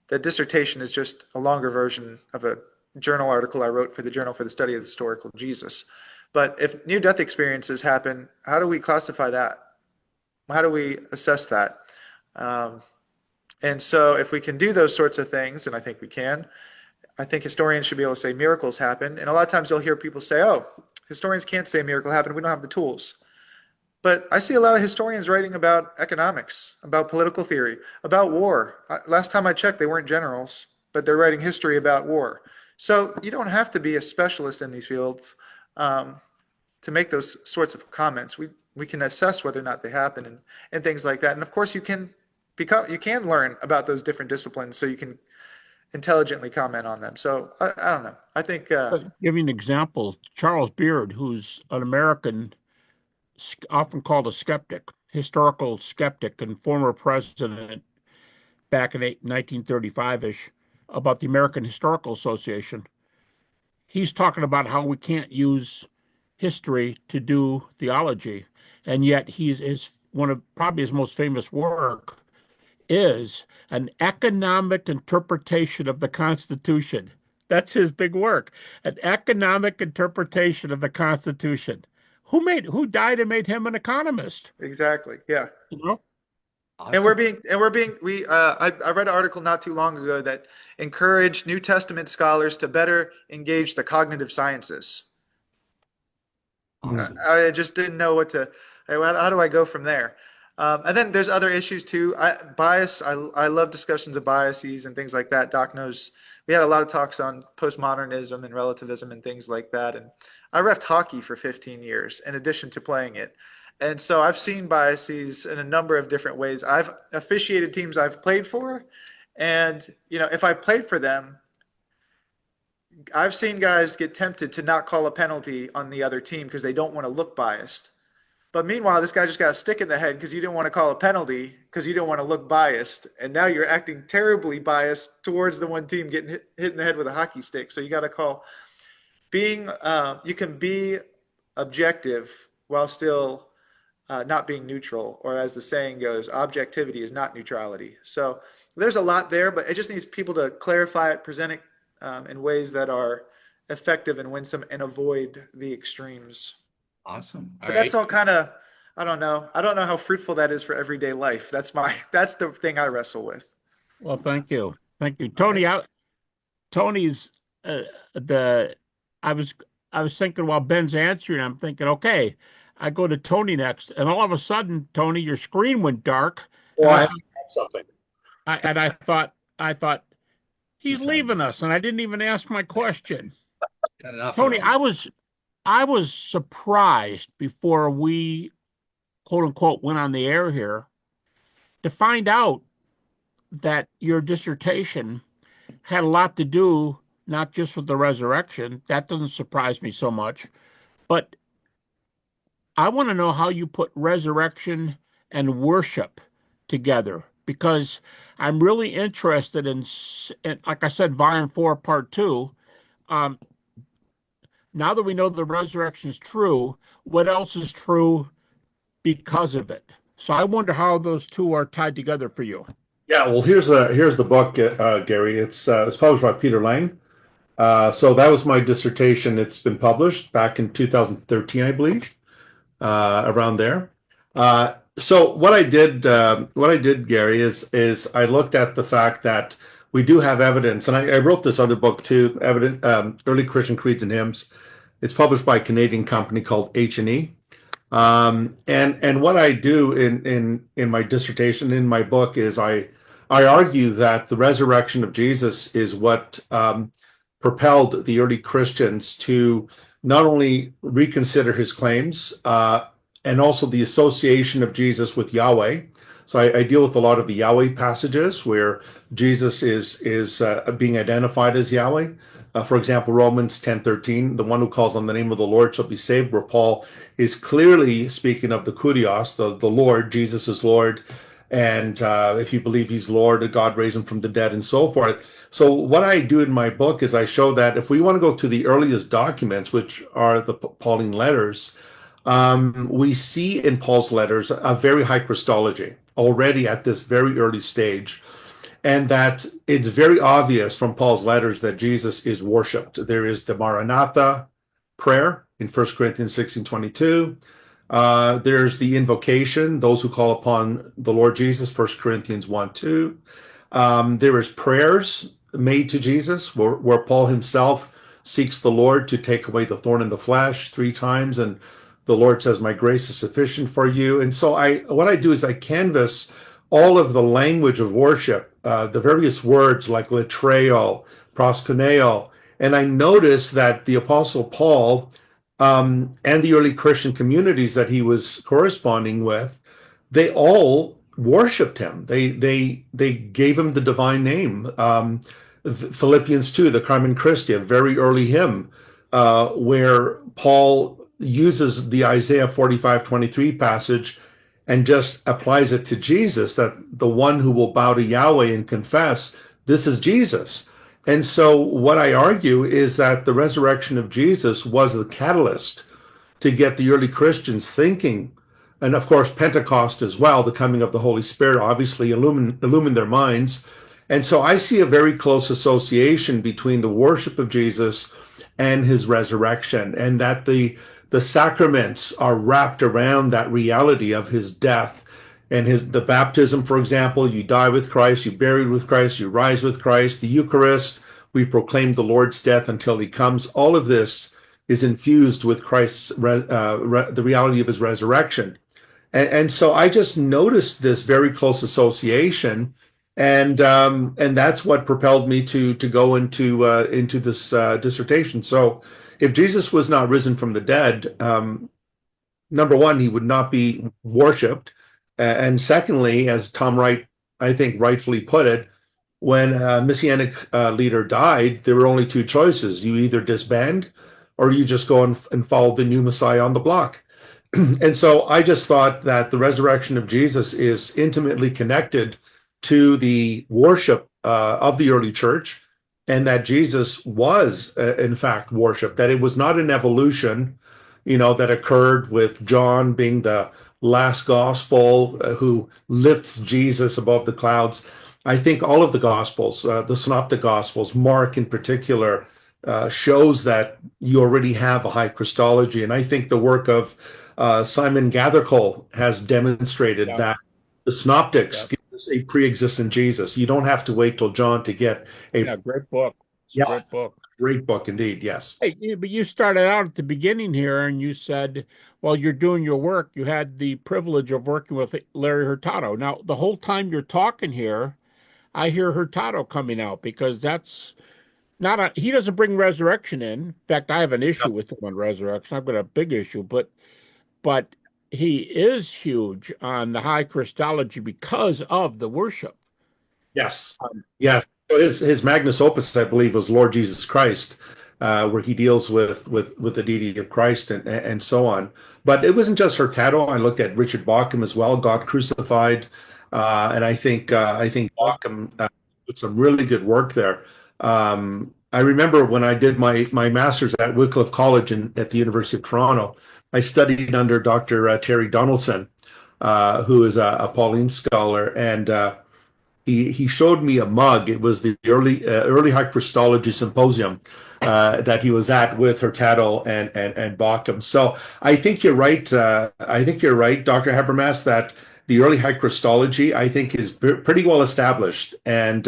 the dissertation is just a longer version of a journal article I wrote for the Journal for the Study of the Historical Jesus. But if near-death experiences happen, how do we classify that? How do we assess that? And so if we can do those sorts of things, and I think we can, I think historians should be able to say miracles happen. And a lot of times you'll hear people say, oh, historians can't say a miracle happened. We don't have the tools. But I see a lot of historians writing about economics, about political theory, about war. Last time I checked, they weren't generals, but they're writing history about war. So you don't have to be a specialist in these fields to make those sorts of comments. We can assess whether or not they happen and things like that. And of course, you can learn about those different disciplines so you can intelligently comment on them. So I don't know. I think give you an example. Charles Beard, who's an American, often called a skeptic, historical skeptic, and former president back in 1935-ish about the American Historical Association. He's talking about how we can't use history to do theology, and yet his one of probably his most famous work is an economic interpretation of the Constitution. That's his big work, an economic interpretation of the Constitution. Who died and made him an economist? Exactly. Yeah. You know? Awesome. I read an article not too long ago that encouraged New Testament scholars to better engage the cognitive sciences. Awesome. I just didn't know how do I go from there? And then there's other issues too. Bias. I love discussions of biases and things like that. Doc knows we had a lot of talks on postmodernism and relativism and things like that. And I reffed hockey for 15 years in addition to playing it. And so I've seen biases in a number of different ways. I've officiated teams I've played for. And, if I played for them, I've seen guys get tempted to not call a penalty on the other team because they don't want to look biased. But meanwhile, this guy just got a stick in the head because you didn't want to call a penalty because you don't want to look biased. And now you're acting terribly biased towards the one team getting hit in the head with a hockey stick. So you got to call you can be objective while still not being neutral, or as the saying goes, objectivity is not neutrality. So there's a lot there, but it just needs people to clarify it, present it in ways that are effective and winsome and avoid the extremes. Awesome. But that's all kind of, I don't know how fruitful that is for everyday life. That's the thing I wrestle with. Well, thank you. Tony, Tony's I was thinking while Ben's answering, I'm thinking, okay, I go to Tony next, and all of a sudden, Tony, your screen went dark. Well, I have something. I thought he's leaving us, and I didn't even ask my question. Tony, I was surprised before we, quote unquote, went on the air here to find out that your dissertation had a lot to do not just with the resurrection. That doesn't surprise me so much, but I want to know how you put resurrection and worship together, because I'm really interested in like I said, Volume 4, Part 2. Now that we know the resurrection is true, what else is true because of it? So I wonder how those two are tied together for you. Yeah, well, here's the book, Gary. It's published by Peter Lang. So that was my dissertation. It's been published back in 2013, I believe. Around there. So what I did, Gary, is I looked at the fact that we do have evidence, and I wrote this other book too, Early Christian Creeds and Hymns. It's published by a Canadian company called H&E. And what I do in my dissertation, in my book, is I argue that the resurrection of Jesus is what propelled the early Christians to not only reconsider his claims, and also the association of Jesus with Yahweh. So I deal with a lot of the Yahweh passages where Jesus is being identified as Yahweh. For example, Romans 10:13, the one who calls on the name of the Lord shall be saved, where Paul is clearly speaking of the Kurios, the Lord, Jesus is Lord. and if you believe he's Lord, God raised him from the dead, and so forth. So what I do in my book is I show that if we want to go to the earliest documents, which are the Pauline letters, we see in Paul's letters a very high Christology already at this very early stage, and that it's very obvious from Paul's letters that Jesus is worshipped. There is the Maranatha prayer in 1 Corinthians 16:22. There's the invocation, those who call upon the Lord Jesus, 1 Corinthians 1:2. There is prayers made to Jesus where Paul himself seeks the Lord to take away the thorn in the flesh 3 times, and the Lord says, "My grace is sufficient for you." And so what I do is I canvas all of the language of worship, the various words like latreo, proskuneo, and I notice that the Apostle Paul and the early Christian communities that he was corresponding with, they all worshipped him. They gave him the divine name. Philippians 2, the Carmen Christi, a very early hymn, where Paul uses the Isaiah 45:23 passage and just applies it to Jesus, that the one who will bow to Yahweh and confess, this is Jesus. And so what I argue is that the resurrection of Jesus was the catalyst to get the early Christians thinking. And of course, Pentecost as well, the coming of the Holy Spirit obviously illumined their minds. And so I see a very close association between the worship of Jesus and his resurrection, and that the sacraments are wrapped around that reality of his death and the baptism, for example. You die with Christ, you buried with Christ, you rise with Christ. The Eucharist, we proclaim the Lord's death until he comes. All of this is infused with Christ's the reality of his resurrection. And so I just noticed this very close association, and that's what propelled me to go into this dissertation. So if Jesus was not risen from the dead, number one, he would not be worshipped, and secondly, as Tom Wright, I think, rightfully put it, when a Messianic leader died, there were only 2 choices: you either disband, or you just go and follow the new Messiah on the block. And so I just thought that the resurrection of Jesus is intimately connected to the worship of the early church, and that Jesus was, in fact, worshiped, that it was not an evolution, that occurred with John being the last gospel who lifts Jesus above the clouds. I think all of the gospels, the synoptic gospels, Mark in particular, shows that you already have a high Christology. And I think the work of Simon Gathercole has demonstrated that the synoptics give us a pre-existent Jesus. You don't have to wait till John to get a great book. It's a great book. Great book indeed, yes. Hey, but you started out at the beginning here and you said, while you're doing your work, you had the privilege of working with Larry Hurtado. Now, the whole time you're talking here, I hear Hurtado coming out, because that's he doesn't bring resurrection in. In fact, I have an issue with him on resurrection. I've got a big issue, but he is huge on the high Christology because of the worship. Yes. Yeah. So his magnus opus, I believe, was Lord Jesus Christ, where he deals with the deity of Christ and so on. But it wasn't just Hurtado. I looked at Richard Bauckham as well, God Crucified, and I think Bauckham did some really good work there. I remember when I did my master's at Wycliffe College at the University of Toronto, I studied under Dr. Terry Donaldson, who is a Pauline scholar, and he showed me a mug. It was the early High Christology Symposium that he was at with Hurtado and Bauckham. So I think you're right. Dr. Habermas, that the early High Christology, I think, is pretty well established, and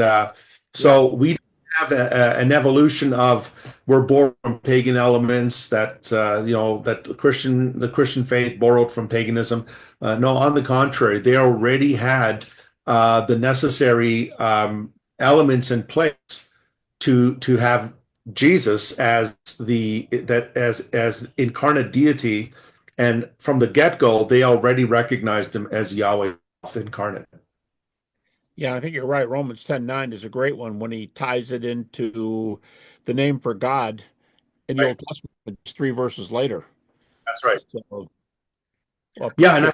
so we have an evolution of, we're born from pagan elements that that the Christian faith borrowed from paganism. No, on the contrary, they already had the necessary elements in place to have Jesus as incarnate deity, and from the get-go, they already recognized him as Yahweh incarnate. Yeah, I think you're right. Romans 10:9 is a great one when he ties it into the name for God in the Old Testament, just 3 verses later. That's right. So, Yeah, and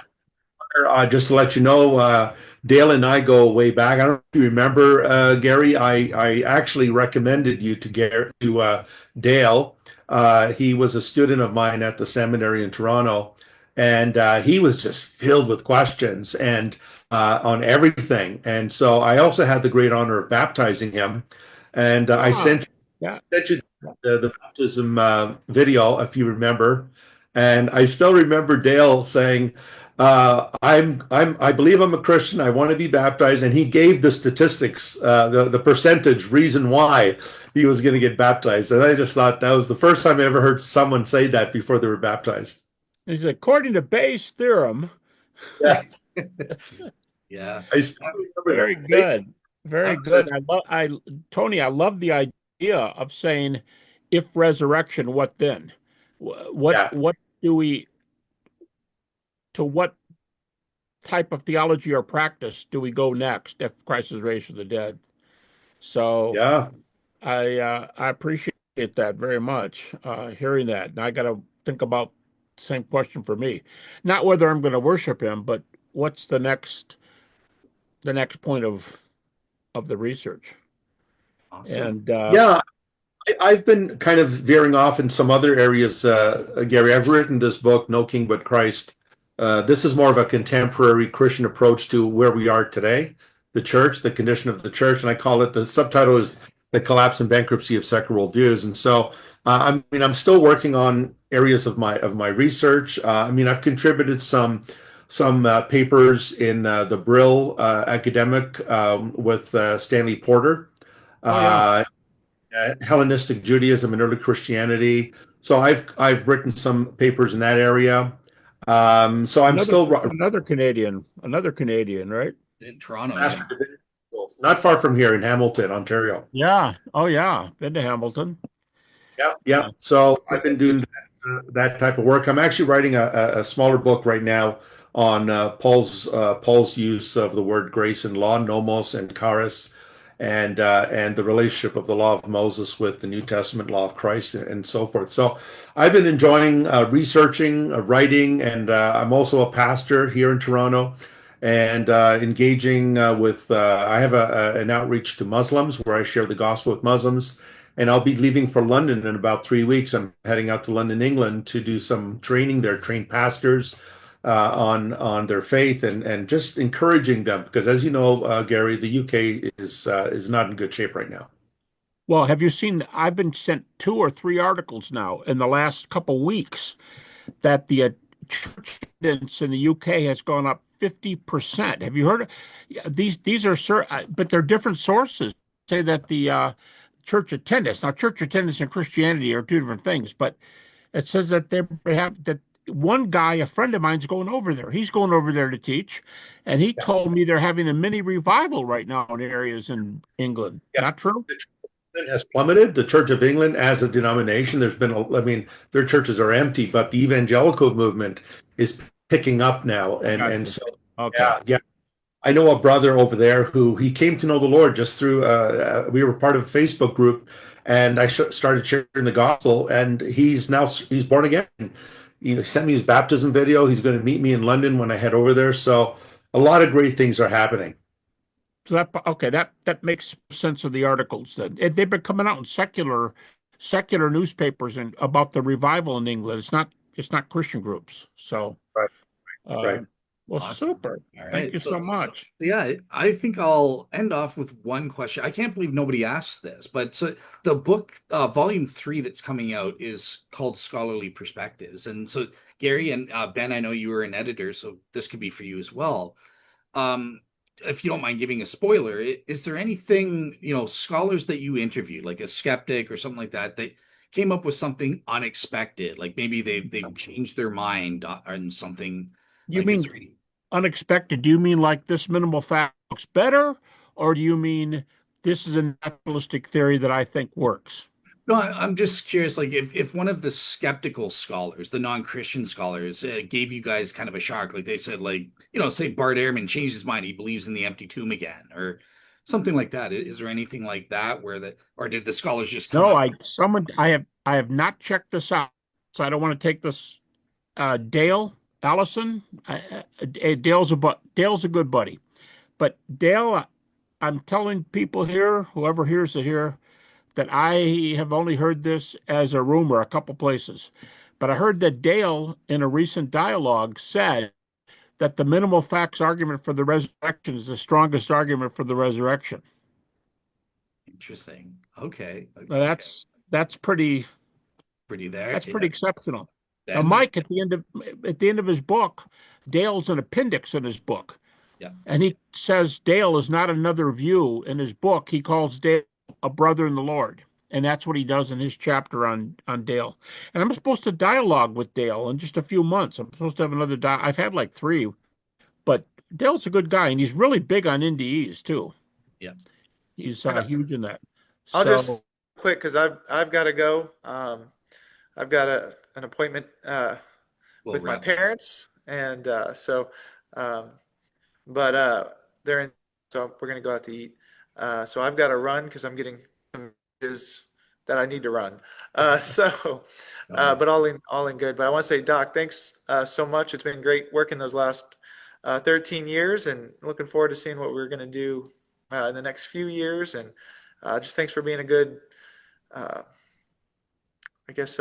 Just to let you know, Dale and I go way back. I don't know if you remember, Gary. I actually recommended you to Dale. He was a student of mine at the seminary in Toronto, and he was just filled with questions and on everything. And so I also had the great honor of baptizing him, and I Ah, yeah. sent you the baptism video, if you remember. And I still remember Dale saying, I believe I'm a Christian. I want to be baptized. And he gave the statistics, the percentage reason why he was going to get baptized. And I just thought that was the first time I ever heard someone say that before they were baptized. He said, according to Bayes' theorem. Yeah. Yeah. I still remember Very that. good. Very That was good. Tony, I love the idea of saying, if resurrection, what then? Yeah. What do we, to what type of theology or practice do we go next if Christ is raised from the dead? So Yeah. I appreciate that very much, hearing that. And I got to think about the same question for me. Not whether I'm going to worship him, but what's the next point of the research. Awesome. And Yeah. I've been kind of veering off in some other areas, Gary. I've written this book, No King But Christ. This is more of a contemporary Christian approach to where we are today, the church, the condition of the church, and I call it, the subtitle is The Collapse and Bankruptcy of Secular Worldviews. And so, I'm still working on areas of my research. I've contributed some papers in the Brill academic with Stanley Porter. oh yeah, Hellenistic Judaism and early Christianity. So I've written some papers in that area. So I'm still another Canadian, right? In Toronto, yeah. not far from here in Hamilton, Ontario. Yeah. Oh yeah, been to Hamilton. Yeah, yeah. So I've been doing that type of work. I'm actually writing a smaller book right now on Paul's use of the word grace and law, nomos and charis, and the relationship of the law of Moses with the New Testament law of Christ and so forth. So I've been enjoying researching, writing, and I'm also a pastor here in Toronto. And engaging with, I have an outreach to Muslims where I share the gospel with Muslims, and I'll be leaving for London in about 3 weeks. I'm heading out to London, England, to do some training there, train pastors on their faith, and just encouraging them, because as you know, Gary, the UK is not in good shape right now. Well, have you seen? I've been sent 2 or 3 articles now in the last couple weeks that the church attendance in the UK has gone up 50%. Have you heard of these? These are, but they're different sources. Say that the church attendance. Now, church attendance and Christianity are two different things, but it says that they have that one guy, a friend of mine's going over there. He's going over there to teach, and he told me they're having a mini revival right now in areas in England. Yeah. Not true? The Church of England has plummeted. The Church of England as a denomination, there's been, their churches are empty, but the evangelical movement is picking up now. And so, Okay. yeah. I know a brother over there who he came to know the Lord just through, we were part of a Facebook group, and I started sharing the gospel, and he's born again. He sent me his baptism video. He's going to meet me in London when I head over there. So a lot of great things are happening. So that makes sense of the articles. Then they've been coming out in secular newspapers and about the revival in England. It's not Christian groups. So Right. Right. Well, Awesome. super. All right. Thank you so much. Yeah, I think I'll end off with one question. I can't believe nobody asked this, but so the book, volume 3 that's coming out is called Scholarly Perspectives. And so Gary and Ben, I know you were an editor, so this could be for you as well. If you don't mind giving a spoiler, is there anything, scholars that you interviewed, like a skeptic or something like that, that came up with something unexpected? Like maybe they've changed their mind on something. You like, mean unexpected? Do you mean like this minimal fact looks better, or do you mean this is a naturalistic theory that I think works? No, I'm just curious, like if one of the skeptical scholars, the non-Christian scholars, gave you guys kind of a shock, like they said, like, say Bart Ehrman changed his mind, he believes in the empty tomb again, or something like that. Is there anything like that or did the scholars just come No, up? I have not checked this out, so I don't want to take this. Dale, Allison, Dale's a good buddy. But Dale, I'm telling people here, whoever hears it here, that I have only heard this as a rumor a couple places. But I heard that Dale, in a recent dialogue, said that the minimal facts argument for the resurrection is the strongest argument for the resurrection. Interesting. Okay. Now that's pretty there. That's pretty exceptional. Now, Then, Mike, at the end of his book, Dale's an appendix in his book. Yeah. And he says Dale is not another view in his book. He calls Dale a brother in the Lord. And that's what he does in his chapter on Dale. And I'm supposed to dialogue with Dale in just a few months. I'm supposed to have another I've had like 3, but Dale's a good guy, and he's really big on NDEs too. Yeah. He's huge in that. I'll just quick because I've got to go. I've got an appointment with my parents, and but they're in, so we're gonna go out to eat. So I've got to run because I'm getting some messages that I need to run. But all in good. But I want to say, Doc, thanks so much. It's been great working those last 13 years, and looking forward to seeing what we're gonna do in the next few years. And just thanks for being a good. I guess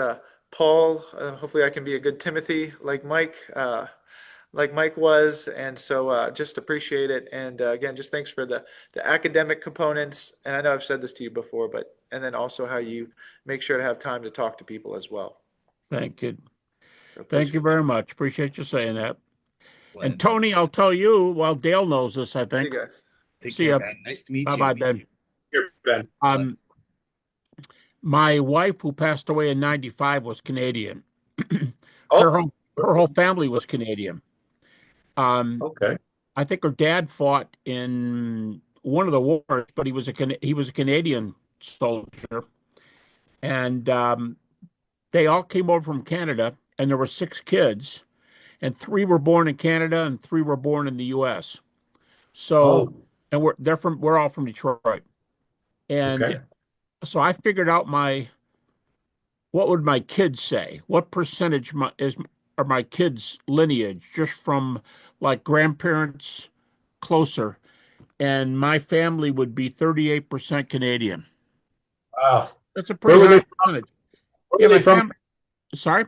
Paul. Hopefully, I can be a good Timothy like Mike was, and so just appreciate it. And again, just thanks for the academic components. And I know I've said this to you before, but and then also how you make sure to have time to talk to people as well. Thank you. So Thank you very much. Appreciate you saying that. Glenn. And Tony, I'll tell you. Well, Dale knows this, I See think. you guys. Take See care, ya. Ben. Nice to meet Bye you. bye, Ben. Here, Ben. My wife, who passed away in '95, was Canadian. Oh, Her whole family was Canadian. okay. I think her dad fought in one of the wars, but he was a Canadian soldier, and they all came over from Canada, and there were 6 kids, and 3 were born in Canada and 3 were born in the U.S. So, and we're all from Detroit, and Okay. so I figured out what would my kids say? What percentage are my kids' lineage just from like grandparents closer? And my family would be 38% Canadian. Wow. That's a pretty high percentage. Where were they from? Sorry?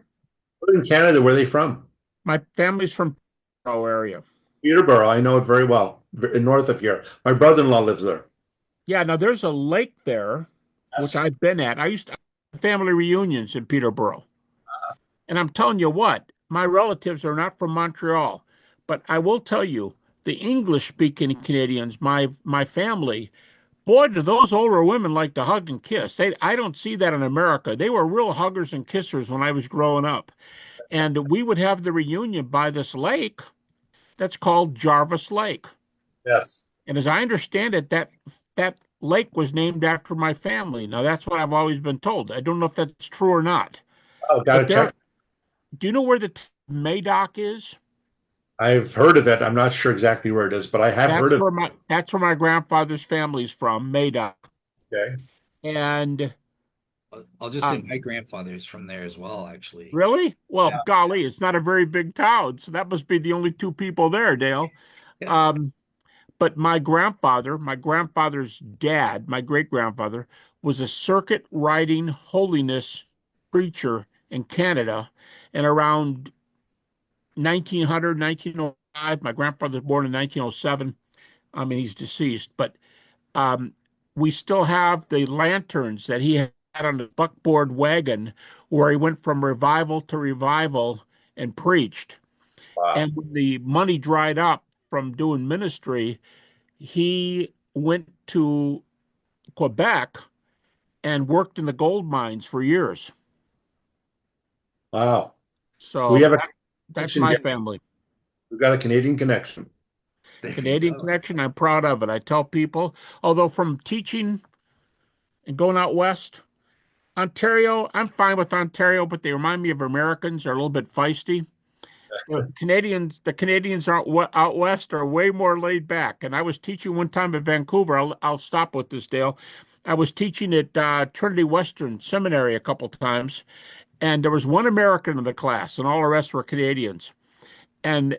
In Canada, where are they from? My family's from Peterborough area. Peterborough. I know it very well. North of here. My brother-in-law lives there. Yeah, now there's a lake there, which I've been at. I used to have family reunions in Peterborough. And I'm telling you what, my relatives are not from Montreal. But I will tell you, the English-speaking Canadians, my family, boy, do those older women like to hug and kiss. I don't see that in America. They were real huggers and kissers when I was growing up. And we would have the reunion by this lake that's called Jarvis Lake. Yes. And as I understand it, that lake was named after my family. Now, that's what I've always been told. I don't know if that's true or not. Oh, got to check. Do you know where the Madoc is? I've heard of it. I'm not sure exactly where it is, but I have heard of it. That's where my grandfather's family's from, Madoc. Okay. And I'll just say my grandfather's from there as well, actually. really? Well, Yeah. golly, it's not a very big town, so that must be the only 2 people there, Dale. Yeah. But my grandfather's dad, my great-grandfather, was a circuit riding holiness preacher in Canada. And around 1900, 1905, my grandfather was born in 1907. I mean, he's deceased. But we still have the lanterns that he had on the buckboard wagon where he went from revival to revival and preached. Wow. And when the money dried up from doing ministry, he went to Quebec and worked in the gold mines for years. Wow. So We have that's my family. We've got a Canadian connection. Canadian connection. I'm proud of it. I tell people, although from teaching and going out west, Ontario, I'm fine with Ontario, but they remind me of Americans. They're a little bit feisty. The Canadians out west are way more laid back. And I was teaching one time at Vancouver. I'll stop with this, Dale. I was teaching at Trinity Western Seminary a couple times, and there was one American in the class, and all the rest were Canadians. and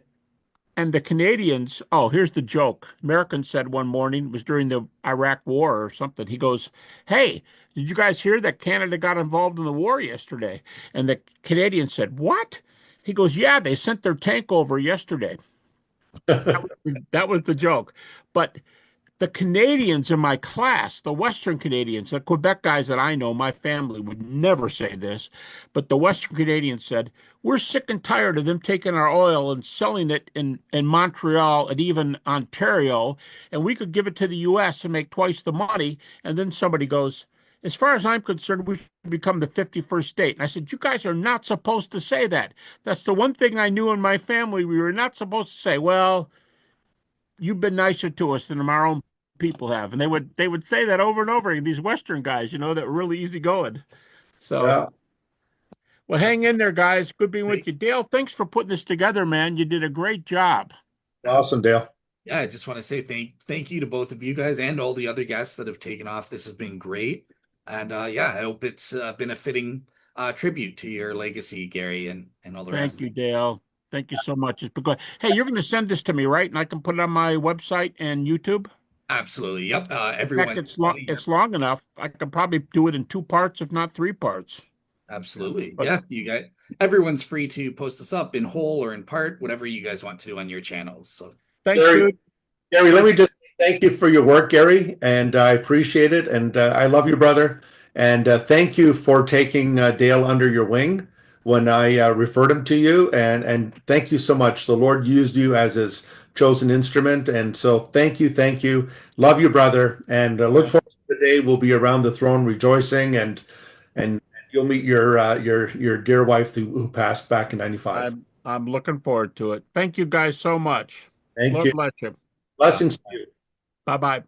the Canadians, oh, here's the joke. American said one morning, it was during the Iraq War or something. He goes, "Hey, did you guys hear that Canada got involved in the war yesterday?" And the Canadians said, "What?" He goes, "Yeah, they sent their tank over yesterday." That was the joke. But the Canadians in my class, the Western Canadians, the Quebec guys that I know, my family would never say this, but the Western Canadians said, "We're sick and tired of them taking our oil and selling it in Montreal and even Ontario, and we could give it to the US and make twice the money." And then somebody goes, "As far as I'm concerned, we should become the 51st state." And I said, "You guys are not supposed to say that. That's the one thing I knew in my family. We were not supposed to say, well, you've been nicer to us than our own people have." And they would say that over and over again, these Western guys, that were really easygoing. So, Yeah. well, hang in there, guys. Good being with you. Dale, thanks for putting this together, man. You did a great job. Awesome, Dale. Yeah, I just want to say thank you to both of you guys and all the other guests that have taken off. This has been great. And yeah, I hope it's been a fitting tribute to your legacy, Gary, and all the rest. Thank you, Dale. Thank you so much. It's because, hey, you're going to send this to me, right? And I can put it on my website and YouTube. Absolutely. Yep. In fact, Everyone. it's long enough. I can probably do it in 2 parts, if not 3 parts. Absolutely. But- Yeah, you guys. Everyone's free to post this up in whole or in part, whatever you guys want to do on your channels. So Thanks, Gary, dude. Gary, let me just thank you for your work, Gary, and I appreciate it. And I love you, brother. And thank you for taking Dale under your wing when I referred him to you. And thank you so much. The Lord used you as his chosen instrument. And so thank you, thank you. Love you, brother. And look forward to the day we'll be around the throne rejoicing, and you'll meet your dear wife who passed back in '95. I'm looking forward to it. Thank you guys so much. Thank Lord you. bless you. Blessings to you. Bye-bye.